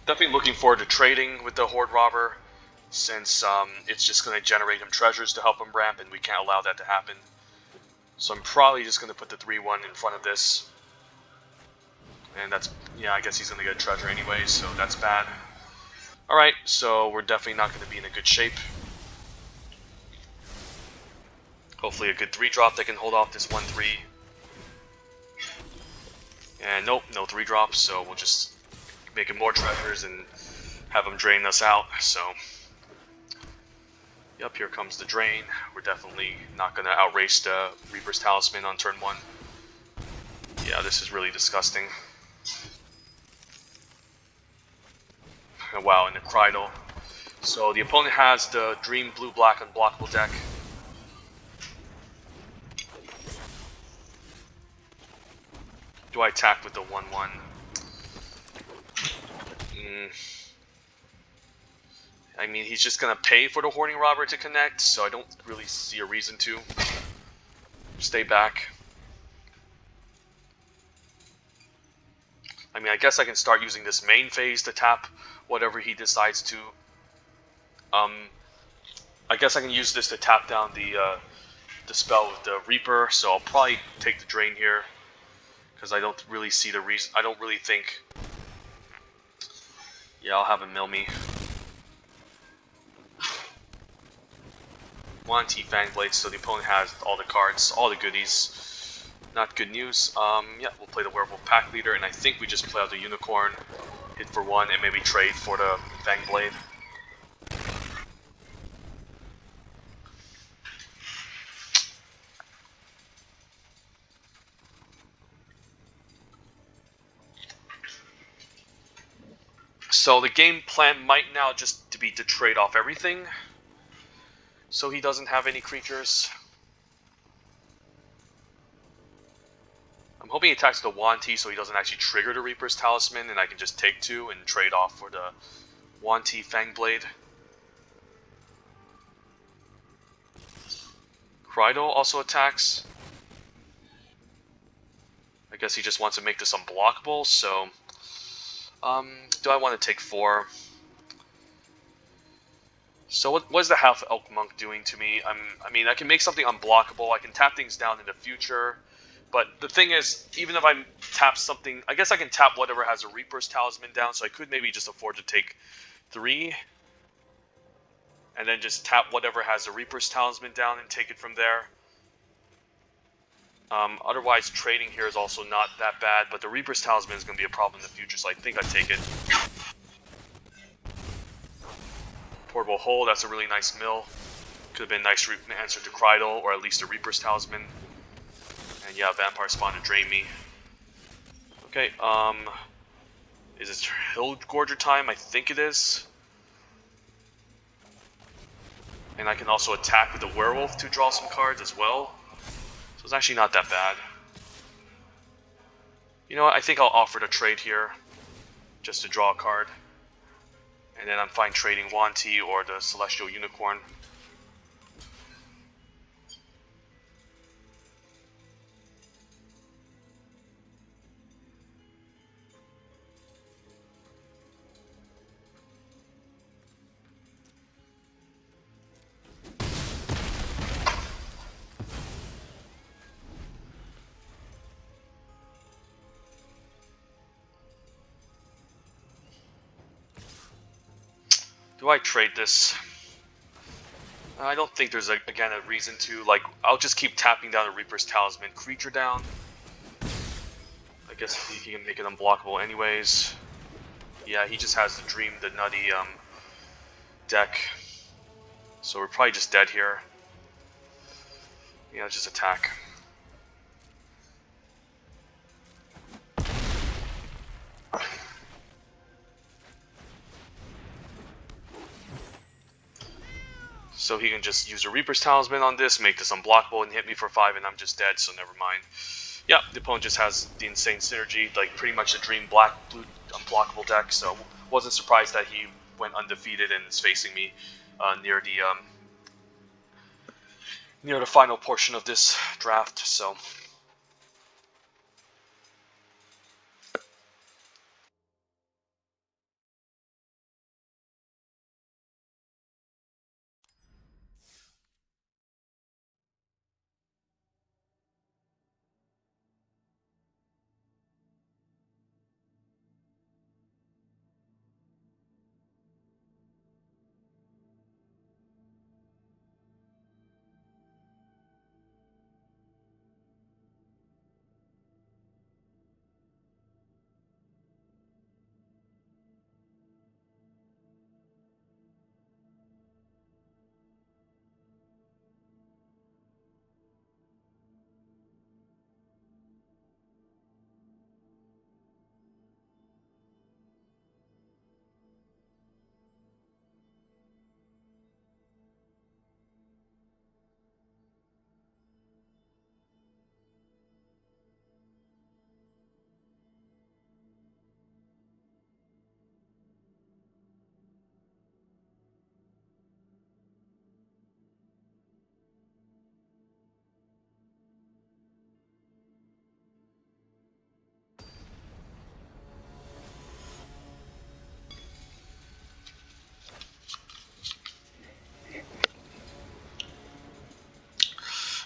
Definitely looking forward to trading with the Horde Robber, since it's just going to generate him treasures to help him ramp, and we can't allow that to happen. So I'm probably just going to put the 3-1 in front of this. And that's, yeah, I guess he's going to get a treasure anyway, so that's bad. Alright, so we're definitely not going to be in a good shape. Hopefully a good 3-drop that can hold off this 1-3. And nope, no 3-drops, so we'll just make him more treasures and have him drain us out, so... Yep, here comes the drain. We're definitely not going to outrace the Reaper's Talisman on turn 1. Yeah, this is really disgusting. Wow, and the Crydal. So the opponent has the Dream blue-black unblockable deck. Do I attack with the 1-1? I mean, he's just gonna pay for the Hoarding Robber to connect, so I don't really see a reason to. Stay back. I mean, I guess I can start using this main phase to tap whatever he decides to. I guess I can use this to tap down the spell with the Reaper, so I'll probably take the drain here, because I don't really see the reason. I don't really think. Yeah, I'll have him mill me. 1 T-Fangblade, so the opponent has all the cards, all the goodies. Not good news. Yeah, we'll play the Werewolf Pack Leader, and I think we just play out the Unicorn, hit for 1, and maybe trade for the Fangblade. So the game plan might now just to be to trade off everything, so he doesn't have any creatures. I'm hoping he attacks the Wanty so he doesn't actually trigger the Reaper's Talisman, and I can just take 2 and trade off for the Wanty Fangblade. Crydal also attacks. I guess he just wants to make this unblockable, so... do I want to take 4? So what is the Half Elk Monk doing to me? I mean, I can make something unblockable, I can tap things down in the future, but the thing is, even if I tap something, I guess I can tap whatever has a Reaper's Talisman down, so I could maybe just afford to take 3, and then just tap whatever has a Reaper's Talisman down and take it from there. Otherwise, trading here is also not that bad, but the Reaper's Talisman is going to be a problem in the future, so I think I take it. Portable Hole, that's a really nice mill. Could have been a nice answer to Krydle, or at least a Reaper's Talisman. And yeah, Vampire Spawn to drain me. Okay, is it Hill Gorger time? I think it is. And I can also attack with the Werewolf to draw some cards as well. So it's actually not that bad. You know what, I think I'll offer to trade here, just to draw a card. And then I'm fine trading Wanty or the Celestial Unicorn. Do I trade this? I don't think there's, again, a reason to. Like, I'll just keep tapping down a Reaper's Talisman creature down. I guess he can make it unblockable anyways. Yeah, he just has the Dream, the nutty deck. So we're probably just dead here. Yeah, let's just attack. So he can just use a Reaper's Talisman on this, make this unblockable, and hit me for 5, and I'm just dead, so never mind. Yeah, the opponent just has the insane synergy, like pretty much a Dream Black-Blue unblockable deck, so wasn't surprised that he went undefeated and is facing me near the final portion of this draft, so...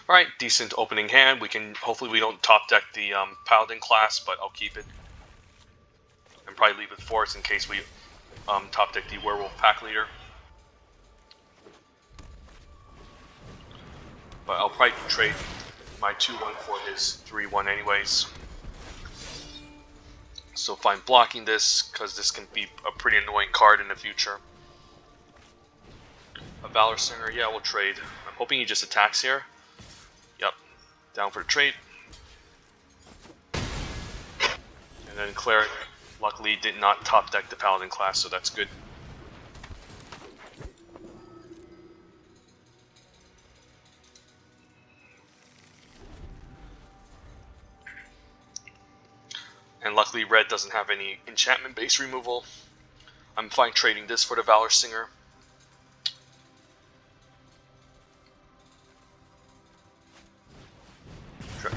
Alright, decent opening hand. Hopefully we don't top deck the Paladin class, but I'll keep it. And probably leave it force in case we top deck the Werewolf Pack Leader. But I'll probably trade my 2-1 for his 3-1 anyways. So fine blocking this, because this can be a pretty annoying card in the future. A Valor Singer, yeah, we'll trade. I'm hoping he just attacks here. Yep, down for the trade. And then Cleric, luckily, did not top deck the Paladin class, so that's good. And luckily, Red doesn't have any enchantment base removal. I'm fine trading this for the Valor Singer.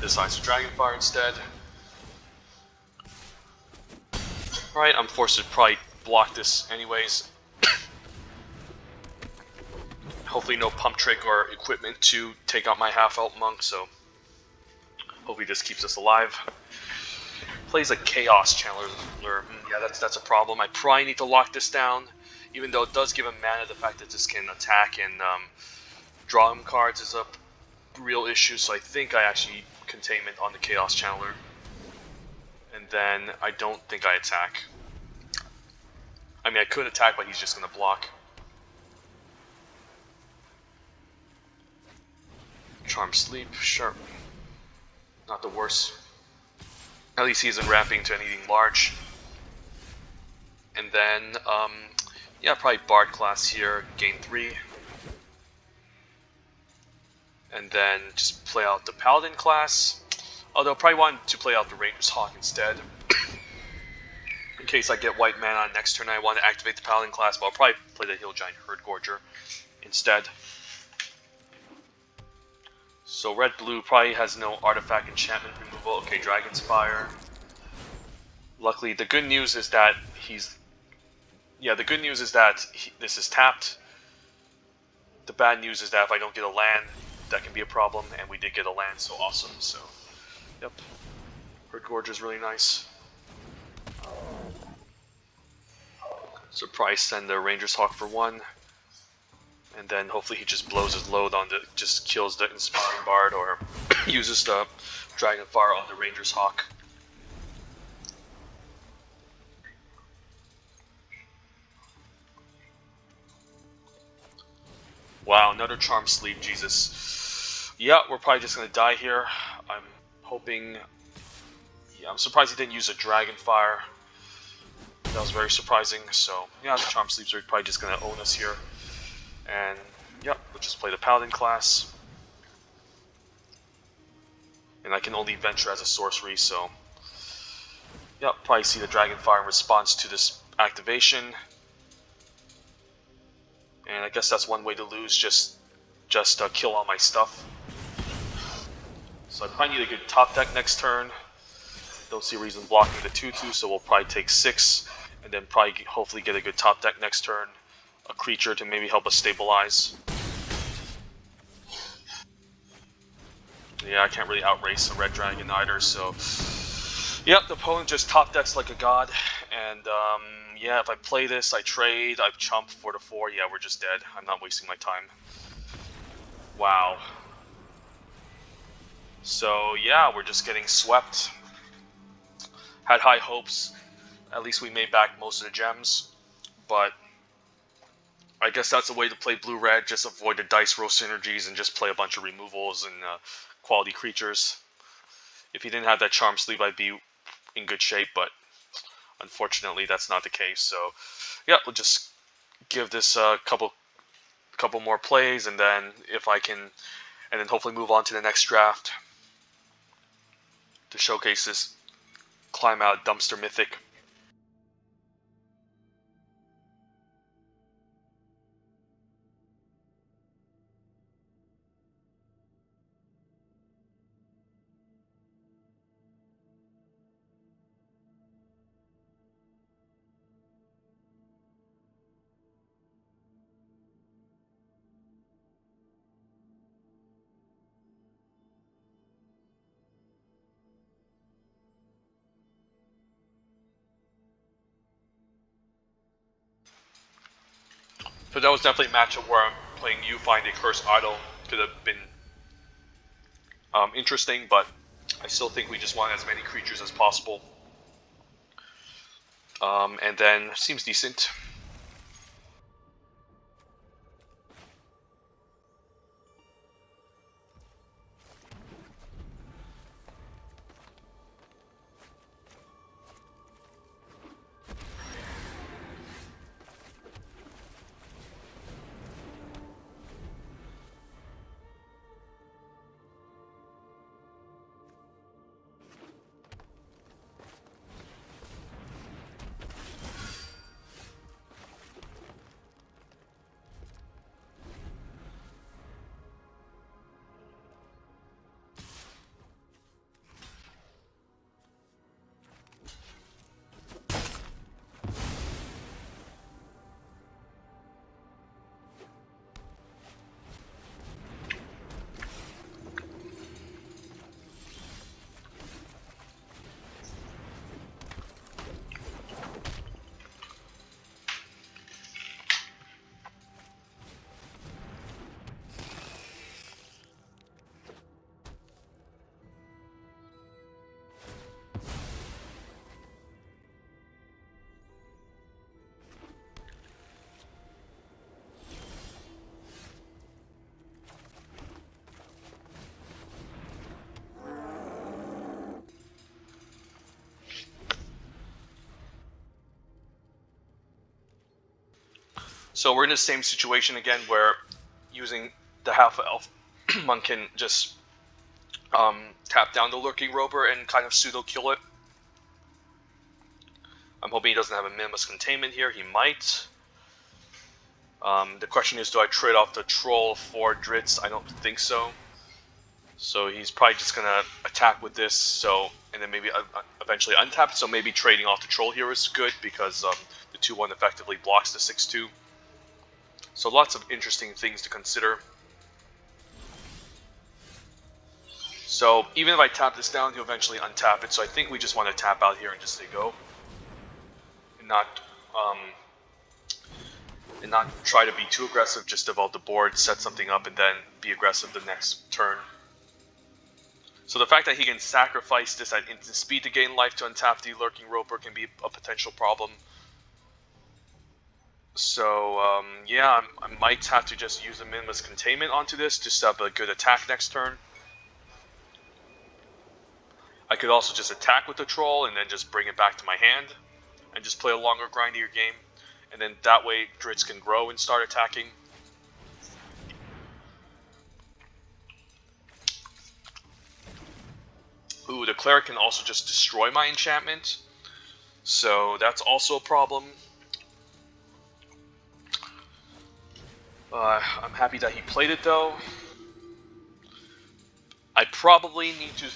Decides to Dragonfire instead. Alright, I'm forced to probably block this anyways. Hopefully no Pump Trick or equipment to take out my half-elf monk, so hopefully this keeps us alive. Plays a Chaos Channeler. Yeah, that's a problem. I probably need to lock this down, even though it does give him mana. The fact that this can attack and draw him cards is a real issue, so I think I actually containment on the Chaos Channeler. And then I don't think I attack. I mean, I could attack, but he's just going to block. Charm Sleep, sure. Not the worst. At least he isn't ramping to anything large. And then, yeah, probably Bard class here, gain 3. And then just play out the Paladin class. Although, probably want to play out the Ranger's Hawk instead. In case I get white mana on next turn, I want to activate the Paladin class, but I'll probably play the Hill Giant Herd Gorger instead. So red-blue probably has no artifact enchantment removal. Okay, Dragon's Fire. Luckily, the good news is that he's... Yeah, the good news is that this is tapped. The bad news is that if I don't get a land, that can be a problem, and we did get a land, so awesome, so... Yep. Herd Gorge is really nice. So probably send the Ranger's Hawk for 1. And then hopefully he just blows his load on the... just kills the Inspiring Bard, or uses the Dragon Fire on the Ranger's Hawk. Wow, another Charm Sleep, Jesus. Yeah, we're probably just going to die here. I'm hoping... Yeah, I'm surprised he didn't use a Dragon Fire. That was very surprising, so... Yeah, the Charm Sleeps are probably just going to own us here. And, yeah, we'll just play the Paladin class. And I can only venture as a sorcery, so... Yeah, probably see the Dragon Fire in response to this activation. And I guess that's one way to lose, just kill all my stuff. So I probably need a good top deck next turn. Don't see a reason blocking the 2/2, so we'll probably take 6. And then probably hopefully get a good top deck next turn. A creature to maybe help us stabilize. Yeah, I can't really outrace a red dragon either, so... Yep, the opponent just top decks like a god. And, yeah, if I play this, I trade, I chump 4 to 4, yeah, we're just dead. I'm not wasting my time. Wow. So, yeah, we're just getting swept. Had high hopes. At least we made back most of the gems. But I guess that's a way to play blue-red, just avoid the dice roll synergies and just play a bunch of removals and quality creatures. If he didn't have that Charm Sleeve, I'd be in good shape, but unfortunately that's not the case. So yeah, we'll just give this a couple more plays, and then if I can, and then hopefully move on to the next draft to showcase this climb out dumpster mythic. So that was definitely a matchup where I'm playing you find a Curse Idol. Could have been interesting, but I still think we just want as many creatures as possible. And then seems decent. So we're in the same situation again, where using the half elf monk can just tap down the Lurking Roper and kind of pseudo kill it. I'm hoping he doesn't have a Minimus Containment here. He might. The question is, do I trade off the Troll for Dritz? I don't think so. So he's probably just going to attack with this, so, and then maybe eventually untap. So maybe trading off the Troll here is good, because the 2-1 effectively blocks the 6-2. So lots of interesting things to consider. So even if I tap this down, he'll eventually untap it. So I think we just want to tap out here and just say go. And not try to be too aggressive, just develop the board, set something up, and then be aggressive the next turn. So the fact that he can sacrifice this at instant speed to gain life to untap the Lurking Roper can be a potential problem. So yeah, I might have to just use a Minimus Containment onto this to set up a good attack next turn. I could also just attack with the Troll and then just bring it back to my hand and just play a longer, grindier game. And then that way Dritz can grow and start attacking. Ooh, the Cleric can also just destroy my enchantment. So that's also a problem. I'm happy that he played it though. I probably need to,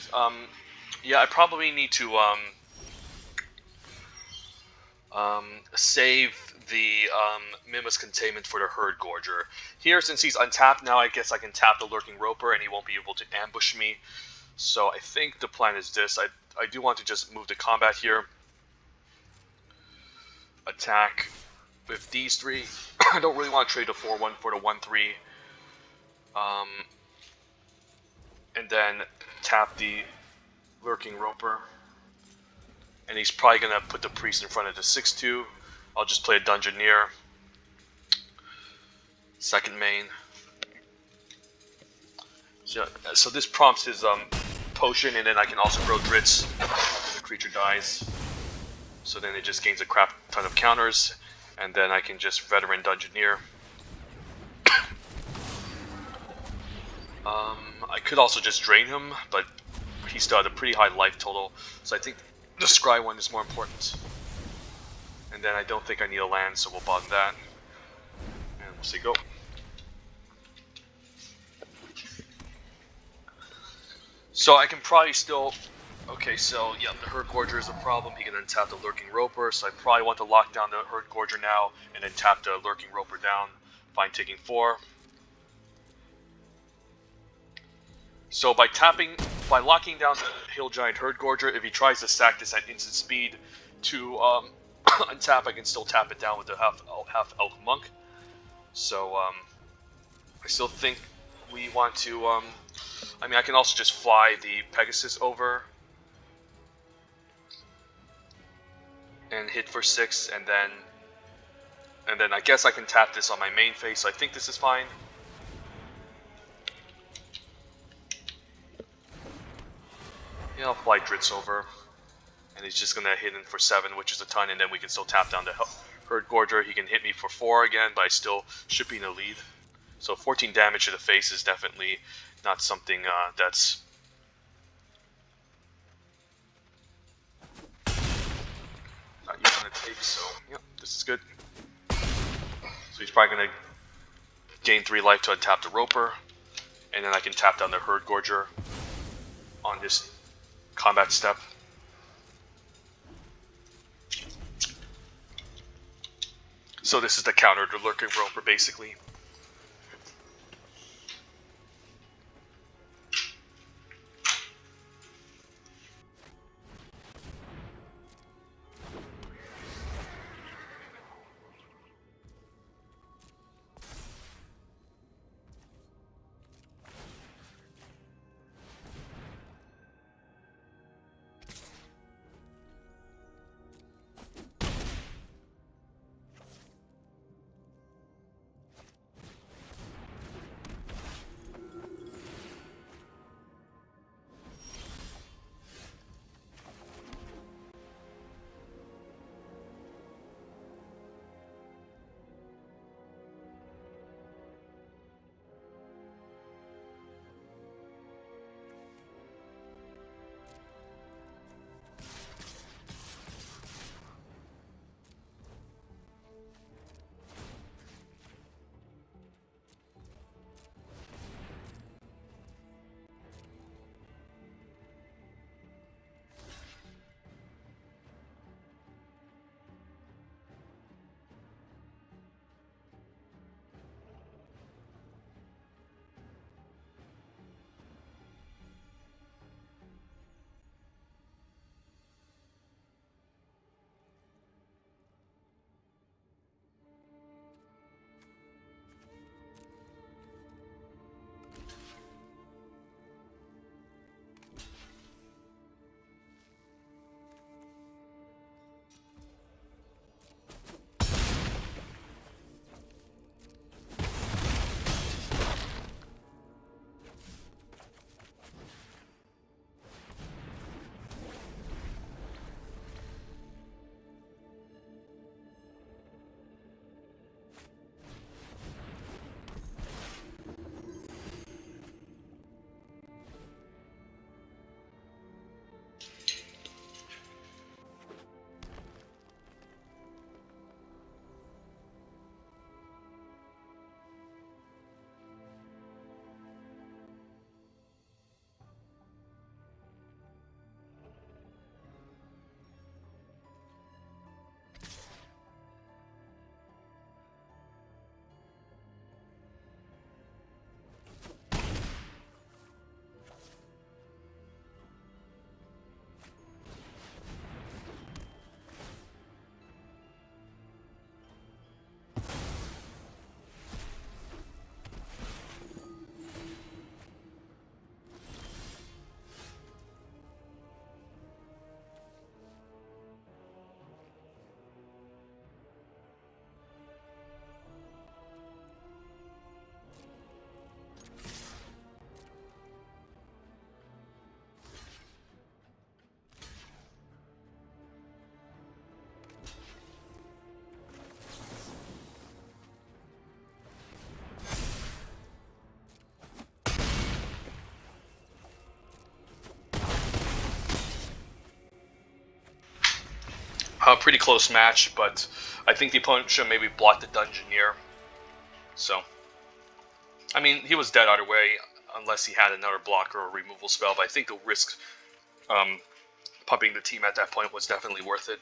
save the Minimus Containment for the Herd Gorger. Here, since he's untapped now, I guess I can tap the Lurking Roper and he won't be able to ambush me. So I think the plan is this. I do want to just move to combat here. Attack with these three. I don't really want to trade the 4-1 for the 1-3. And then tap the Lurking Roper. And he's probably going to put the Priest in front of the 6-2. I'll just play a Dungeoneer. Second main. So this prompts his potion, and then I can also grow Dritz if the creature dies. So then it just gains a crap ton of counters, and then I can just Veteran Dungeoneer. I could also just drain him, but he still had a pretty high life total, so I think the Scry one is more important. And then I don't think I need a land, so we'll bottom that. And we'll say go. So I can probably still... Okay, so yeah, the Herd Gorger is a problem. He can then tap the Lurking Roper, so I probably want to lock down the Herd Gorger now, and then tap the Lurking Roper down. Fine, taking 4. So by locking down the Hill Giant Herd Gorger, if he tries to sack this at instant speed to untap, I can still tap it down with the half Elk Monk. So I still think we want to. I mean, I can also just fly the Pegasus over and hit for 6, and then I guess I can tap this on my main phase. So I think this is fine. Yeah, I'll fly Dritz over, and he's just gonna hit in for 7, which is a ton, and then we can still tap down the Herd Gorger. He can hit me for 4 again, but I still should be in the lead. So 14 damage to the face is definitely not something that's not yet gonna take. So yeah, this is good. So he's probably gonna gain 3 life to untap the Roper, and then I can tap down the Herd Gorger on this combat step. So this is the counter to Lurking Roper, basically. Pretty close match, but I think the opponent should maybe block the Dungeoneer. So, I mean, he was dead either way, unless he had another blocker or removal spell, but I think the risk pumping the team at that point was definitely worth it.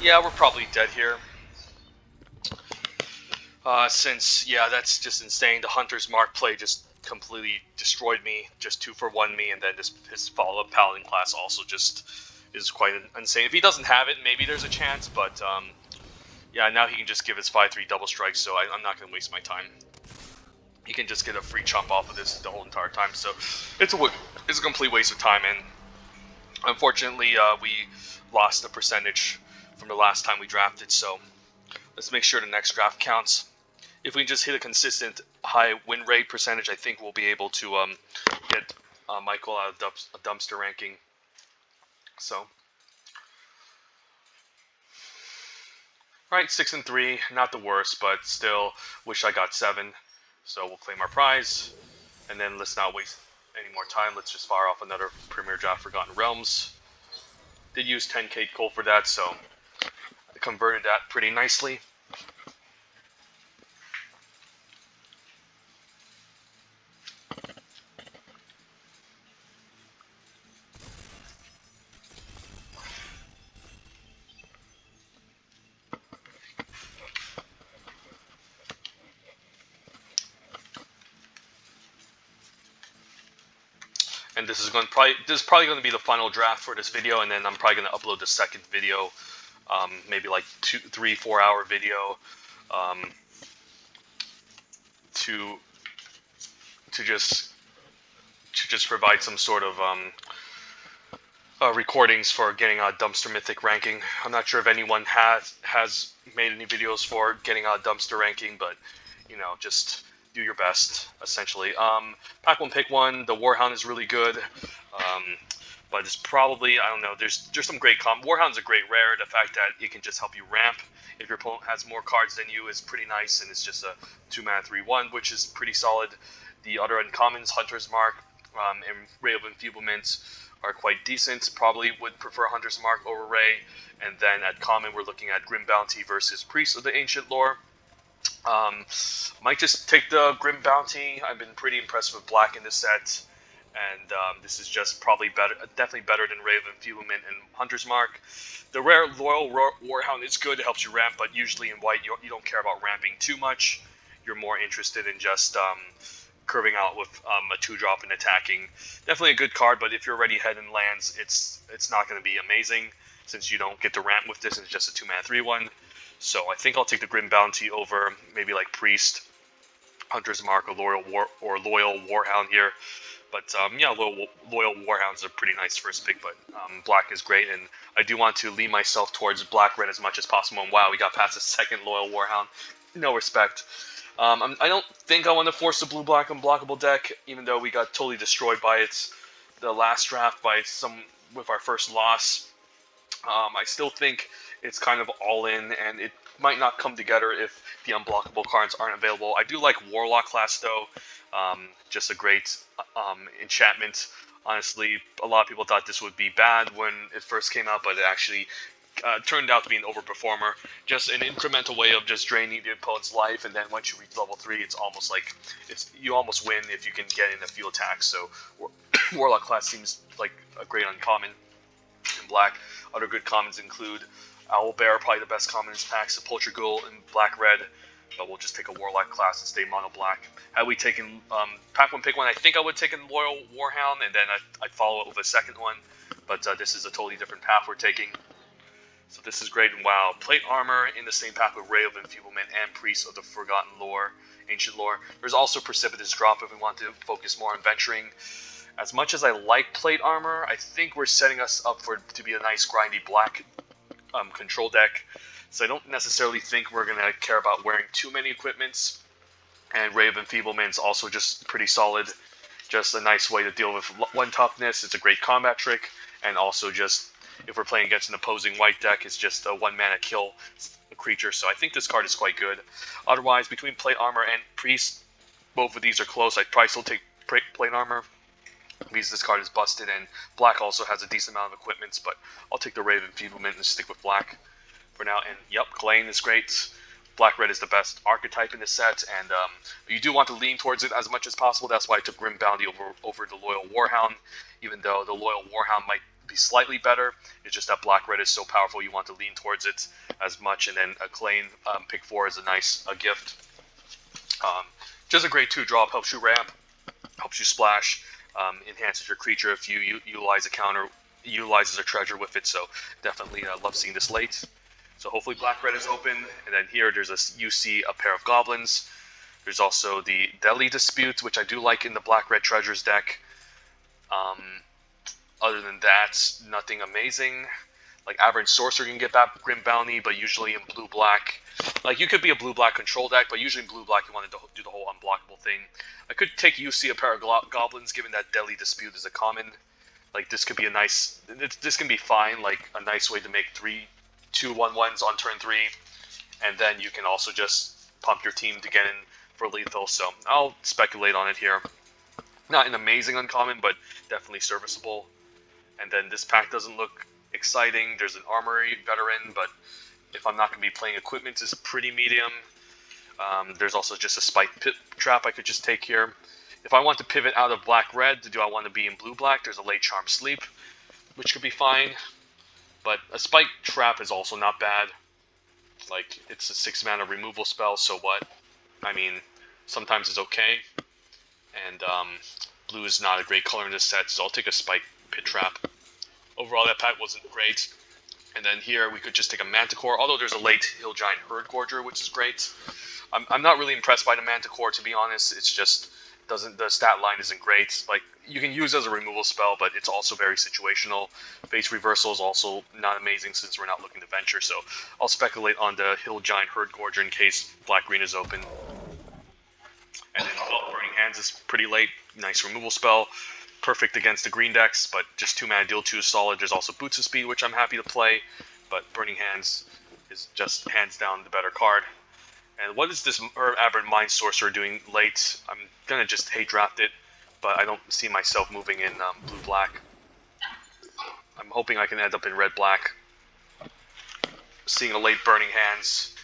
Yeah, we're probably dead here. Since, yeah, that's just insane. The Hunter's Mark play just completely destroyed me, just 2-for-1 me, and then his follow-up Paladin class also just is quite insane. If he doesn't have it, maybe there's a chance, but yeah, now he can just give his 5-3 double strike, so I'm not going to waste my time. He can just get a free chump off of this the whole entire time, so it's a complete waste of time, and unfortunately, we lost the percentage from the last time we drafted, so let's make sure the next draft counts. If we just hit a consistent high win rate percentage, I think we'll be able to get Michael out of a dumpster ranking. So, right, 6-3, not the worst, but still wish I got 7. So we'll claim our prize, and then let's not waste any more time, let's just fire off another Premier Draft Forgotten Realms. Did use 10k coal for that, so I converted that pretty nicely. And this is probably going to be the final draft for this video, and then I'm probably going to upload the second video, maybe like 2, 3, 4 hour video, to just provide some sort of recordings for getting a dumpster mythic ranking. I'm not sure if anyone has made any videos for getting a dumpster ranking, but you know, just do your best, essentially. Pack one, pick one. The Warhound is really good, but it's probably, I don't know. There's some great Warhound's a great rare. The fact that it can just help you ramp if your opponent has more cards than you is pretty nice, and it's just a 2-mana 3/1, which is pretty solid. The other uncommons, Hunter's Mark and Ray of Enfeeblement, are quite decent. Probably would prefer Hunter's Mark over Ray. And then at common, we're looking at Grim Bounty versus Priest of the Ancient Lore. Might just take the Grim Bounty. I've been pretty impressed with Black in this set, and this is just probably definitely better than Ray of Enfeeblement and Hunter's Mark. The rare Loyal Warhound is good. It helps you ramp, but usually in white you don't care about ramping too much. You're more interested in just curving out with a 2-drop and attacking. Definitely a good card, but if you're already head in lands, it's not going to be amazing since you don't get to ramp with this. It's just a 2-mana 3/1. So I think I'll take the Grim Bounty over maybe like Priest, Hunter's Mark, or Loyal Warhound here. But yeah, Loyal Warhound's a pretty nice first pick, but Black is great, and I do want to lean myself towards Black-Red as much as possible. And wow, we got past a second Loyal Warhound. No respect. I don't think I want to force the blue-black unblockable deck, even though we got totally destroyed by the last draft with our first loss. I still think it's kind of all in, and it might not come together if the unblockable cards aren't available. I do like Warlock class though, just a great enchantment. Honestly, a lot of people thought this would be bad when it first came out, but it actually turned out to be an overperformer. Just an incremental way of just draining the opponent's life, and then once you reach level 3, it's almost like you almost win if you can get in a few attacks. So Warlock class seems like a great uncommon in Black. Other good commons include Owlbear, probably the best common in this pack, Sepulchre Ghoul in Black-Red, but we'll just take a Warlock class and stay mono-black. Had we taken pack one, pick one, I think I would have taken Loyal Warhound, and then I'd follow it with a second one, but this is a totally different path we're taking. So this is great, and wow, plate armor in the same path with Ray of Enfeeblement and Priest of the Forgotten Lore, Ancient Lore. There's also Precipitous Drop if we want to focus more on venturing. As much as I like plate armor, I think we're setting us up to be a nice grindy black control deck. So I don't necessarily think we're going to care about wearing too many equipments. And Ray of Enfeeblement's also just pretty solid. Just a nice way to deal with one toughness. It's a great combat trick, and also just if we're playing against an opposing white deck, it's just a 1-mana kill creature. So I think this card is quite good. Otherwise, between plate armor and Priest, both of these are close. I'd probably still take plate armor because this card is busted, and Black also has a decent amount of equipments, but I'll take the Ray of Enfeeblement and stick with Black for now. And yep, Kalane is great. Black-Red is the best archetype in this set, and you do want to lean towards it as much as possible. That's why I took Grim Bounty over the Loyal Warhound, even though the Loyal Warhound might be slightly better. It's just that Black-Red is so powerful, you want to lean towards it as much, and then a Kalane pick 4 is a nice gift. Just a great 2-drop, helps you ramp, helps you splash, enhances your creature if you utilize a counter, utilizes a treasure with it, so definitely love seeing this late. So hopefully Black-Red is open, and then here you see a pair of goblins. There's also the Deadly Dispute, which I do like in the Black-Red Treasures deck. Other than that, nothing amazing. Like Aberrant Sorcerer can get back Grim Bounty, but usually in blue-black. Like you could be a blue-black control deck, but usually in blue-black you want to do the whole unblockable thing. I could take UC a pair of goblins, given that Deadly Dispute is a common. Like this could be this can be fine, like a nice way to make 2 1/1s on turn 3, and then you can also just pump your team to get in for lethal. So I'll speculate on it here. Not an amazing uncommon, but definitely serviceable. And then this pack doesn't look exciting. There's an Armory Veteran, but if I'm not going to be playing equipment, it's pretty medium. There's also just a Spike Pit Trap I could just take here. If I want to pivot out of black-red, do I want to be in blue-black? There's a late Charm Sleep, which could be fine. But a Spike Trap is also not bad. Like, it's a 6-mana removal spell, so what? I mean, sometimes it's okay. And blue is not a great color in this set, so I'll take a Spike Pit Trap. Overall, that pack wasn't great. And then here we could just take a Manticore, although there's a late Hill Giant Herd Gorger, which is great. I'm not really impressed by the Manticore, to be honest. It's just the stat line isn't great. Like, you can use it as a removal spell, but it's also very situational. Face Reversal is also not amazing since we're not looking to venture, so I'll speculate on the Hill Giant Herd Gorger in case black-green is open. And then Burning Hands is pretty late. Nice removal spell. Perfect against the green decks, but just 2 mana deal 2 is solid. There's also Boots of Speed, which I'm happy to play, but Burning Hands is just hands down the better card. And what is this Aberrant Mind Sorcerer doing late? I'm going to just hate draft it, but I don't see myself moving in blue-black. I'm hoping I can end up in red-black. Seeing a late Burning Hands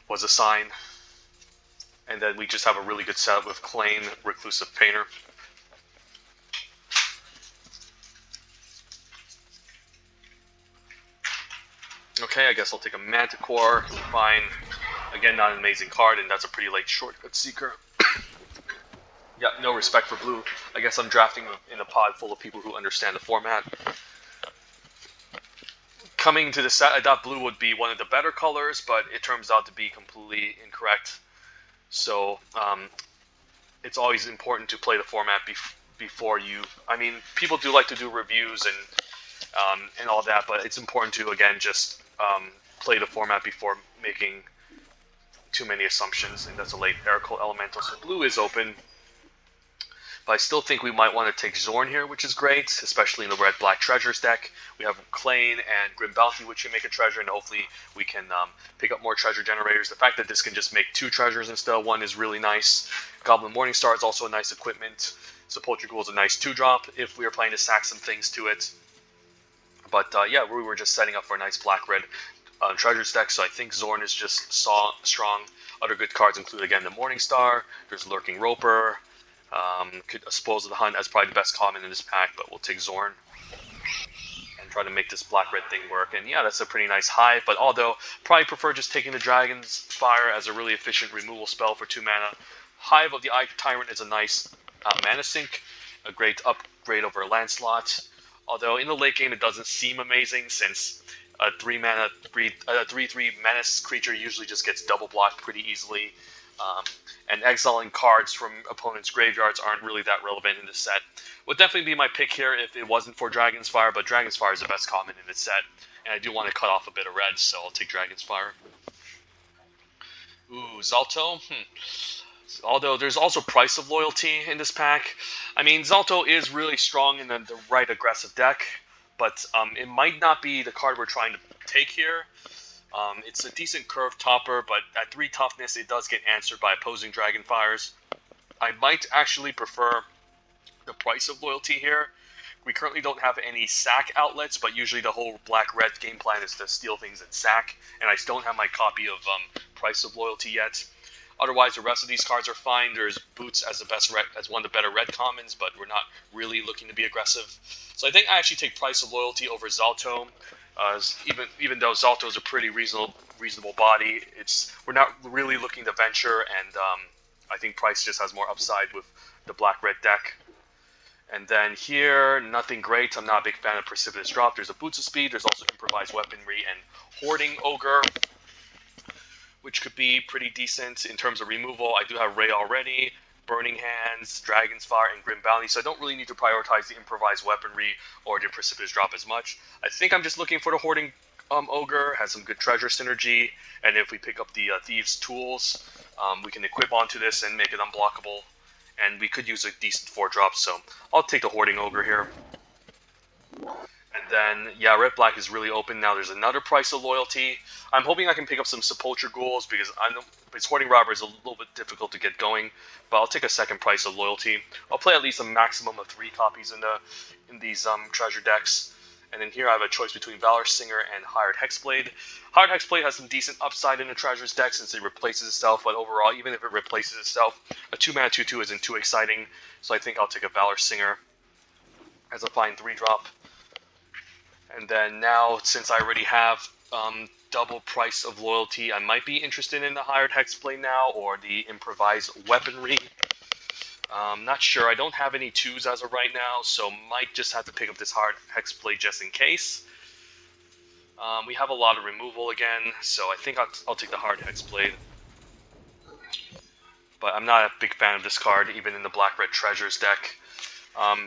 was a sign. And then we just have a really good setup with Claim, Reclusive Painter. Okay, I guess I'll take a Manticore. Fine. Again, not an amazing card, and that's a pretty late Shortcut Seeker. Yeah, no respect for blue. I guess I'm drafting in a pod full of people who understand the format. Coming to the set, I thought blue would be one of the better colors, but it turns out to be completely incorrect. So, it's always important to play the format before you... I mean, people do like to do reviews and all that, but it's important to, again, just play the format before making too many assumptions, and that's a late Oracle Elemental, so blue is open. But I still think we might want to take Zorn here, which is great, especially in the red-black treasures deck. We have Clane and Grim Bounty, which can make a treasure, and hopefully we can pick up more treasure generators. The fact that this can just make 2 treasures instead of 1 is really nice. Goblin Morningstar is also a nice equipment. Sepulchre Ghoul is a nice 2-drop if we are planning to sack some things to it. But yeah, we were just setting up for a nice black-red treasures deck, so I think Zorn is just strong. Other good cards include, again, the Morningstar. There's Lurking Roper. Could Spoils of the Hunt as probably the best common in this pack, but we'll take Zorn and try to make this black-red thing work. And yeah, that's a pretty nice Hive, but although probably prefer just taking the Dragon's Fire as a really efficient removal spell for 2 mana. Hive of the Eye Tyrant is a nice mana sink, a great upgrade over Lancelot. Although in the late game it doesn't seem amazing, since a 3-mana 3/3 menace creature usually just gets double blocked pretty easily. And exiling cards from opponents' graveyards aren't really that relevant in this set. Would definitely be my pick here if it wasn't for Dragon's Fire, but Dragon's Fire is the best common in this set, and I do want to cut off a bit of red, so I'll take Dragon's Fire. Ooh, Zalto? Although there's also Price of Loyalty in this pack. I mean, Zalto is really strong in the right aggressive deck, but it might not be the card we're trying to take here. It's a decent curve topper, but at 3 toughness, it does get answered by opposing Dragonfires. I might actually prefer the Price of Loyalty here. We currently don't have any sack outlets, but usually the whole black-red game plan is to steal things and sack, and I still don't have my copy of Price of Loyalty yet. Otherwise, the rest of these cards are fine. There's Boots as one of the better red commons, but we're not really looking to be aggressive. So I think I actually take Price of Loyalty over Zalto. Even though Zalto is a pretty reasonable body, we're not really looking to venture, and I think Price just has more upside with the black-red deck. And then here, nothing great. I'm not a big fan of Precipitous Drop. There's a Boots of Speed. There's also Improvised Weaponry and Hoarding Ogre, which could be pretty decent in terms of removal. I do have Ray already, Burning Hands, Dragon's Fire, and Grim Bounty, so I don't really need to prioritize the Improvised Weaponry or the Precipitous Drop as much. I think I'm just looking for the Hoarding Ogre, has some good treasure synergy, and if we pick up the Thieves' Tools, we can equip onto this and make it unblockable, and we could use a decent 4-drop, so I'll take the Hoarding Ogre here. And then, yeah, red-black is really open. Now there's another price of loyalty. I'm hoping I can pick up some Sepulchre Ghouls because I know its Hoarding Robber is a little bit difficult to get going. But I'll take a second price of loyalty. I'll play at least a maximum of 3 copies in these treasure decks. And then here I have a choice between Valor Singer and Hired Hexblade. Hired Hexblade has some decent upside in the treasures deck since it replaces itself, but overall, even if it replaces itself, a 2-mana 2/2 isn't too exciting. So I think I'll take a Valor Singer as a fine 3-drop. And then now, since I already have double price of loyalty, I might be interested in the Hired Hexblade now, or the Improvised Weaponry. Not sure. I don't have any 2s as of right now, so might just have to pick up this Hired Hexblade just in case. We have a lot of removal again, so I think I'll take the Hired Hexblade. But I'm not a big fan of this card, even in the Black-Red Treasures deck.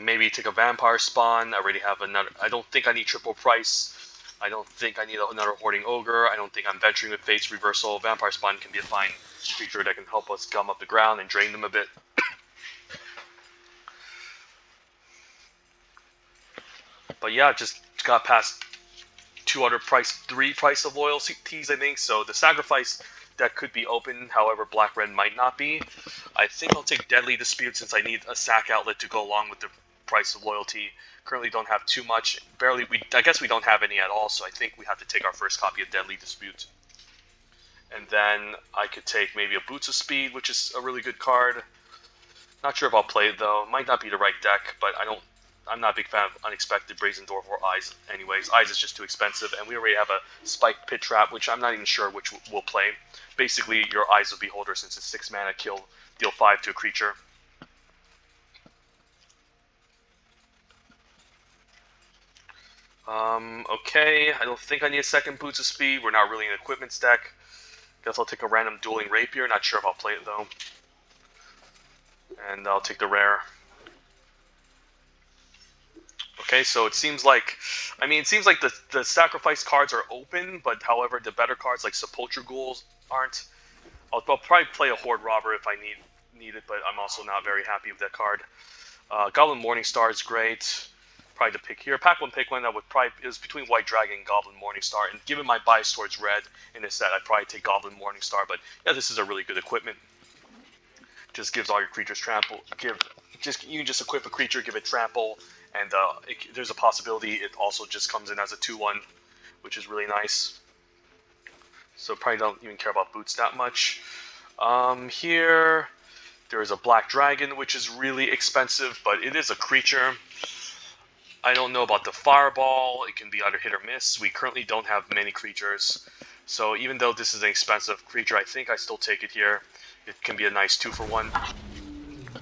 Maybe take a Vampire Spawn. I already have another. I don't think I need triple price. I don't think I need another Hoarding Ogre. I don't think I'm venturing with Fate's Reversal. Vampire Spawn can be a fine creature that can help us gum up the ground and drain them a bit. But yeah, just got past 3 price of loyalties, I think. So the Sacrifice deck could be open, however Black-Red might not be. I think I'll take Deadly Dispute since I need a sack outlet to go along with the price of loyalty. Currently don't have too much. I guess we don't have any at all, so I think we have to take our first copy of Deadly Dispute. And then I could take maybe a Boots of Speed, which is a really good card. Not sure if I'll play it though. Might not be the right deck, but I'm not a big fan of Unexpected Brazen Dwarf or Eyes anyways. Eyes is just too expensive, and we already have a Spike Pit Trap, which I'm not even sure which we'll play. Basically, your Eyes of Beholder, since it's 6 mana, deal 5 to a creature. Okay, I don't think I need a second Boots of Speed. We're not really an equipment deck. Guess I'll take a random Dueling Rapier. Not sure if I'll play it though. And I'll take the rare. Okay, so it seems like the sacrifice cards are open, but however, the better cards like Sepulchre Ghouls aren't. I'll probably play a Horde Robber if I need it, but I'm also not very happy with that card. Goblin Morningstar is great. Probably to pick here. Pack one, pick one. It was between White Dragon and Goblin Morningstar, and given my bias towards red in this set, I'd probably take Goblin Morningstar. But yeah, this is a really good equipment. Just gives all your creatures trample. You can just equip a creature, give it trample, and there's a possibility it also just comes in as a 2/1, which is really nice. So probably don't even care about boots that much. Here, there is a Black Dragon, which is really expensive, but it is a creature. I don't know about the Fireball. It can be either hit or miss. We currently don't have many creatures. So even though this is an expensive creature, I think I still take it here. It can be a nice 2-for-1.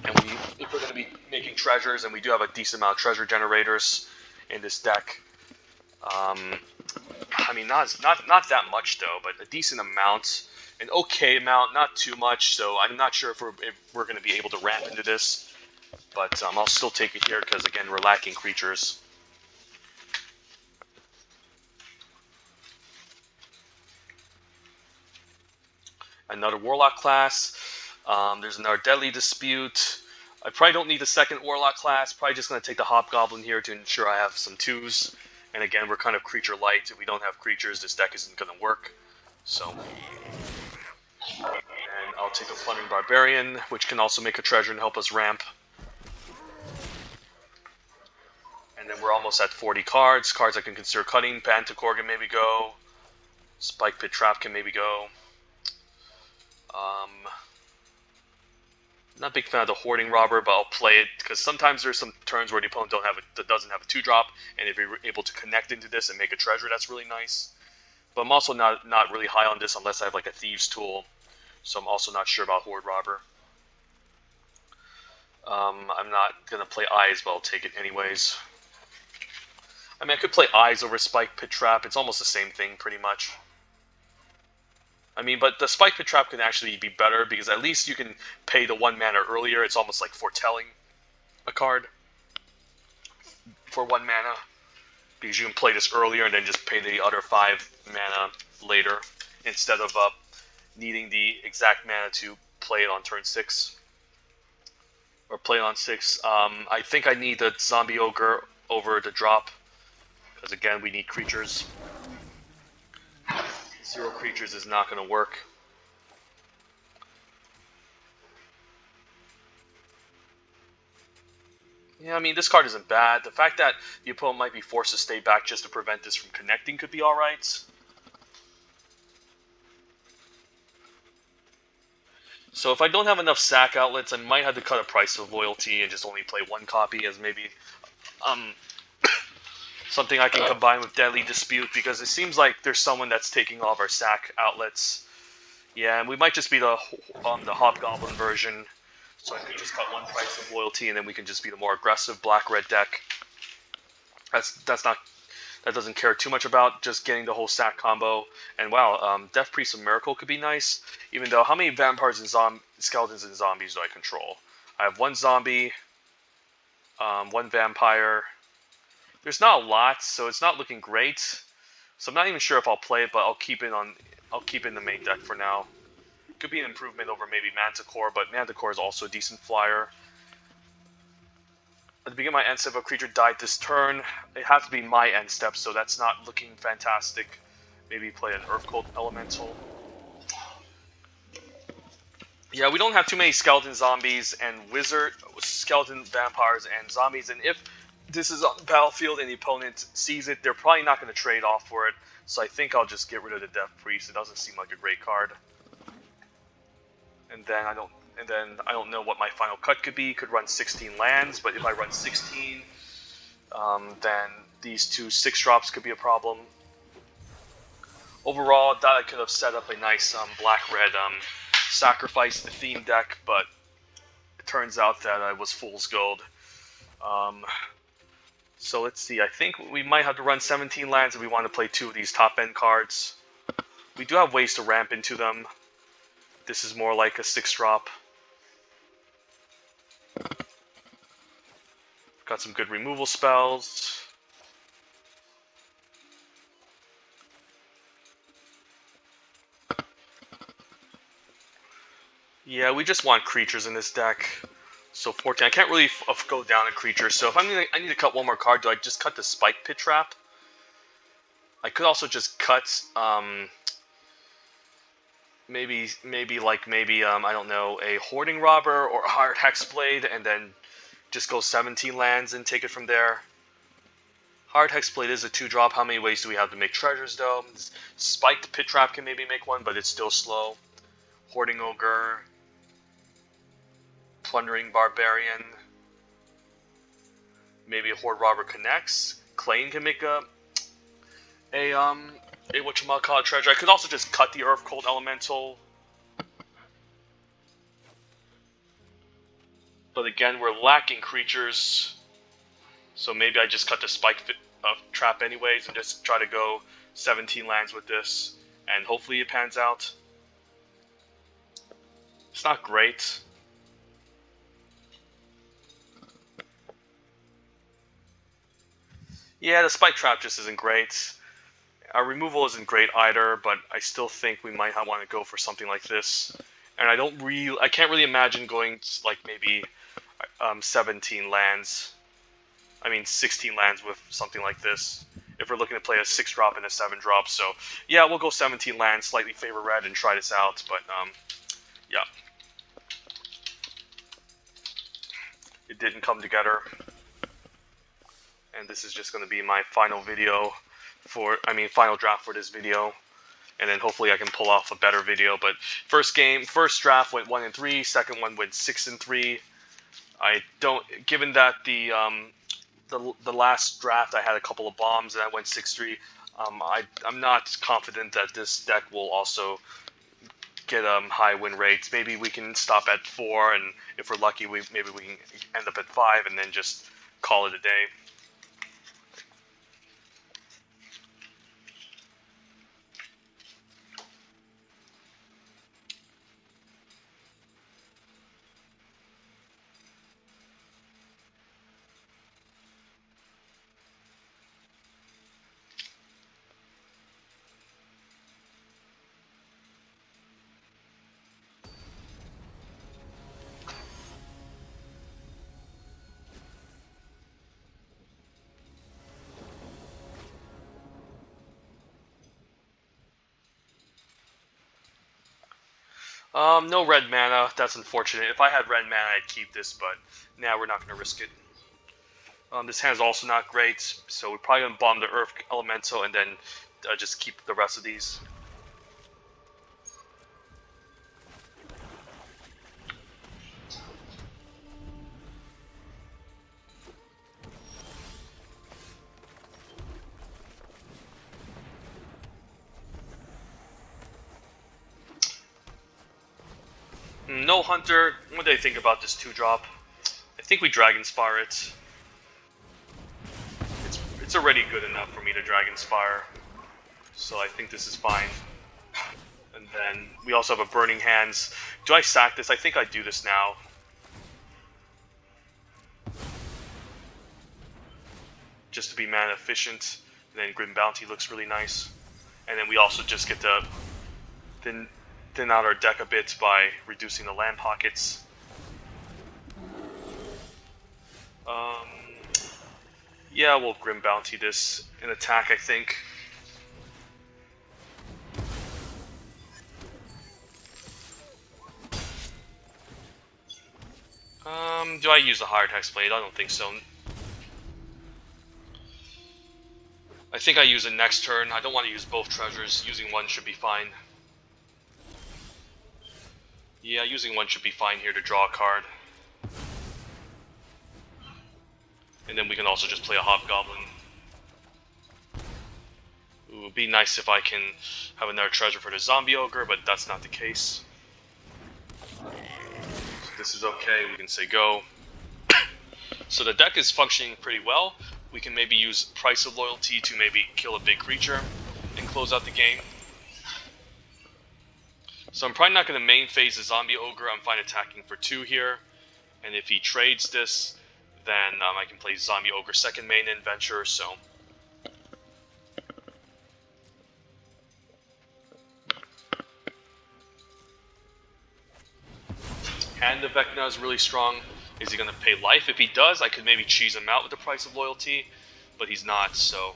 And if we're going to be making treasures, and we do have a decent amount of treasure generators in this deck. I mean, not that much though, but a decent amount. An okay amount, not too much, so I'm not sure if we're going to be able to ramp into this. But I'll still take it here because, again, we're lacking creatures. Another Warlock class. There's another Deadly Dispute. I probably don't need the second Warlock class. Probably just going to take the Hobgoblin here to ensure I have some 2s. And again, we're kind of creature light. If we don't have creatures, this deck isn't going to work. So, and I'll take a Plundering Barbarian, which can also make a treasure and help us ramp. And then we're almost at 40 cards. Cards I can consider cutting. Manticore can maybe go. Spike Pit Trap can maybe go. Not a big fan of the Hoarding Robber, but I'll play it because sometimes there's some turns where the opponent doesn't have a 2-drop, and if you're able to connect into this and make a treasure, that's really nice. But I'm also not really high on this unless I have like a Thieves Tool, so I'm also not sure about Horde Robber. I'm not gonna play Eyes, but I'll take it anyways. I mean, I could play Eyes over Spike Pit Trap. It's almost the same thing, pretty much. I mean, but the Spike Pit Trap can actually be better because at least you can pay the 1 mana earlier. It's almost like foretelling a card for 1 mana because you can play this earlier and then just pay the other 5 mana later instead of needing the exact mana to play it on turn 6 or play it on 6. I think I need the Zombie Ogre over the drop. Because again, we need creatures. 0 creatures is not going to work. Yeah, I mean, this card isn't bad. The fact that the opponent might be forced to stay back just to prevent this from connecting could be alright. So if I don't have enough sack outlets, I might have to cut a price of loyalty and just only play 1 copy as maybe something I can combine with Deadly Dispute, because it seems like there's someone that's taking all of our sack outlets. Yeah, and we might just be the Hobgoblin version, so I could just cut 1 price of loyalty, and then we can just be the more aggressive black-red deck. That doesn't care too much about just getting the whole sack combo. And wow, Death Priest of Miracle could be nice. Even though, how many vampires and skeletons and zombies do I control? I have 1 zombie, 1 vampire. There's not a lot, so it's not looking great. So I'm not even sure if I'll play it, but I'll keep it in the main deck for now. Could be an improvement over maybe Manticore, but Manticore is also a decent flyer. At the beginning of my end step, a creature died this turn. It has to be my end step, so that's not looking fantastic. Maybe play an Earth Cult Elemental. Yeah, we don't have too many skeleton zombies and skeleton vampires and zombies, and if this is on the battlefield and the opponent sees it, they're probably not going to trade off for it. So I think I'll just get rid of the Death Priest. It doesn't seem like a great card. And then I don't know what my final cut could be. Could run 16 lands, but if I run 16, then these 2 6-drops could be a problem. Overall, I thought I could have set up a nice black-red sacrifice the theme deck, but it turns out that I was fool's gold. So let's see. I think we might have to run 17 lands if we want to play 2 of these top-end cards. We do have ways to ramp into them. This is more like a 6-drop. Got some good removal spells. Yeah, we just want creatures in this deck. So 14. I can't really go down a creature. So if I need to cut 1 more card, do I just cut the Spike Pit Trap? I could also just cut maybe I don't know, a Hoarding Robber or a Hired Hexblade, and then just go 17 lands and take it from there. Hard Hexblade is a 2-drop. How many ways do we have to make treasures, though? Spiked Pit Trap can maybe make 1, but it's still slow. Hoarding Ogre. Plundering Barbarian. Maybe a Hoard Robber connects. Klain can make a whatchamacallit treasure. I could also just cut the Earth Cold Elemental. But again, we're lacking creatures. So maybe I just cut the Spike Trap anyways and just try to go 17 lands with this. And hopefully it pans out. It's not great. Yeah, the Spike Trap just isn't great. Our removal isn't great either, but I still think we might want to go for something like this. And I can't really imagine going like maybe 17 lands. I mean 16 lands with something like this. If we're looking to play a 6-drop and a 7-drop, so yeah, we'll go 17 lands, slightly favor red, and try this out. But yeah, it didn't come together. And this is just going to be my final final draft for this video, and then hopefully I can pull off a better video. But first draft went 1-3, second one went 6-3. Given that the last draft I had a couple of bombs and I went 6-3, I'm not confident that this deck will also get high win rates. Maybe we can stop at 4, and if we're lucky, maybe we can end up at 5 and then just call it a day. No red mana. That's unfortunate. If I had red mana, I'd keep this, but now we're not going to risk it. This hand's also not great, so we're probably going to bomb the Earth Elemental and then just keep the rest of these. No Hunter. What do they think about this 2-drop? I think we Dragonspire it. It's already good enough for me to Dragonspire, so I think this is fine. And then we also have a Burning Hands. Do I sack this? I think I do this now. Just to be mana efficient. And then Grim Bounty looks really nice. And then we also just get to thin out our deck a bit by reducing the land pockets. Yeah, we'll Grim Bounty this in attack, I think. Do I use the Higher Text Blade? I don't think so. I think I use it next turn. I don't want to use both treasures. Using one should be fine. Yeah, using one should be fine here to draw a card. And then we can also just play a Hobgoblin. Ooh, it would be nice if I can have another treasure for the Zombie Ogre, but that's not the case. This is okay, we can say go. So the deck is functioning pretty well. We can maybe use Price of Loyalty to maybe kill a big creature and close out the game. So I'm probably not going to main phase the Zombie Ogre. I'm fine attacking for 2 here. And if he trades this, then I can play Zombie Ogre second main and Venture, so... Hand of Vecna is really strong. Is he going to pay life? If he does, I could maybe cheese him out with the Price of Loyalty, but he's not, so...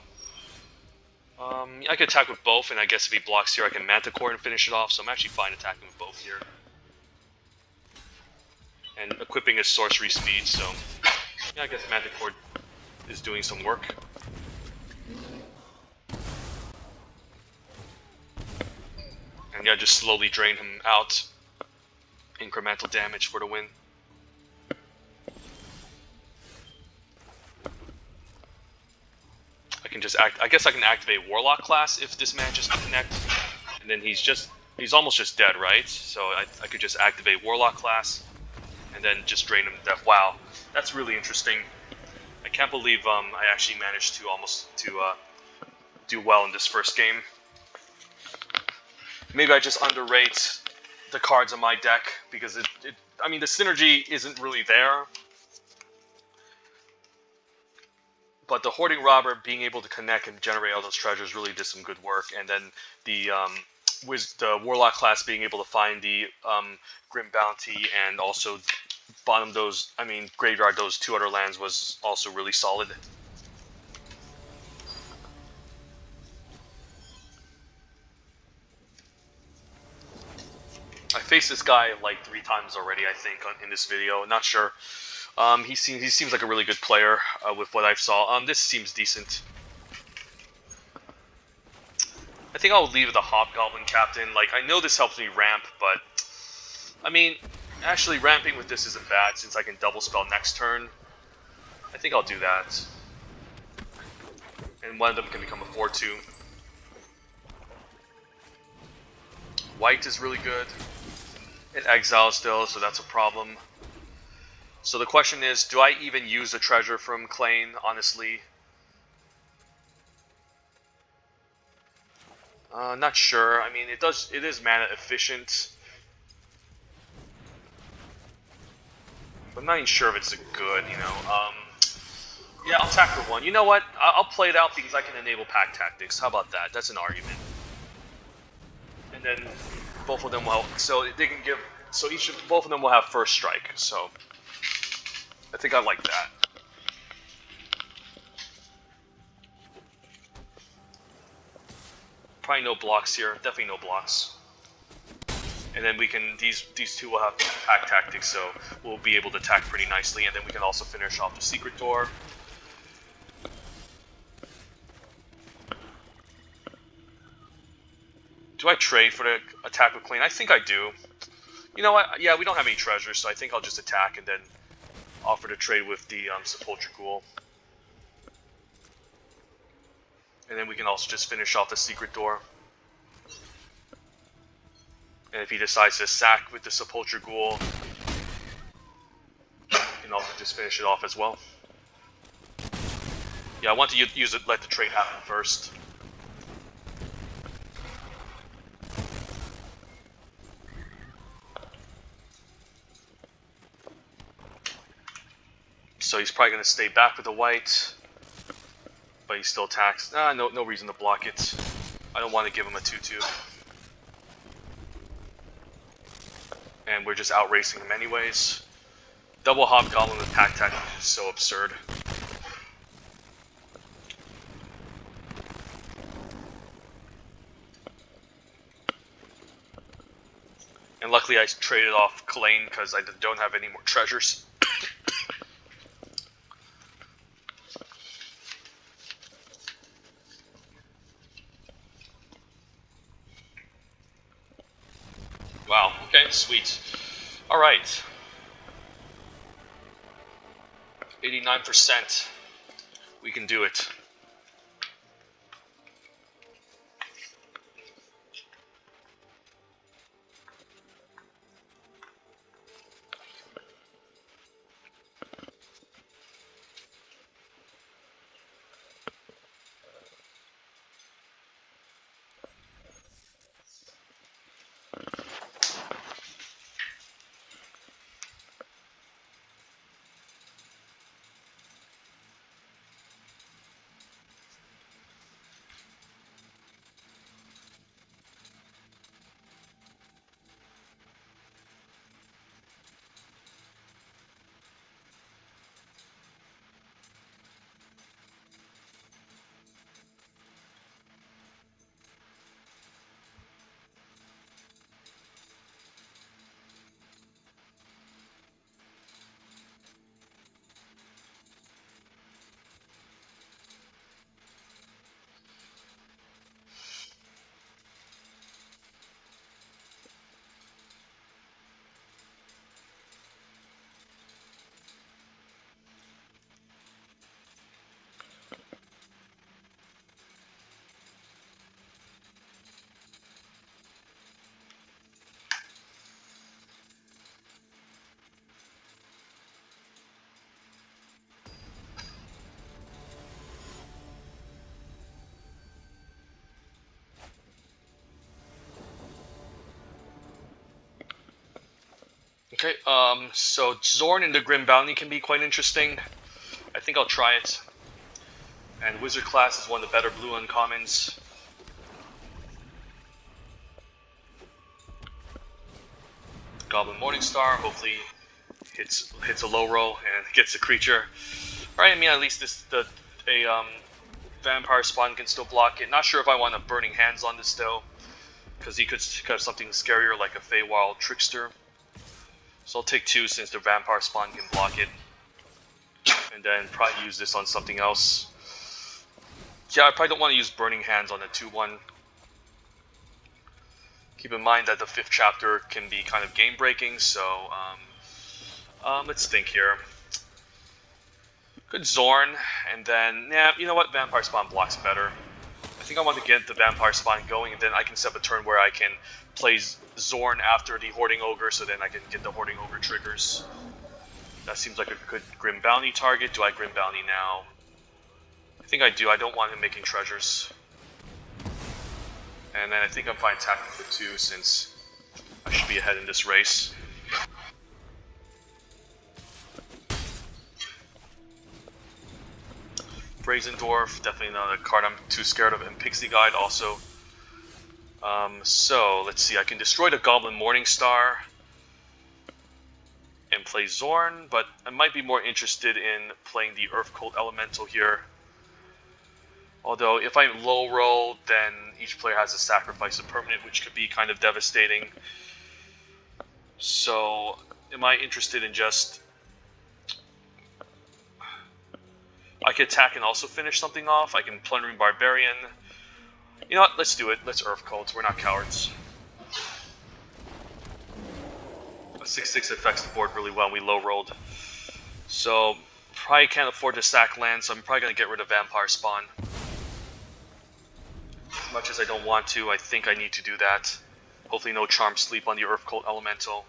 I could attack with both, and I guess if he blocks here, I can Manticore and finish it off, so I'm actually fine attacking with both here. And equipping his sorcery speed, so... Yeah, I guess Manticore is doing some work. And yeah, just slowly drain him out. Incremental damage for the win. I can just I guess I can activate Warlock class if this manages to connect. And then he's almost just dead, right? So I could just activate Warlock class and then just drain him to death. Wow, that's really interesting. I can't believe I actually managed to do well in this first game. Maybe I just underrate the cards in my deck because I mean, the synergy isn't really there. But the Hoarding Robber being able to connect and generate all those treasures really did some good work. And then the Warlock class being able to find the Grim Bounty and also graveyard those 2 other lands was also really solid. I faced this guy like 3 times already, I think, in this video. Not sure. He seems like a really good player with what I saw. This seems decent. I think I'll leave the Hobgoblin Captain. Like, I know this helps me ramp, but I mean, actually ramping with this isn't bad since I can double spell next turn. I think I'll do that. And one of them can become a 4/2. White is really good. It exiles still, so that's a problem. So the question is, do I even use a treasure from Klain, honestly? Not sure. I mean, it is mana efficient. But I'm not even sure if it's a good, you know. Yeah, I'll attack for 1. You know what? I'll play it out because I can enable pack tactics. How about that? That's an argument. And then both of them will, so they can give, so both of them will have first strike, so I think I like that. Probably no blocks here, definitely no blocks. And then we can, these two will have attack tactics, so we'll be able to attack pretty nicely, and then we can also finish off the secret door. Do I trade for the attack with Clean? I think I do. You know what? Yeah, we don't have any treasures, so I think I'll just attack and then offer to trade with the Sepulchre Ghoul. And then we can also just finish off the secret door. And if he decides to sack with the Sepulchre Ghoul, we can also just finish it off as well. Yeah, I want to use it, let the trade happen first. So he's probably going to stay back with the white, but he still attacks. No reason to block it. I don't want to give him a 2-2. And we're just outracing him anyways. Double Hobgoblin with attack tactic is so absurd. And luckily I traded off Kalain because I don't have any more treasures. Wow, okay, sweet. Alright. 89%. We can do it. Okay, so Zorn and the Grim Bounty can be quite interesting. I think I'll try it. And Wizard class is one of the better blue uncommons. Goblin Morningstar, hopefully hits a low roll and gets a creature. Alright, I mean at least Vampire Spawn can still block it. Not sure if I want a Burning Hands on this though, because he could have something scarier like a Feywild Trickster. So I'll take 2 since the Vampire Spawn can block it. And then probably use this on something else. Yeah, I probably don't want to use Burning Hands on the 2-1. Keep in mind that the 5th chapter can be kind of game breaking, so let's think here. Good Zorn, and then, yeah, you know what, Vampire Spawn blocks better. I think I want to get the Vampire Spawn going, and then I can set up a turn where I can play Zorn after the Hoarding Ogre, so then I can get the Hoarding Ogre triggers. That seems like a good Grim Bounty target. Do I Grim Bounty now? I think I do. I don't want him making treasures. And then I think I'm fine attacking for 2 since I should be ahead in this race. Brazen Dwarf, definitely not a card I'm too scared of, and Pixie Guide also. So, let's see, I can destroy the Goblin Morningstar and play Zorn, but I might be more interested in playing the Earth Cult Elemental here. Although, if I low roll, then each player has to sacrifice a permanent, which could be kind of devastating. So, am I interested in just... I could attack and also finish something off. I can Plundering Barbarian. You know what? Let's do it. Let's Earth Cults. We're not cowards. A 6/6 affects the board really well. We low rolled. So, probably can't afford to sack land, so I'm probably going to get rid of Vampire Spawn. As much as I don't want to, I think I need to do that. Hopefully no Charm Sleep on the Earth Cult Elemental.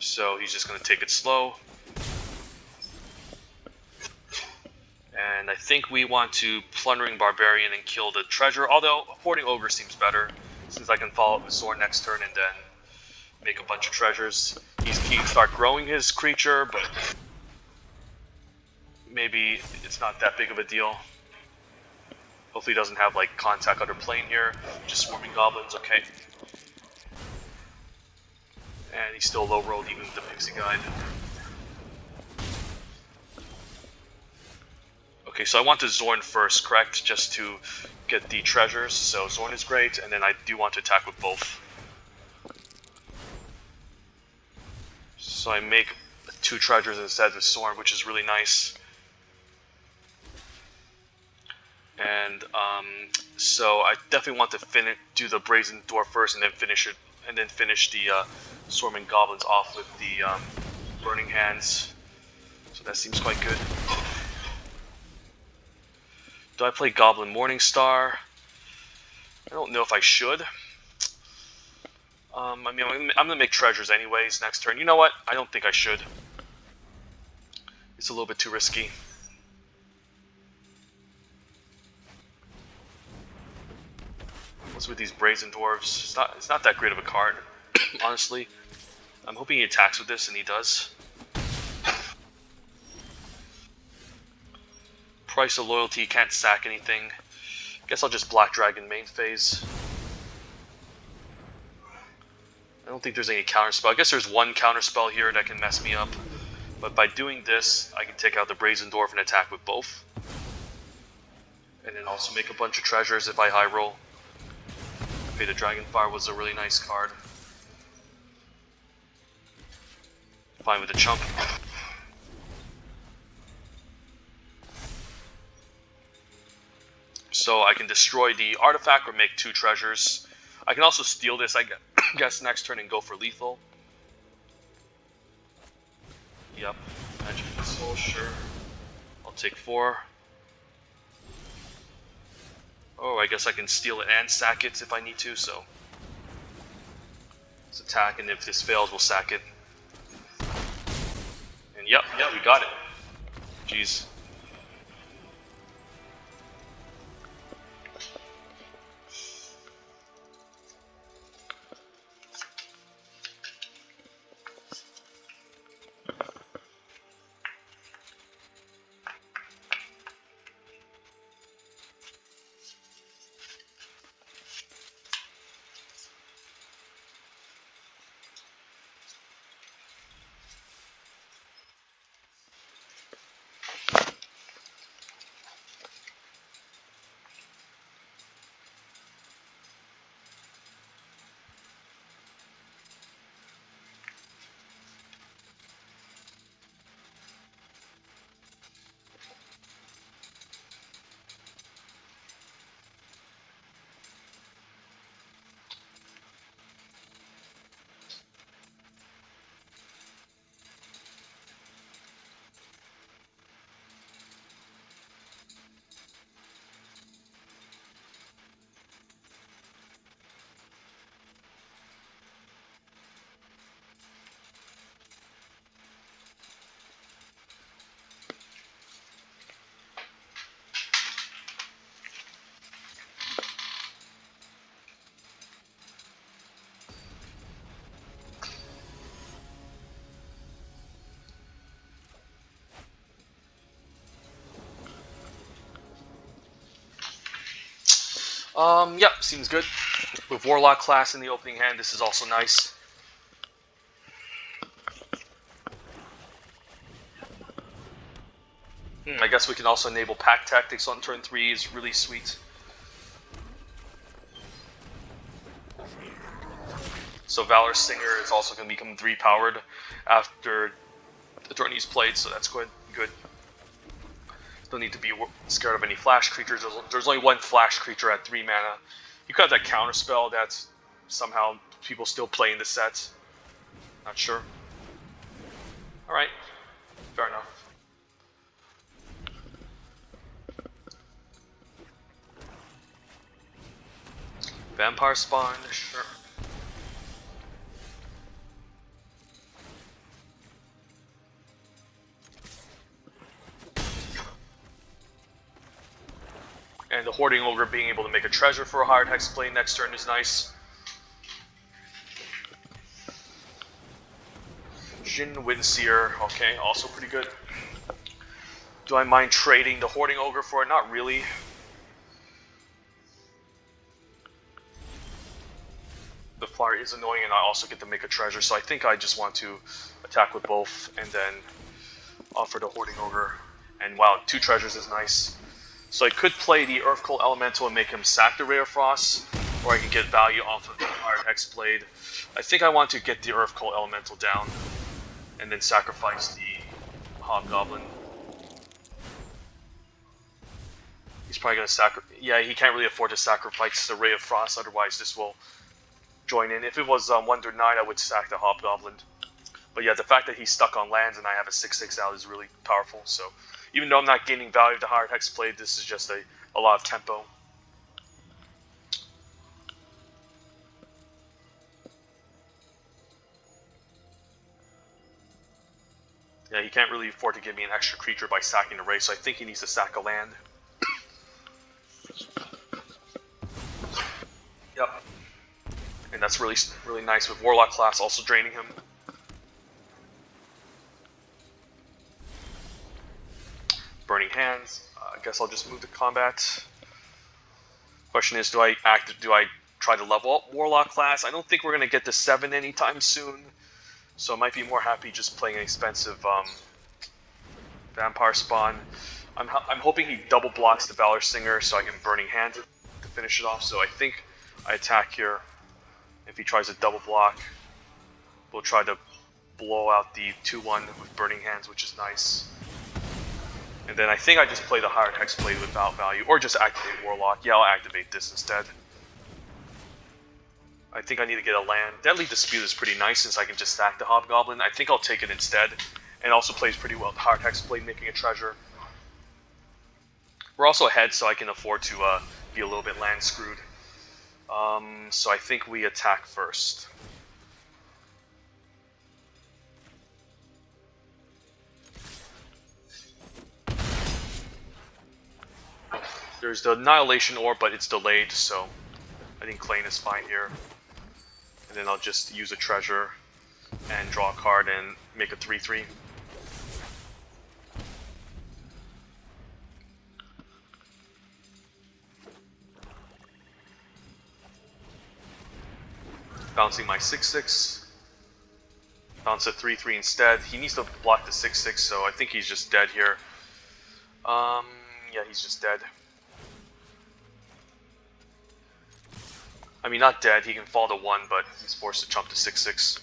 So he's just going to take it slow. And I think we want to Plundering Barbarian and kill the treasure, although Hoarding Ogre seems better, since I can follow up with Zorn next turn and then make a bunch of treasures. He can start growing his creature, but maybe it's not that big of a deal. Hopefully he doesn't have like contact other plane here, just swarming goblins, okay. And he's still low rolled even with the Pixie Guide. Okay, so I want to Zorn first, correct? Just to get the treasures, so Zorn is great, and then I do want to attack with both. So I make 2 treasures instead of Zorn, which is really nice. And so I definitely want to do the Brazen Door first, and then finish it, and then finish the Swarming Goblins off with the Burning Hands. So that seems quite good. Do I play Goblin Morningstar? I don't know if I should. I mean, I'm going to make treasures anyways next turn. You know what? I don't think I should. It's a little bit too risky. What's with these Brazen Dwarves? It's not that great of a card, honestly. I'm hoping he attacks with this, and he does. Price of Loyalty, can't sack anything. Guess I'll just Black Dragon main phase. I don't think there's any counterspell. I guess there's one counterspell here that can mess me up. But by doing this, I can take out the Brazen Dwarf and attack with both. And then also make a bunch of treasures if I high roll. Okay, the Dragonfire was a really nice card. Fine with the chump. So I can destroy the artifact or make 2 treasures. I can also steal this, I guess, next turn and go for lethal. Yep, Magic Missile, sure. I'll take 4. Oh, I guess I can steal it and sack it if I need to, so. Let's attack, and if this fails, we'll sack it. And yep, we got it. Jeez. Yep, seems good. With Warlock class in the opening hand, this is also nice. I guess we can also enable pack tactics on turn 3. Is really sweet. So Valor Singer is also going to become 3 powered after the turn he's played, so that's good. Don't need to be scared of any flash creatures. There's only 1 flash creature at 3 mana. You could have that counter spell that's somehow people still play in the set. Not sure. Alright, fair enough. Vampire Spawn, sure. And the Hoarding Ogre being able to make a treasure for a Hired Hexblade next turn is nice. Jin Windseer, okay, also pretty good. Do I mind trading the Hoarding Ogre for it? Not really. The flyer is annoying and I also get to make a treasure, so I think I just want to attack with both and then offer the Hoarding Ogre. And wow, 2 treasures is nice. So I could play the Earthcold Elemental and make him sack the Ray of Frost, or I can get value off of the Hired Hexblade. I think I want to get the Earthcold Elemental down and then sacrifice the Hobgoblin. He's probably going to sacrifice... Yeah, he can't really afford to sacrifice the Ray of Frost, otherwise this will join in. If it was Wonder Knight, I would sack the Hobgoblin. But yeah, the fact that he's stuck on lands and I have a 6/6 out is really powerful. So even though I'm not gaining value of the Hired Hexblade, this is just a lot of tempo. Yeah, he can't really afford to give me an extra creature by sacking the Ray, so I think he needs to sack a land. Yep. And that's really nice with Warlock class also draining him. Burning Hands. I guess I'll just move to combat. Question is, do I try to level up Warlock class? I don't think we're gonna get to 7 anytime soon, so I might be more happy just playing an expensive Vampire Spawn. I'm hoping he double blocks the Valor Singer so I can Burning Hands to finish it off. So I think I attack here. If he tries to double block, we'll try to blow out the 2/1 with Burning Hands, which is nice. And then I think I just play the Hired Hexblade without value, or just activate Warlock. Yeah, I'll activate this instead. I think I need to get a land. Deadly Dispute is pretty nice since I can just stack the Hobgoblin. I think I'll take it instead. And also plays pretty well with Hired Hexblade making a treasure. We're also ahead, so I can afford to be a little bit land screwed. So I think we attack first. There's the Annihilation Orb, but it's delayed, so I think Klain is fine here. And then I'll just use a treasure and draw a card and make a 3/3. Bouncing my 6/6. Bounce a 3/3 instead. He needs to block the 6/6, so I think he's just dead here. Yeah, he's just dead. I mean, not dead, he can fall to 1, but he's forced to jump to 6/6.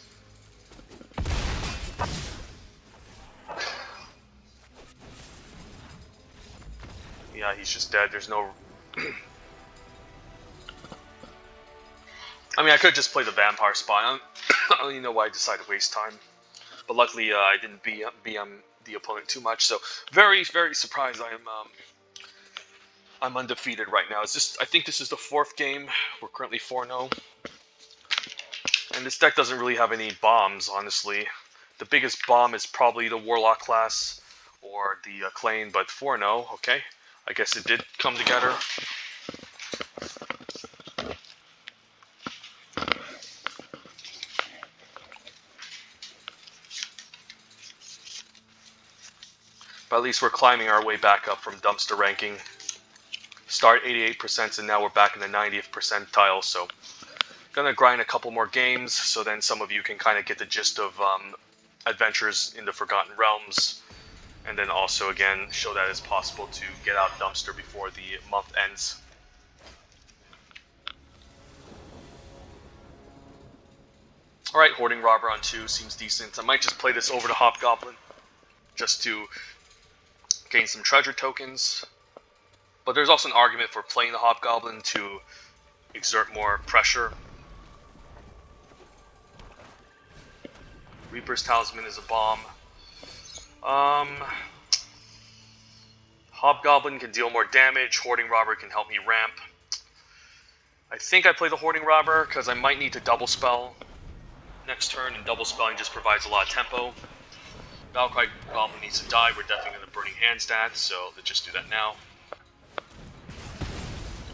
Yeah, he's just dead, there's no... I mean, I could just play the Vampire Spawn. I don't even know why I decided to waste time. But luckily, I didn't BM the opponent too much, so very, very surprised I'm undefeated right now. I think this is the 4th game. We're currently 4-0. And this deck doesn't really have any bombs, honestly. The biggest bomb is probably the Warlock class or the Klain, but 4-0, okay. I guess it did come together. But at least we're climbing our way back up from dumpster ranking. Start 88% and now we're back in the 90th percentile, so gonna grind a couple more games so then some of you can kind of get the gist of Adventures in the Forgotten Realms And then also, again, show that it's possible to get out dumpster before the month ends. Alright, Hoarding Robber on 2 seems decent. I might just play this over to Hobgoblin, just to gain some treasure tokens. But there's also an argument for playing the Hobgoblin to exert more pressure. Reaper's Talisman is a bomb. Hobgoblin can deal more damage. Hoarding Robber can help me ramp. I think I play the Hoarding Robber because I might need to double spell next turn, and double spelling just provides a lot of tempo. Valkyrie Goblin needs to die. We're definitely going to Burning Hands that, so let's just do that now.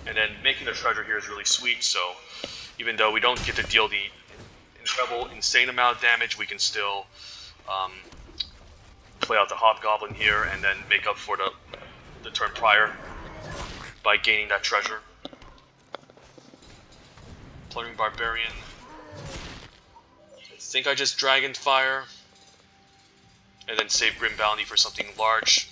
And then making the treasure here is really sweet, so even though we don't get to deal the incredible, insane amount of damage, we can still play out the Hobgoblin here and then make up for the turn prior by gaining that treasure. Plundering Barbarian. I think I just Dragon Fire and then save Grim Bounty for something large.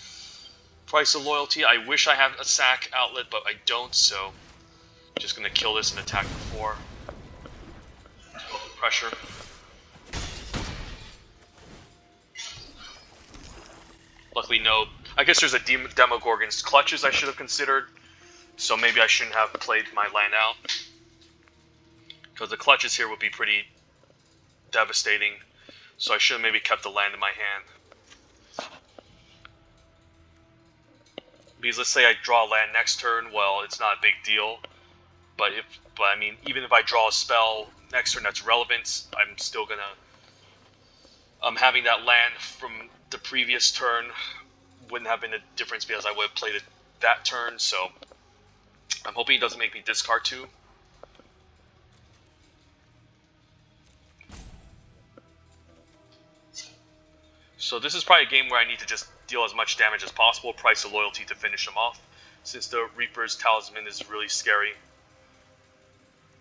Price of Loyalty. I wish I had a sack outlet, but I don't, so I'm just gonna kill this and attack for 4. Pressure. Luckily, no. I guess there's a Demogorgon's Clutches I should have considered, so maybe I shouldn't have played my land out, because the Clutches here would be pretty devastating, so I should have maybe kept the land in my hand. Because let's say I draw land next turn, well, it's not a big deal, but I mean, even if I draw a spell next turn that's relevant, I'm still gonna having that land from the previous turn wouldn't have been a difference because I would have played it that turn, so I'm hoping it doesn't make me discard 2. So this is probably a game where I need to just deal as much damage as possible, Price of Loyalty to finish him off, since the Reaper's Talisman is really scary.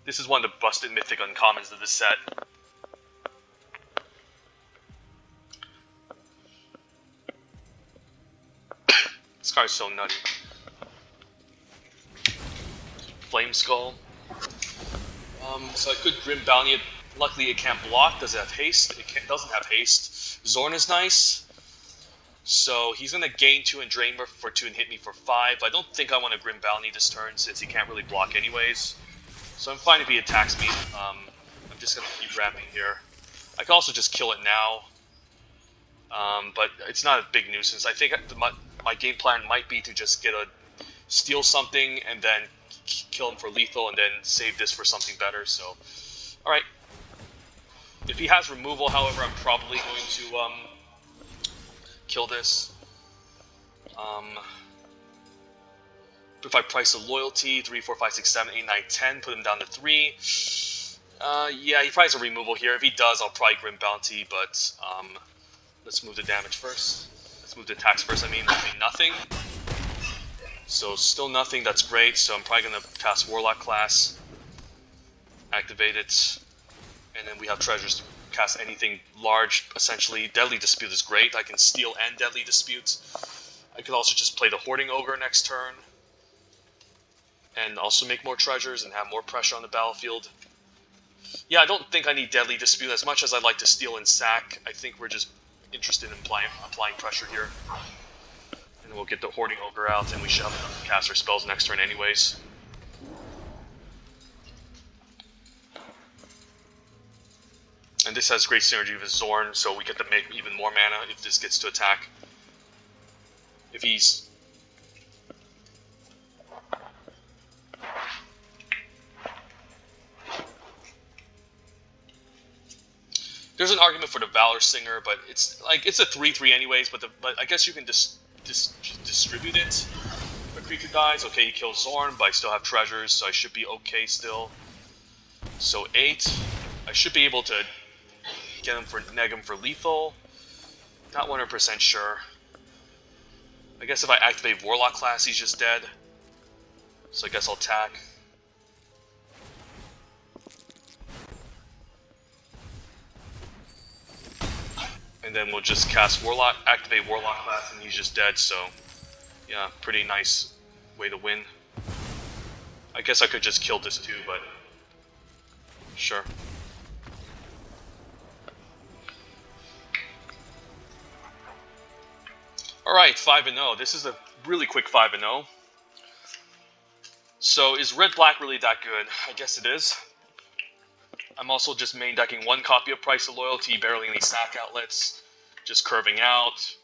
This is one of the busted Mythic uncommons of this set. This card's so nutty. Flame Skull. So I could Grim Bounty it. Luckily it can't block. Does it have haste? It doesn't have haste. Zorn is nice. So he's going to gain 2 and drain for 2 and hit me for 5. I don't think I want to Grim Bounty this turn since he can't really block anyways. So I'm fine if he attacks me. I'm just going to keep ramping here. I can also just kill it now. But it's not a big nuisance. I think my game plan might be to just steal something and then kill him for lethal and then save this for something better. So, alright. If he has removal, however, I'm probably going to kill this. If I Price of Loyalty, 3, 4, 5, 6, 7, 8, 9, 10, put him down to 3. Yeah, he probably has a removal here. If he does, I'll probably Grim Bounty, but let's move the damage first. Let's move the attacks first, I mean nothing. So still nothing, that's great. So I'm probably going to cast Warlock class, activate it, and then we have treasures to cast anything large, essentially. Deadly Dispute is great. I can steal and Deadly Dispute. I could also just play the Hoarding Ogre next turn, and also make more treasures and have more pressure on the battlefield. Yeah, I don't think I need Deadly Dispute as much as I'd like to steal and sack. I think we're just interested in applying pressure here. And we'll get the Hoarding Ogre out, and we should have enough to cast our spells next turn anyways. And this has great synergy with Zorn, so we get to make even more mana if this gets to attack. If he's... There's an argument for the Valor Singer, but it's a 3/3 anyways. But I guess you can distribute it. If a creature dies, okay, you kill Zorn, but I still have treasures, so I should be okay still. So 8, I should be able to get him for neg him for lethal. Not 100% sure. I guess if I activate Warlock class, he's just dead. So I guess I'll attack. And then we'll just cast Warlock, activate Warlock class, and he's just dead, so yeah, pretty nice way to win. I guess I could just kill this too, but sure. Alright, 5-0. This is a really quick 5-0. So is red-black really that good? I guess it is. I'm also just main decking one copy of Price of Loyalty, barely any sack outlets, just curving out.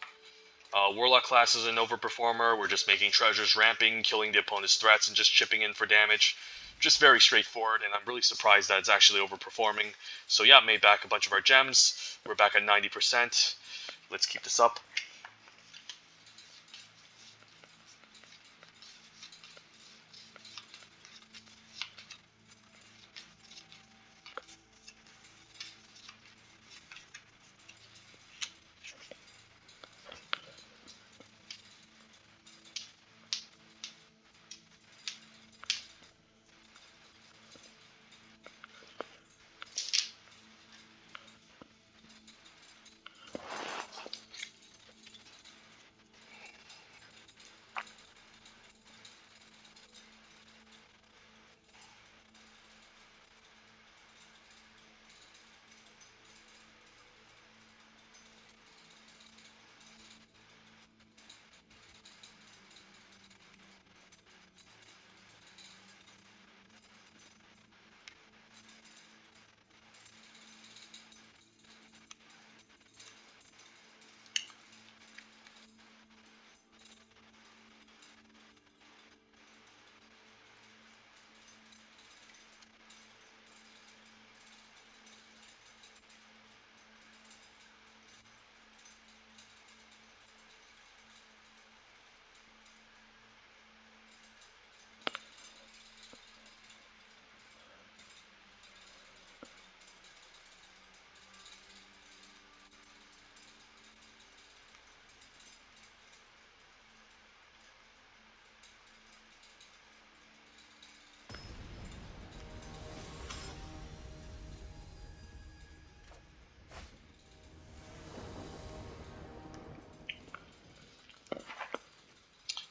Warlock class is an overperformer. We're just making treasures, ramping, killing the opponent's threats, and just chipping in for damage. Just very straightforward, and I'm really surprised that it's actually overperforming. So yeah, made back a bunch of our gems. We're back at 90%. Let's keep this up.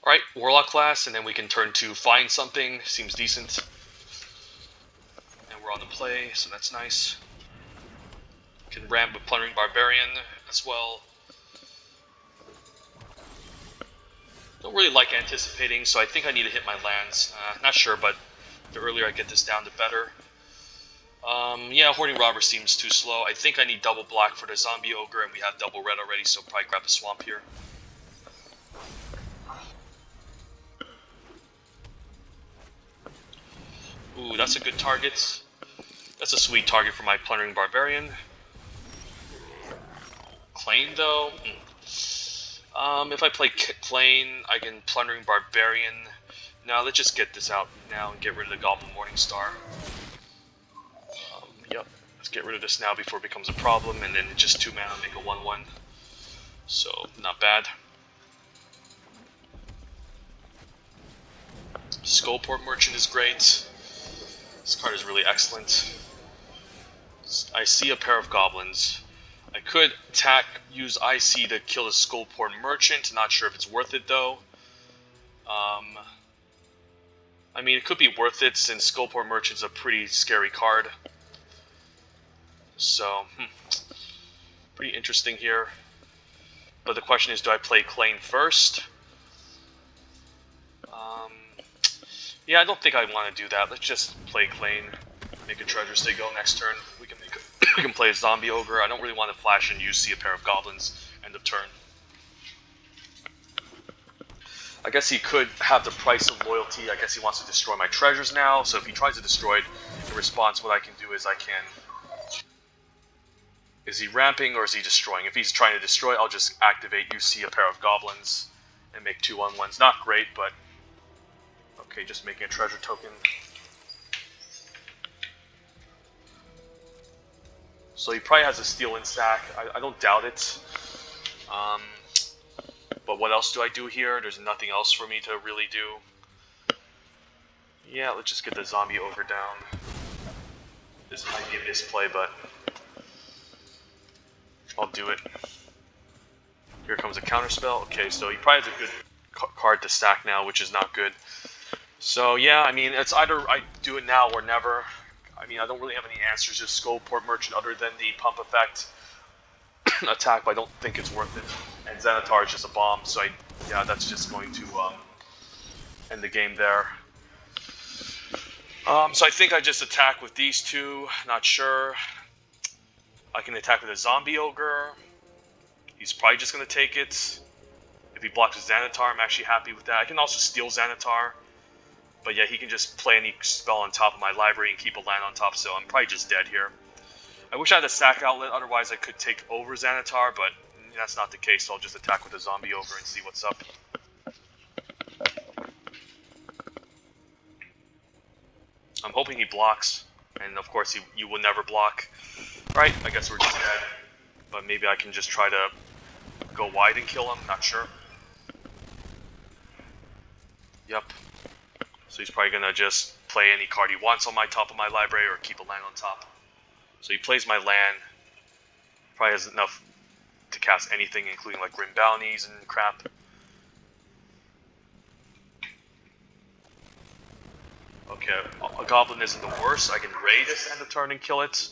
Alright, Warlock class, and then we can turn to Find Something. Seems decent. And we're on the play, so that's nice. Can ramp with Plundering Barbarian as well. Don't really like anticipating, so I think I need to hit my lands. Not sure, but the earlier I get this down, the better. Yeah, Hoarding Robber seems too slow. I think I need double black for the Zombie Ogre, and we have double red already, so probably grab a Swamp here. Ooh, that's a good target. That's a sweet target for my Plundering Barbarian. Claim, though? If I play Claim, I can Plundering Barbarian. Now, let's just get this out now and get rid of the Goblin Morningstar. Yep, let's get rid of this now before it becomes a problem, and then just 2 mana, make a 1/1. So, not bad. Skullport Merchant is great. This card is really excellent. I see a pair of goblins. I could use IC to kill the Skullport Merchant. Not sure if it's worth it though. I mean, it could be worth it since Skullport Merchant's a pretty scary card. So, pretty interesting here. But the question is, do I play Claim first? Yeah, I don't think I want to do that. Let's just play Claim, make a Treasure Stay go next turn. We can play a Zombie Ogre. I don't really want to flash and use See a Pair of Goblins end of turn. I guess he could have the Price of Loyalty. I guess he wants to destroy my treasures now. So if he tries to destroy it, in response, what I can do is Is he ramping or is he destroying? If he's trying to destroy, I'll just activate See a Pair of Goblins and make 2/1/1s. Not great, but okay, just making a treasure token. So he probably has a steal in sack. I don't doubt it. But what else do I do here? There's nothing else for me to really do. Yeah, let's just get the Zombie Ogre down. This might be a misplay, but I'll do it. Here comes a counterspell. Okay, so he probably has a good card to stack now, which is not good. So yeah, I mean, it's either I do it now or never. I mean, I don't really have any answers. Just Skullport Merchant other than the pump effect attack, but I don't think it's worth it. And Xanatar is just a bomb, so yeah, that's just going to end the game there. So I think I just attack with these two. Not sure. I can attack with a Zombie Ogre. He's probably just going to take it. If he blocks Xanatar, I'm actually happy with that. I can also steal Xanatar. But yeah, he can just play any spell on top of my library and keep a land on top, so I'm probably just dead here. I wish I had a sack outlet, otherwise I could take over Xanatar, but that's not the case, so I'll just attack with a Zombie Ogre and see what's up. I'm hoping he blocks, and of course you will never block. Right, I guess we're just dead. But maybe I can just try to go wide and kill him, not sure. Yep. So he's probably gonna just play any card he wants on my top of my library or keep a land on top. So he plays my land. Probably has enough to cast anything, including like Grim Bounties and crap. Okay, a Goblin isn't the worst. I can raid this end of turn and kill it.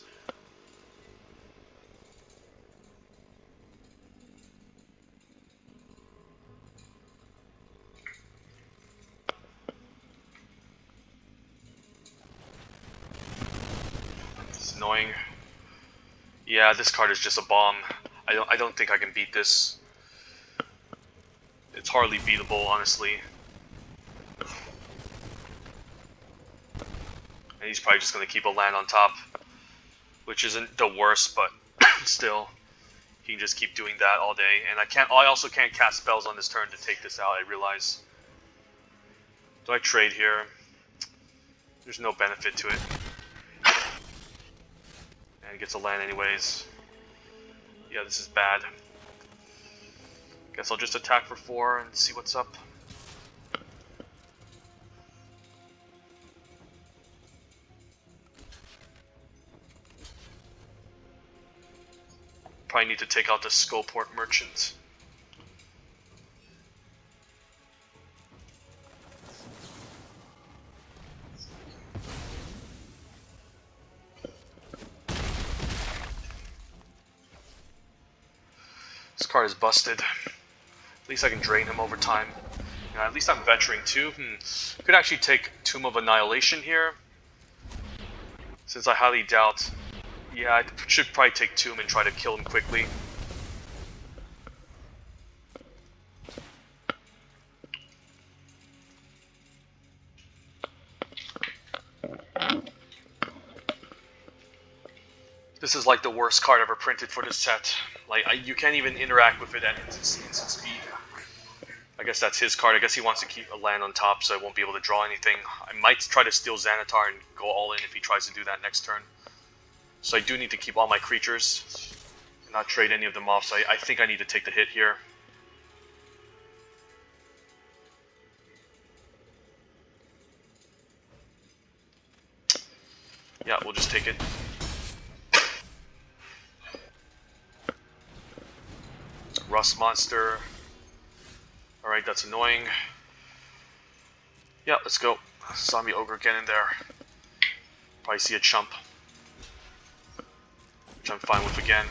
It's annoying. Yeah, this card is just a bomb. I don't think I can beat this. It's hardly beatable, honestly. And he's probably just going to keep a land on top, which isn't the worst, but still, he can just keep doing that all day. And I also can't cast spells on this turn to take this out, I realize. Do I trade here? There's no benefit to it. And he gets a land anyways. Yeah, this is bad. Guess I'll just attack for 4 and see what's up. Probably need to take out the Skullport Merchant. This card is busted. At least I can drain him over time. Yeah, at least I'm venturing too. Could actually take Tomb of Annihilation here. Since I highly doubt... Yeah, I should probably take Tomb and try to kill him quickly. This is like the worst card ever printed for this set. Like, you can't even interact with it at instant speed. I guess that's his card. I guess he wants to keep a land on top so I won't be able to draw anything. I might try to steal Xanatar and go all in if he tries to do that next turn. So I do need to keep all my creatures and not trade any of them off, so I think I need to take the hit here. Yeah, we'll just take it. Rust Monster. Alright, that's annoying. Yeah, let's go. Zombie Ogre, get in there. Probably see a chump. Which I'm fine with again.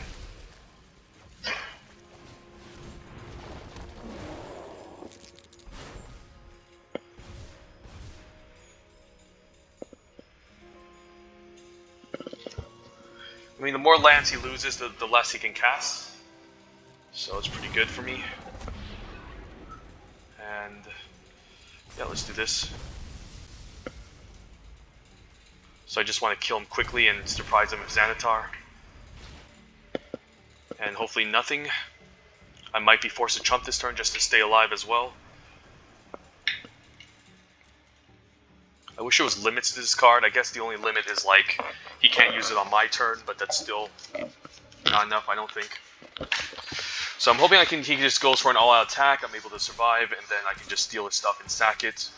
I mean, the more lands he loses, the less he can cast. So it's pretty good for me. And yeah, let's do this. So I just want to kill him quickly and surprise him with Xanatar. And hopefully nothing. I might be forced to chump this turn just to stay alive as well. I wish there was limits to this card. I guess the only limit is like he can't use it on my turn, but that's still not enough, I don't think. So I'm hoping he just goes for an all-out attack. I'm able to survive, and then I can just steal his stuff and sack it.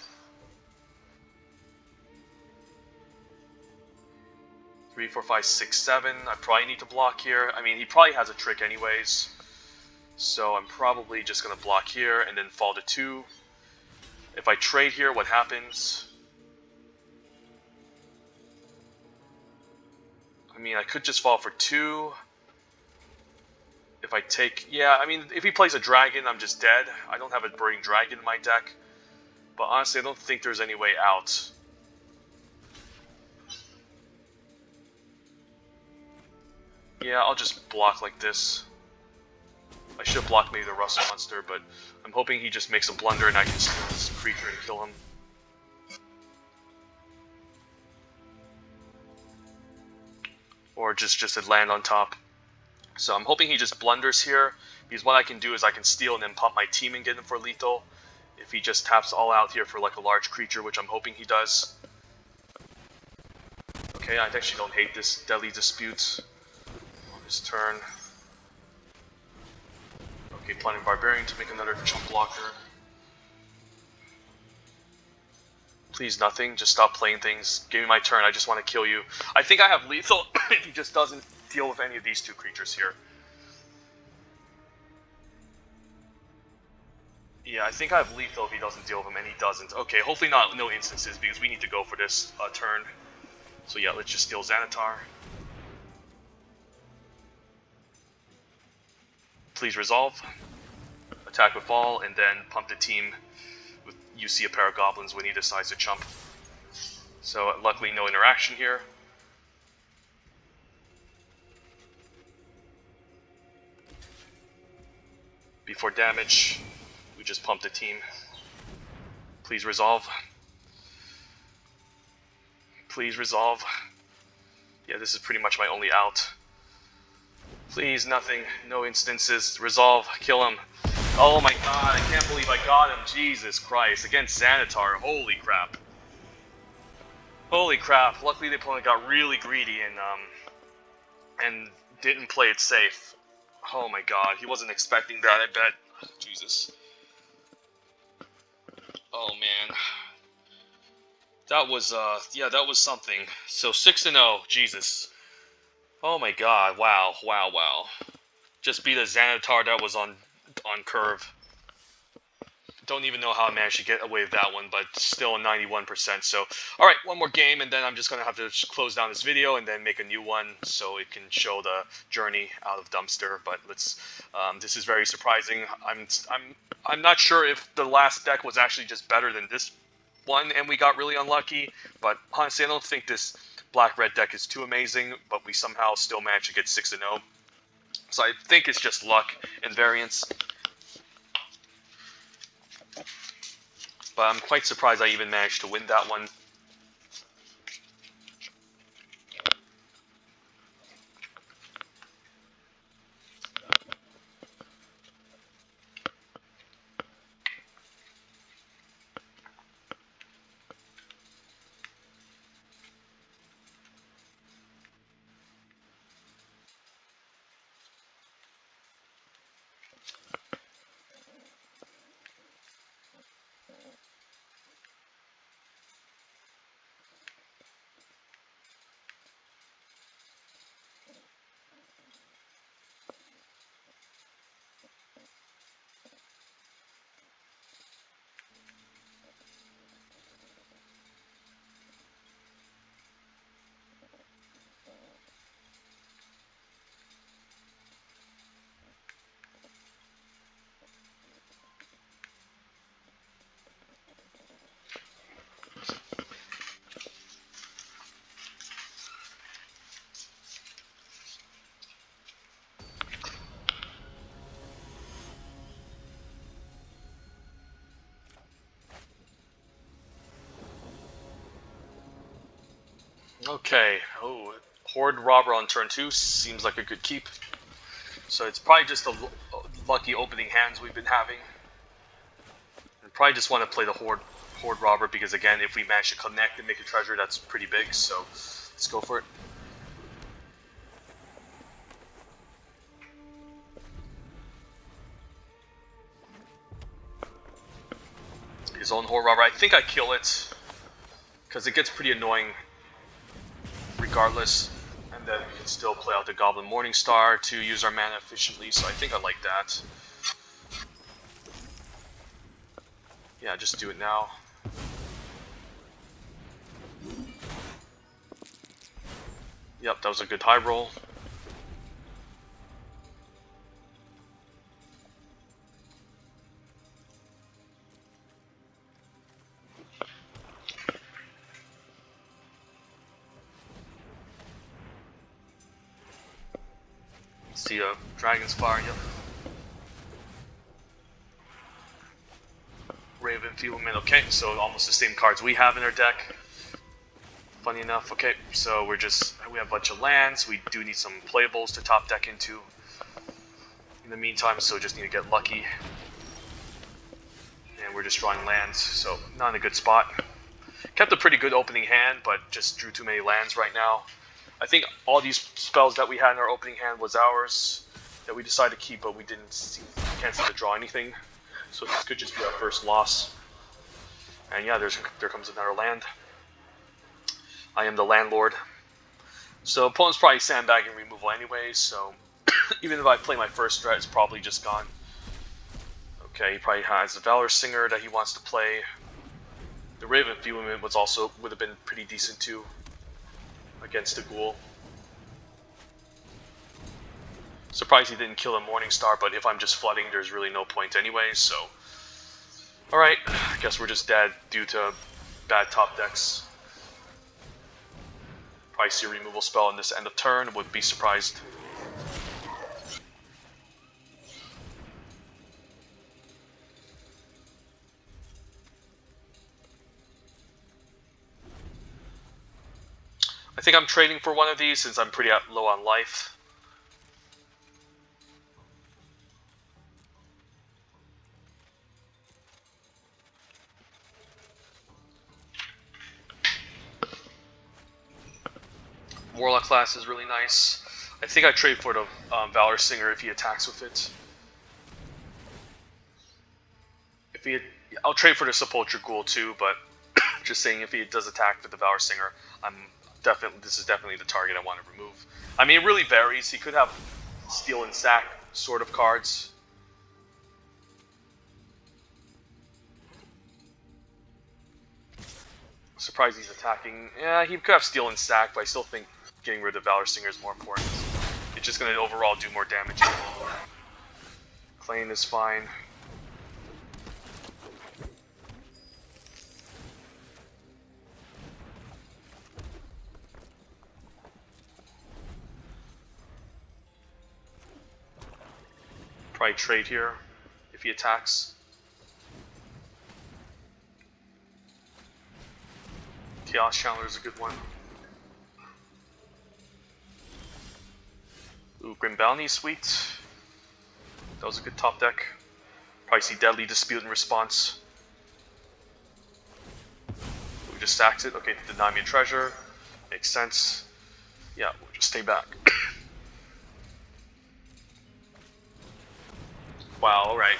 Three, 4, 5, 6, 7. I probably need to block here. I mean, he probably has a trick anyways. So I'm probably just going to block here and then fall to 2. If I trade here, what happens? I mean, I could just fall for 2. If I take... Yeah, I mean, if he plays a dragon, I'm just dead. I don't have a burning dragon in my deck. But honestly, I don't think there's any way out. Yeah, I'll just block like this. I should block maybe the Rust Monster, but I'm hoping he just makes a blunder and I can steal this creature and kill him. Or just land on top. So I'm hoping he just blunders here, because what I can do is I can steal and then pump my team and get him for lethal. If he just taps all out here for like a large creature, which I'm hoping he does. Okay, I actually don't hate this Deadly Dispute on his turn. Okay, Plundering Barbarian to make another chump blocker. Please nothing, just stop playing things. Give me my turn, I just want to kill you. I think I have lethal if he just doesn't deal with any of these 2 creatures here. Yeah, I think I have lethal if he doesn't deal with them, and he doesn't. Okay, hopefully no instances, because we need to go for this turn. So yeah, let's just steal Xanatar. Please resolve. Attack with all, and then pump the team with UC a pair of goblins when he decides to chump. So luckily no interaction here. Before damage, we just pump the team. Please resolve. Please resolve. Yeah, this is pretty much my only out. Please, nothing. No instances. Resolve. Kill him. Oh my god, I can't believe I got him. Jesus Christ. Against Xanatar. Holy crap. Holy crap. Luckily the opponent got really greedy and didn't play it safe. Oh my god. He wasn't expecting that, I bet. Jesus. Oh man. That was, yeah, that was something. So 6-0. Jesus. Oh my god. Wow. Wow, wow. Just beat a Xanatar that was on curve. Don't even know how I managed to get away with that one, but still a 91%. So, alright, one more game, and then I'm just going to have to close down this video and then make a new one so it can show the journey out of Dumpster. But let's, this is very surprising. I'm not sure if the last deck was actually just better than this one, and we got really unlucky, but honestly, I don't think this black-red deck is too amazing, but we somehow still managed to get 6-0. So I think it's just luck and variance. But I'm quite surprised I even managed to win that one. Okay, oh, Horde Robber on turn 2 seems like a good keep. So it's probably just the lucky opening hands we've been having. And probably just want to play the Horde Robber because, again, if we manage to connect and make a treasure, that's pretty big. So let's go for it. His own Horde Robber. I think I kill it because it gets pretty annoying regardless. And then we can still play out the Goblin Morningstar to use our mana efficiently, so I think I like that. Yeah, just do it now. Yep, that was a good high roll. See a Dragon's Fire, yep. Raven, Feeblement, okay, so almost the same cards we have in our deck. Funny enough, okay, so we have a bunch of lands, we do need some playables to top deck into in the meantime, so just need to get lucky. And we're just drawing lands, so not in a good spot. Kept a pretty good opening hand, but just drew too many lands right now. I think all these spells that we had in our opening hand was ours that we decided to keep, but we can't seem to draw anything. So this could just be our first loss. And yeah, there comes another land. I am the landlord. So opponent's probably sandbagging removal anyways, so even if I play my first threat, it's probably just gone. Okay, he probably has a Valor Singer that he wants to play. The Raven Feeblement would have been pretty decent too against the Ghoul. Surprised he didn't kill a Morningstar, but if I'm just flooding, there's really no point anyway, so... Alright, I guess we're just dead due to bad top decks. Probably see a removal spell in this end of turn, would be surprised. I think I'm trading for one of these since I'm pretty low on life. Warlock class is really nice. I think I trade for the Valor Singer if he attacks with it. I'll trade for the Sepulchre Ghoul too, but just saying if he does attack with the Valor Singer, this is definitely the target I want to remove. I mean, it really varies. He could have Steal and Sack sort of cards. Surprised he's attacking. Yeah, he could have Steal and Sack, but I still think getting rid of Valor Singer is more important. It's just going to overall do more damage. Claim is fine. Probably trade here if he attacks. Chaos Chandler is a good one. Ooh, Grim Bounty, sweet. That was a good top deck. Probably see Deadly Dispute in response. We just sacked it. Okay, deny me a treasure. Makes sense. Yeah, we'll just stay back. Wow, alright.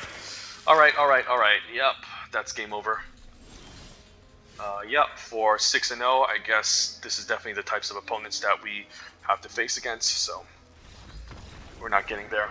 Alright. Yep, that's game over. Yep, for 6-0, I guess this is definitely the types of opponents that we have to face against, so we're not getting there.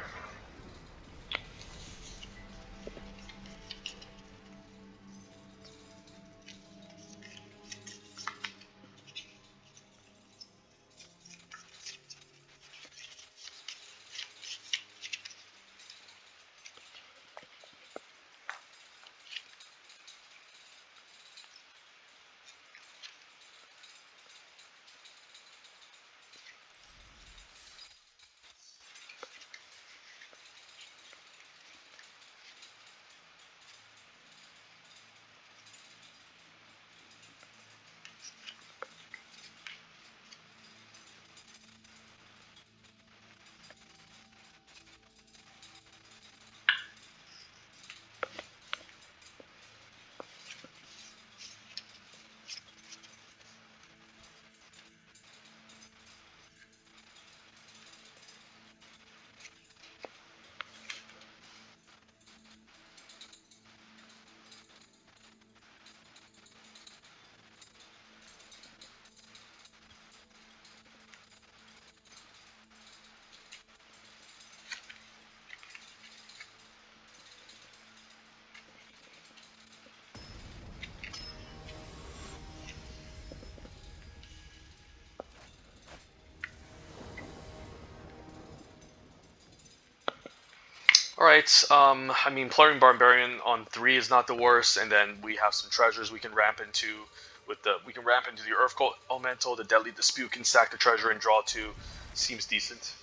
Alright, I mean, Plundering Barbarian on 3 is not the worst, and then we have some treasures we can ramp into. We can ramp into the Earth Cult Elemental, the Deadly Dispute can stack the treasure and draw 2. Seems decent.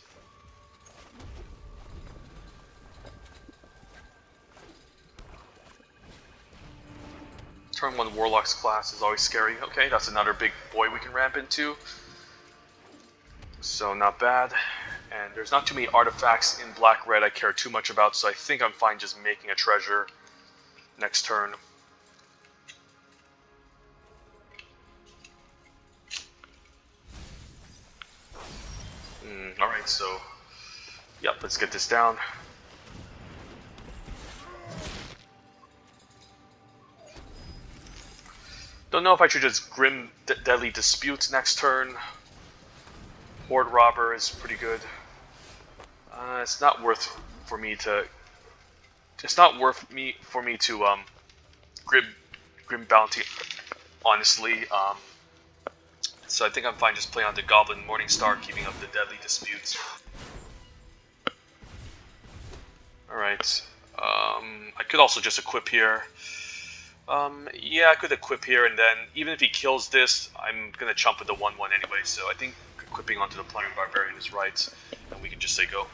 Turn 1 Warlock's class is always scary. Okay, that's another big boy we can ramp into. So, not bad. And there's not too many artifacts in black-red I care too much about, so I think I'm fine just making a treasure next turn. Alright, so, yep, let's get this down. Don't know if I should just Grim Deadly Dispute next turn. Horde Robber is pretty good. It's not worth for me to. It's not worth for me to Grim Bounty. Honestly, so I think I'm fine just playing on the Goblin Morningstar, keeping up the Deadly Disputes. All right. I could also just equip here. Yeah, I could equip here, and then even if he kills this, I'm gonna chump with the 1/1 anyway. So I think equipping onto the Plundering Barbarian is right, and we can just say go.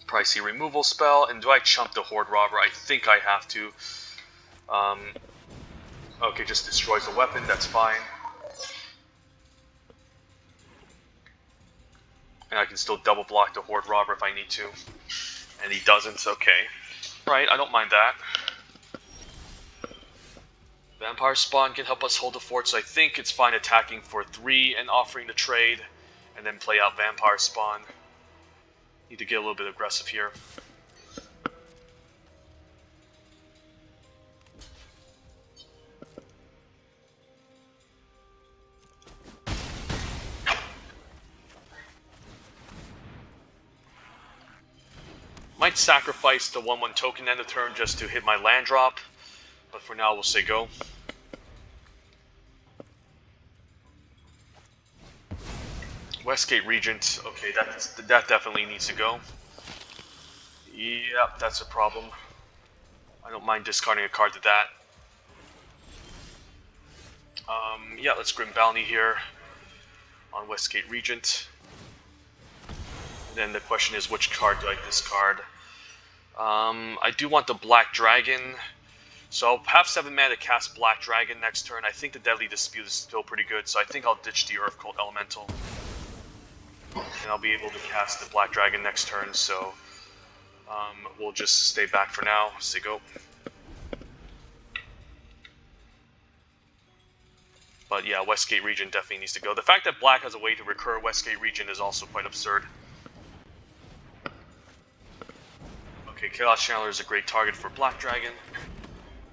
Pricey removal spell, and do I chump the Horde Robber? I think I have to. Okay, just destroys the weapon, that's fine. And I can still double block the Horde Robber if I need to. And he doesn't, okay. Right, I don't mind that. Vampire Spawn can help us hold the fort, so I think it's fine attacking for 3 and offering the trade, and then play out Vampire Spawn. Need to get a little bit aggressive here. Might sacrifice the 1/1 token end of turn just to hit my land drop, but for now we'll say go. Westgate Regent, okay, that definitely needs to go. Yep, that's a problem. I don't mind discarding a card to that. Yeah, let's Grim Bounty here on Westgate Regent. Then the question is, which card do I discard? I do want the Black Dragon, so I'll have 7 mana to cast Black Dragon next turn. I think the Deadly Dispute is still pretty good, so I think I'll ditch the Earth Cult Elemental. And I'll be able to cast the Black Dragon next turn, so we'll just stay back for now. Say go. But yeah, Westgate Region definitely needs to go. The fact that black has a way to recur Westgate Region is also quite absurd. Okay, Chaos Channeler is a great target for Black Dragon,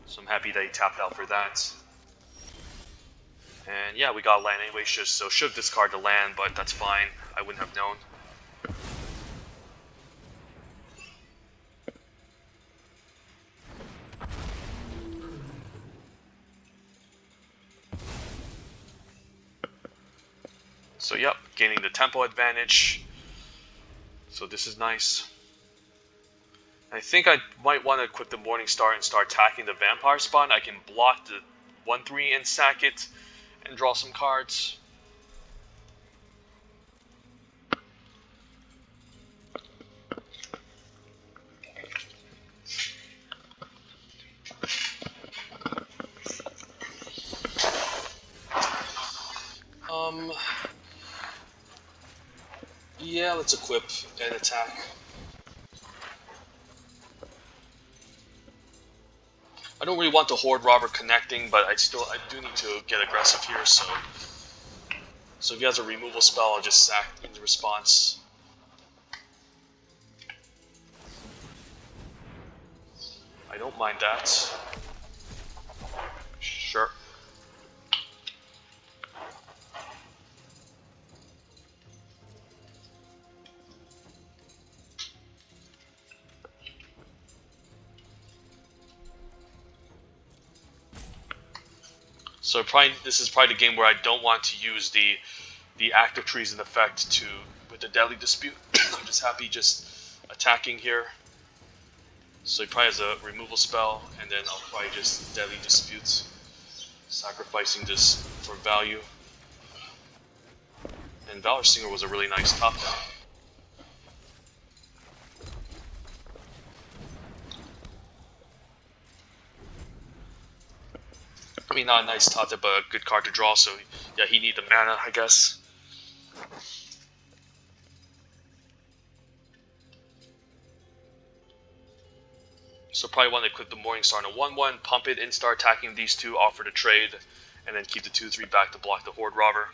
so I'm happy that he tapped out for that. And yeah, we got land anyway, so should discard the land, but that's fine. I wouldn't have known. So yep, gaining the tempo advantage. So this is nice. I think I might want to equip the Morningstar and start attacking the Vampire Spawn. I can block the 1/3 and sack it and draw some cards. Yeah, let's equip and attack. I don't really want the Horde Robber connecting, but I do need to get aggressive here, so if he has a removal spell, I'll just sack in response. I don't mind that. Sure. So this is probably the game where I don't want to use the the active treason effect to with the Deadly Dispute. I'm just happy just attacking here. So he probably has a removal spell, and then I'll probably just Deadly Disputes, sacrificing this for value. And Valor Singer was a really nice top down. I mean, not a nice top deck, but a good card to draw, so yeah, he needs the mana, I guess. So probably want to equip the Morningstar on a 1/1, pump it, start attacking these two, offer to trade, and then keep the 2/3 back to block the Horde Robber.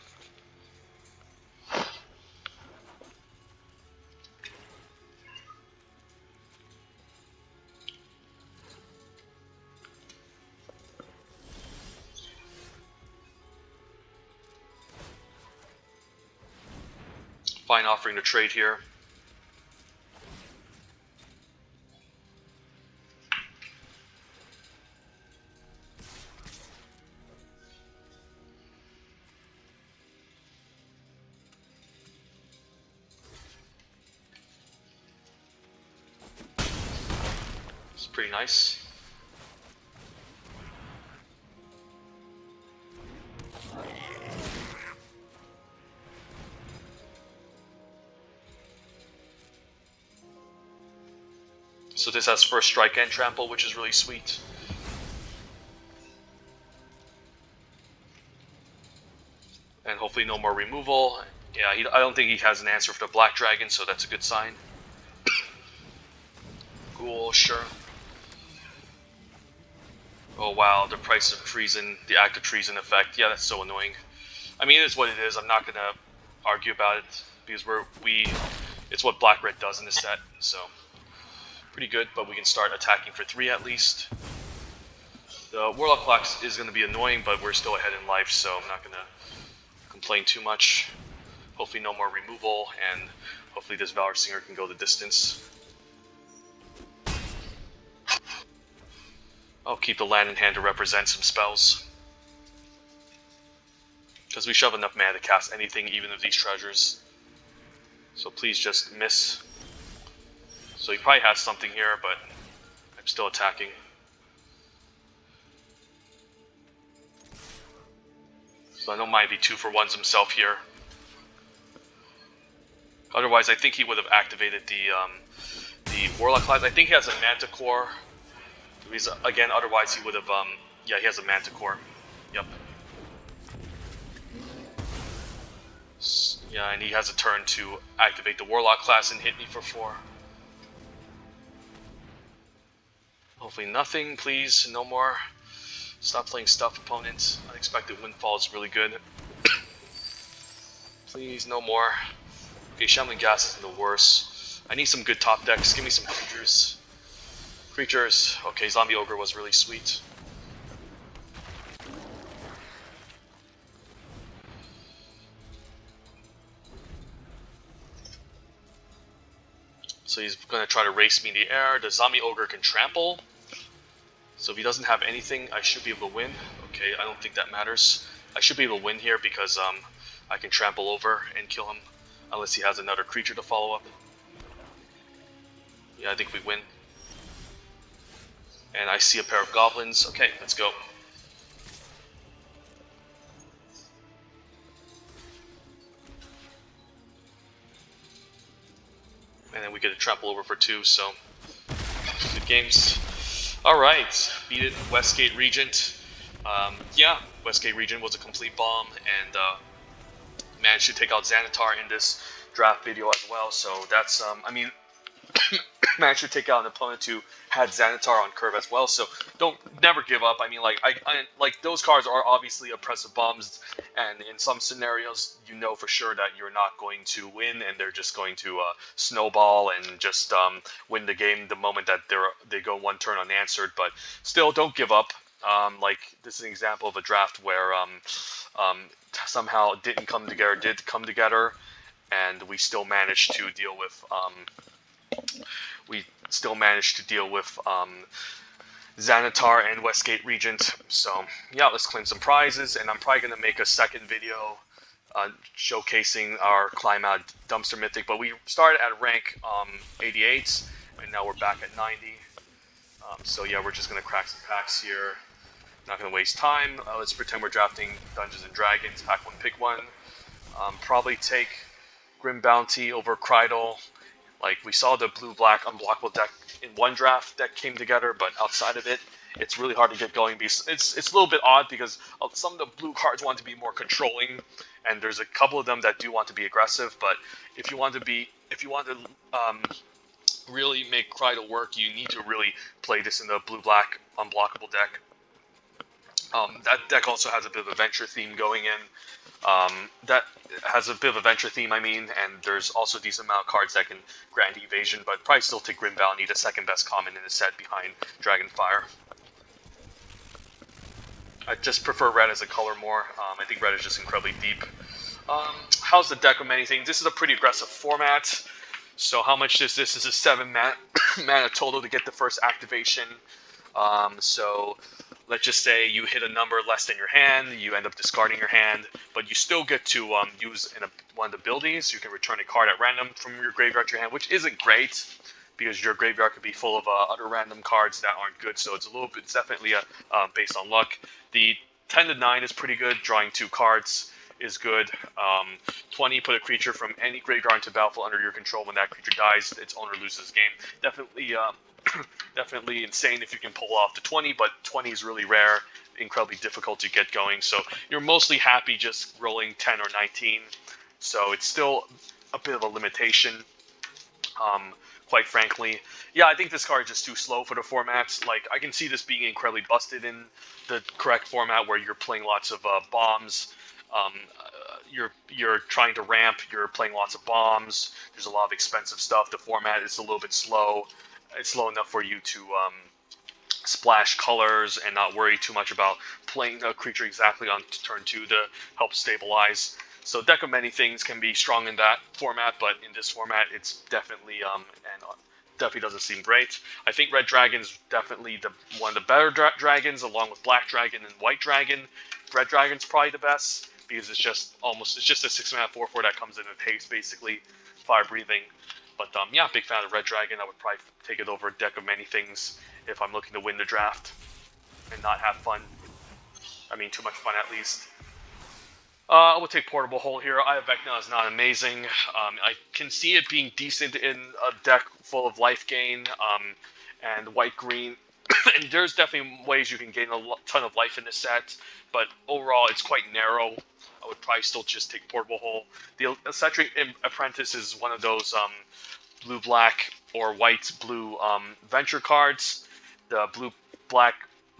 Fine offering to trade here. It's pretty nice. So this has first strike and trample, which is really sweet. And hopefully no more removal. Yeah, I don't think he has an answer for the Black Dragon, so that's a good sign. Cool, sure. Oh wow, the price of treason, the active treason effect. Yeah, that's so annoying. I mean, it is what it is. I'm not gonna argue about it because it's what Black Red does in this set. So pretty good, but we can start attacking for 3 at least. The Warlock Clock is going to be annoying, but we're still ahead in life, so I'm not going to complain too much. Hopefully no more removal, and hopefully this Valor Singer can go the distance. I'll keep the land in hand to represent some spells. Because we should have enough mana to cast anything, even with these treasures. So please just miss. So he probably has something here, but I'm still attacking. So I don't mind if he 2-for-1s himself here. Otherwise, I think he would have activated the Warlock class. I think he has a Manticore. Again, otherwise he would have, yeah, he has a Manticore. Yep. Yeah, and he has a turn to activate the Warlock class and hit me for 4. Hopefully nothing, please, no more. Stop playing stuff, opponents. Unexpected Windfall is really good. Please, no more. Okay, Shaman Gas isn't the worst. I need some good top decks. Give me some creatures. Creatures. Okay, Zombie Ogre was really sweet. So he's going to try to race me in the air. The Zombie Ogre can trample. So if he doesn't have anything, I should be able to win. Okay, I don't think that matters. I should be able to win here because I can trample over and kill him. Unless he has another creature to follow up. Yeah, I think we win. And I see a pair of goblins. Okay, let's go. And then we get a trample over for 2, so good games. Alright, beat it, Westgate Regent. Yeah, Westgate Regent was a complete bomb, and managed to take out Xanatar in this draft video as well, so that's, I mean, managed to take out an opponent who had Xanatar on curve as well, so never give up. I mean, like, like those cards are obviously oppressive bombs, and in some scenarios, you know for sure that you're not going to win, and they're just going to snowball and just win the game the moment that they go 1 turn unanswered, but still, don't give up. Like, this is an example of a draft where somehow it did come together, and we still managed to deal with Xanatar and Westgate Regent. So yeah, let's claim some prizes, and I'm probably gonna make a second video showcasing our climb out dumpster mythic. But we started at rank 88, and now we're back at 90. So yeah, we're just gonna crack some packs here. Not gonna waste time. Let's pretend we're drafting Dungeons and Dragons. Pack one, pick one. Probably take Grim Bounty over Krydle. Like, we saw the blue-black unblockable deck in one draft that came together, but outside of it, it's really hard to get going. It's a little bit odd because some of the blue cards want to be more controlling, and there's a couple of them that do want to be aggressive. But if you want to really make Krydle work, you need to really play this in the blue-black unblockable deck. That deck also has a bit of a venture theme going in. That has a bit of a venture theme, and there's also a decent amount of cards that can grant evasion, but probably still take Grim Bounty, the second best common in the set behind Dragonfire. I just prefer red as a color more. I think red is just incredibly deep. How's the deck of many things? This is a pretty aggressive format. So how much is this? This is 7 mana total to get the first activation. So let's just say you hit a number less than your hand, you end up discarding your hand, but you still get to use one of the abilities. You can return a card at random from your graveyard to your hand, which isn't great because your graveyard could be full of other random cards that aren't good. So it's definitely based on luck. The 10 to 9 is pretty good. Drawing 2 cards is good. 20, put a creature from any graveyard into battlefield under your control. When that creature dies, its owner loses the game. Definitely insane if you can pull off the 20, but 20 is really rare, incredibly difficult to get going. So you're mostly happy just rolling 10 or 19. So it's still a bit of a limitation, quite frankly. Yeah, I think this card is just too slow for the formats. Like, I can see this being incredibly busted in the correct format where you're playing lots of bombs. You're trying to ramp, you're playing lots of bombs, there's a lot of expensive stuff. The format is a little bit slow. It's slow enough for you to splash colors and not worry too much about playing a creature exactly on turn 2 to help stabilize. So deck of many things can be strong in that format, but in this format it's definitely definitely doesn't seem great. I think Red Dragon's definitely one of the better dragons, along with Black Dragon and White Dragon. Red Dragon's probably the best because it's just a 6-mana 4/4 that comes in with haste, basically fire breathing. But yeah, big fan of Red Dragon. I would probably take it over a deck of many things if I'm looking to win the draft and not have fun. I mean, too much fun at least. I will take Portable Hole here. Eye Vecna is not amazing. I can see it being decent in a deck full of life gain and white-green. And there's definitely ways you can gain a ton of life in this set, but overall it's quite narrow. I would probably still just take Portable Hole. The Eccentric Apprentice is one of those blue-black or white-blue venture cards. The blue-black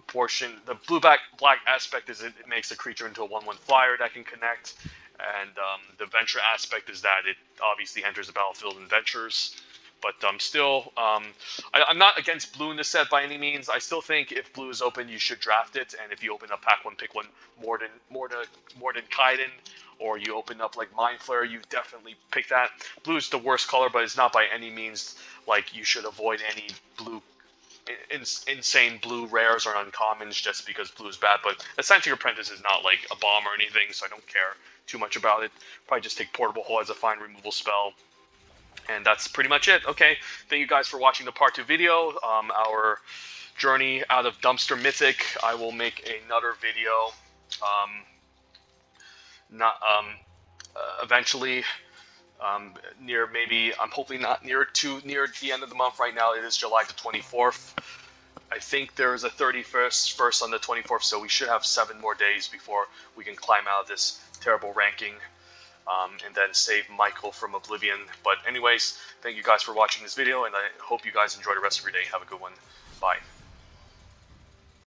portion, the blue-black aspect is it makes a creature into a 1/1 flyer that can connect, and the venture aspect is that it obviously enters the battlefield and ventures. But still, I'm not against blue in this set by any means. I still think if blue is open, you should draft it. And if you open up pack one, pick one more than Kaiden, or you open up like Mind Flare, you definitely pick that. Blue is the worst color, but it's not by any means like you should avoid any blue, insane blue rares or uncommons just because blue is bad. But Eccentric Apprentice is not like a bomb or anything, so I don't care too much about it. Probably just take Portable Hole as a fine removal spell. And that's pretty much it. Okay, thank you guys for watching the part 2 video, our journey out of Dumpster Mythic. I will make another video eventually, near maybe, I'm hopefully not near the end of the month. Right now it is July the 24th. I think there's a 31st on the 24th, so we should have 7 more days before we can climb out of this terrible ranking. And then save Michael from Oblivion. But anyways, thank you guys for watching this video, and I hope you guys enjoy the rest of your day. Have a good one. Bye.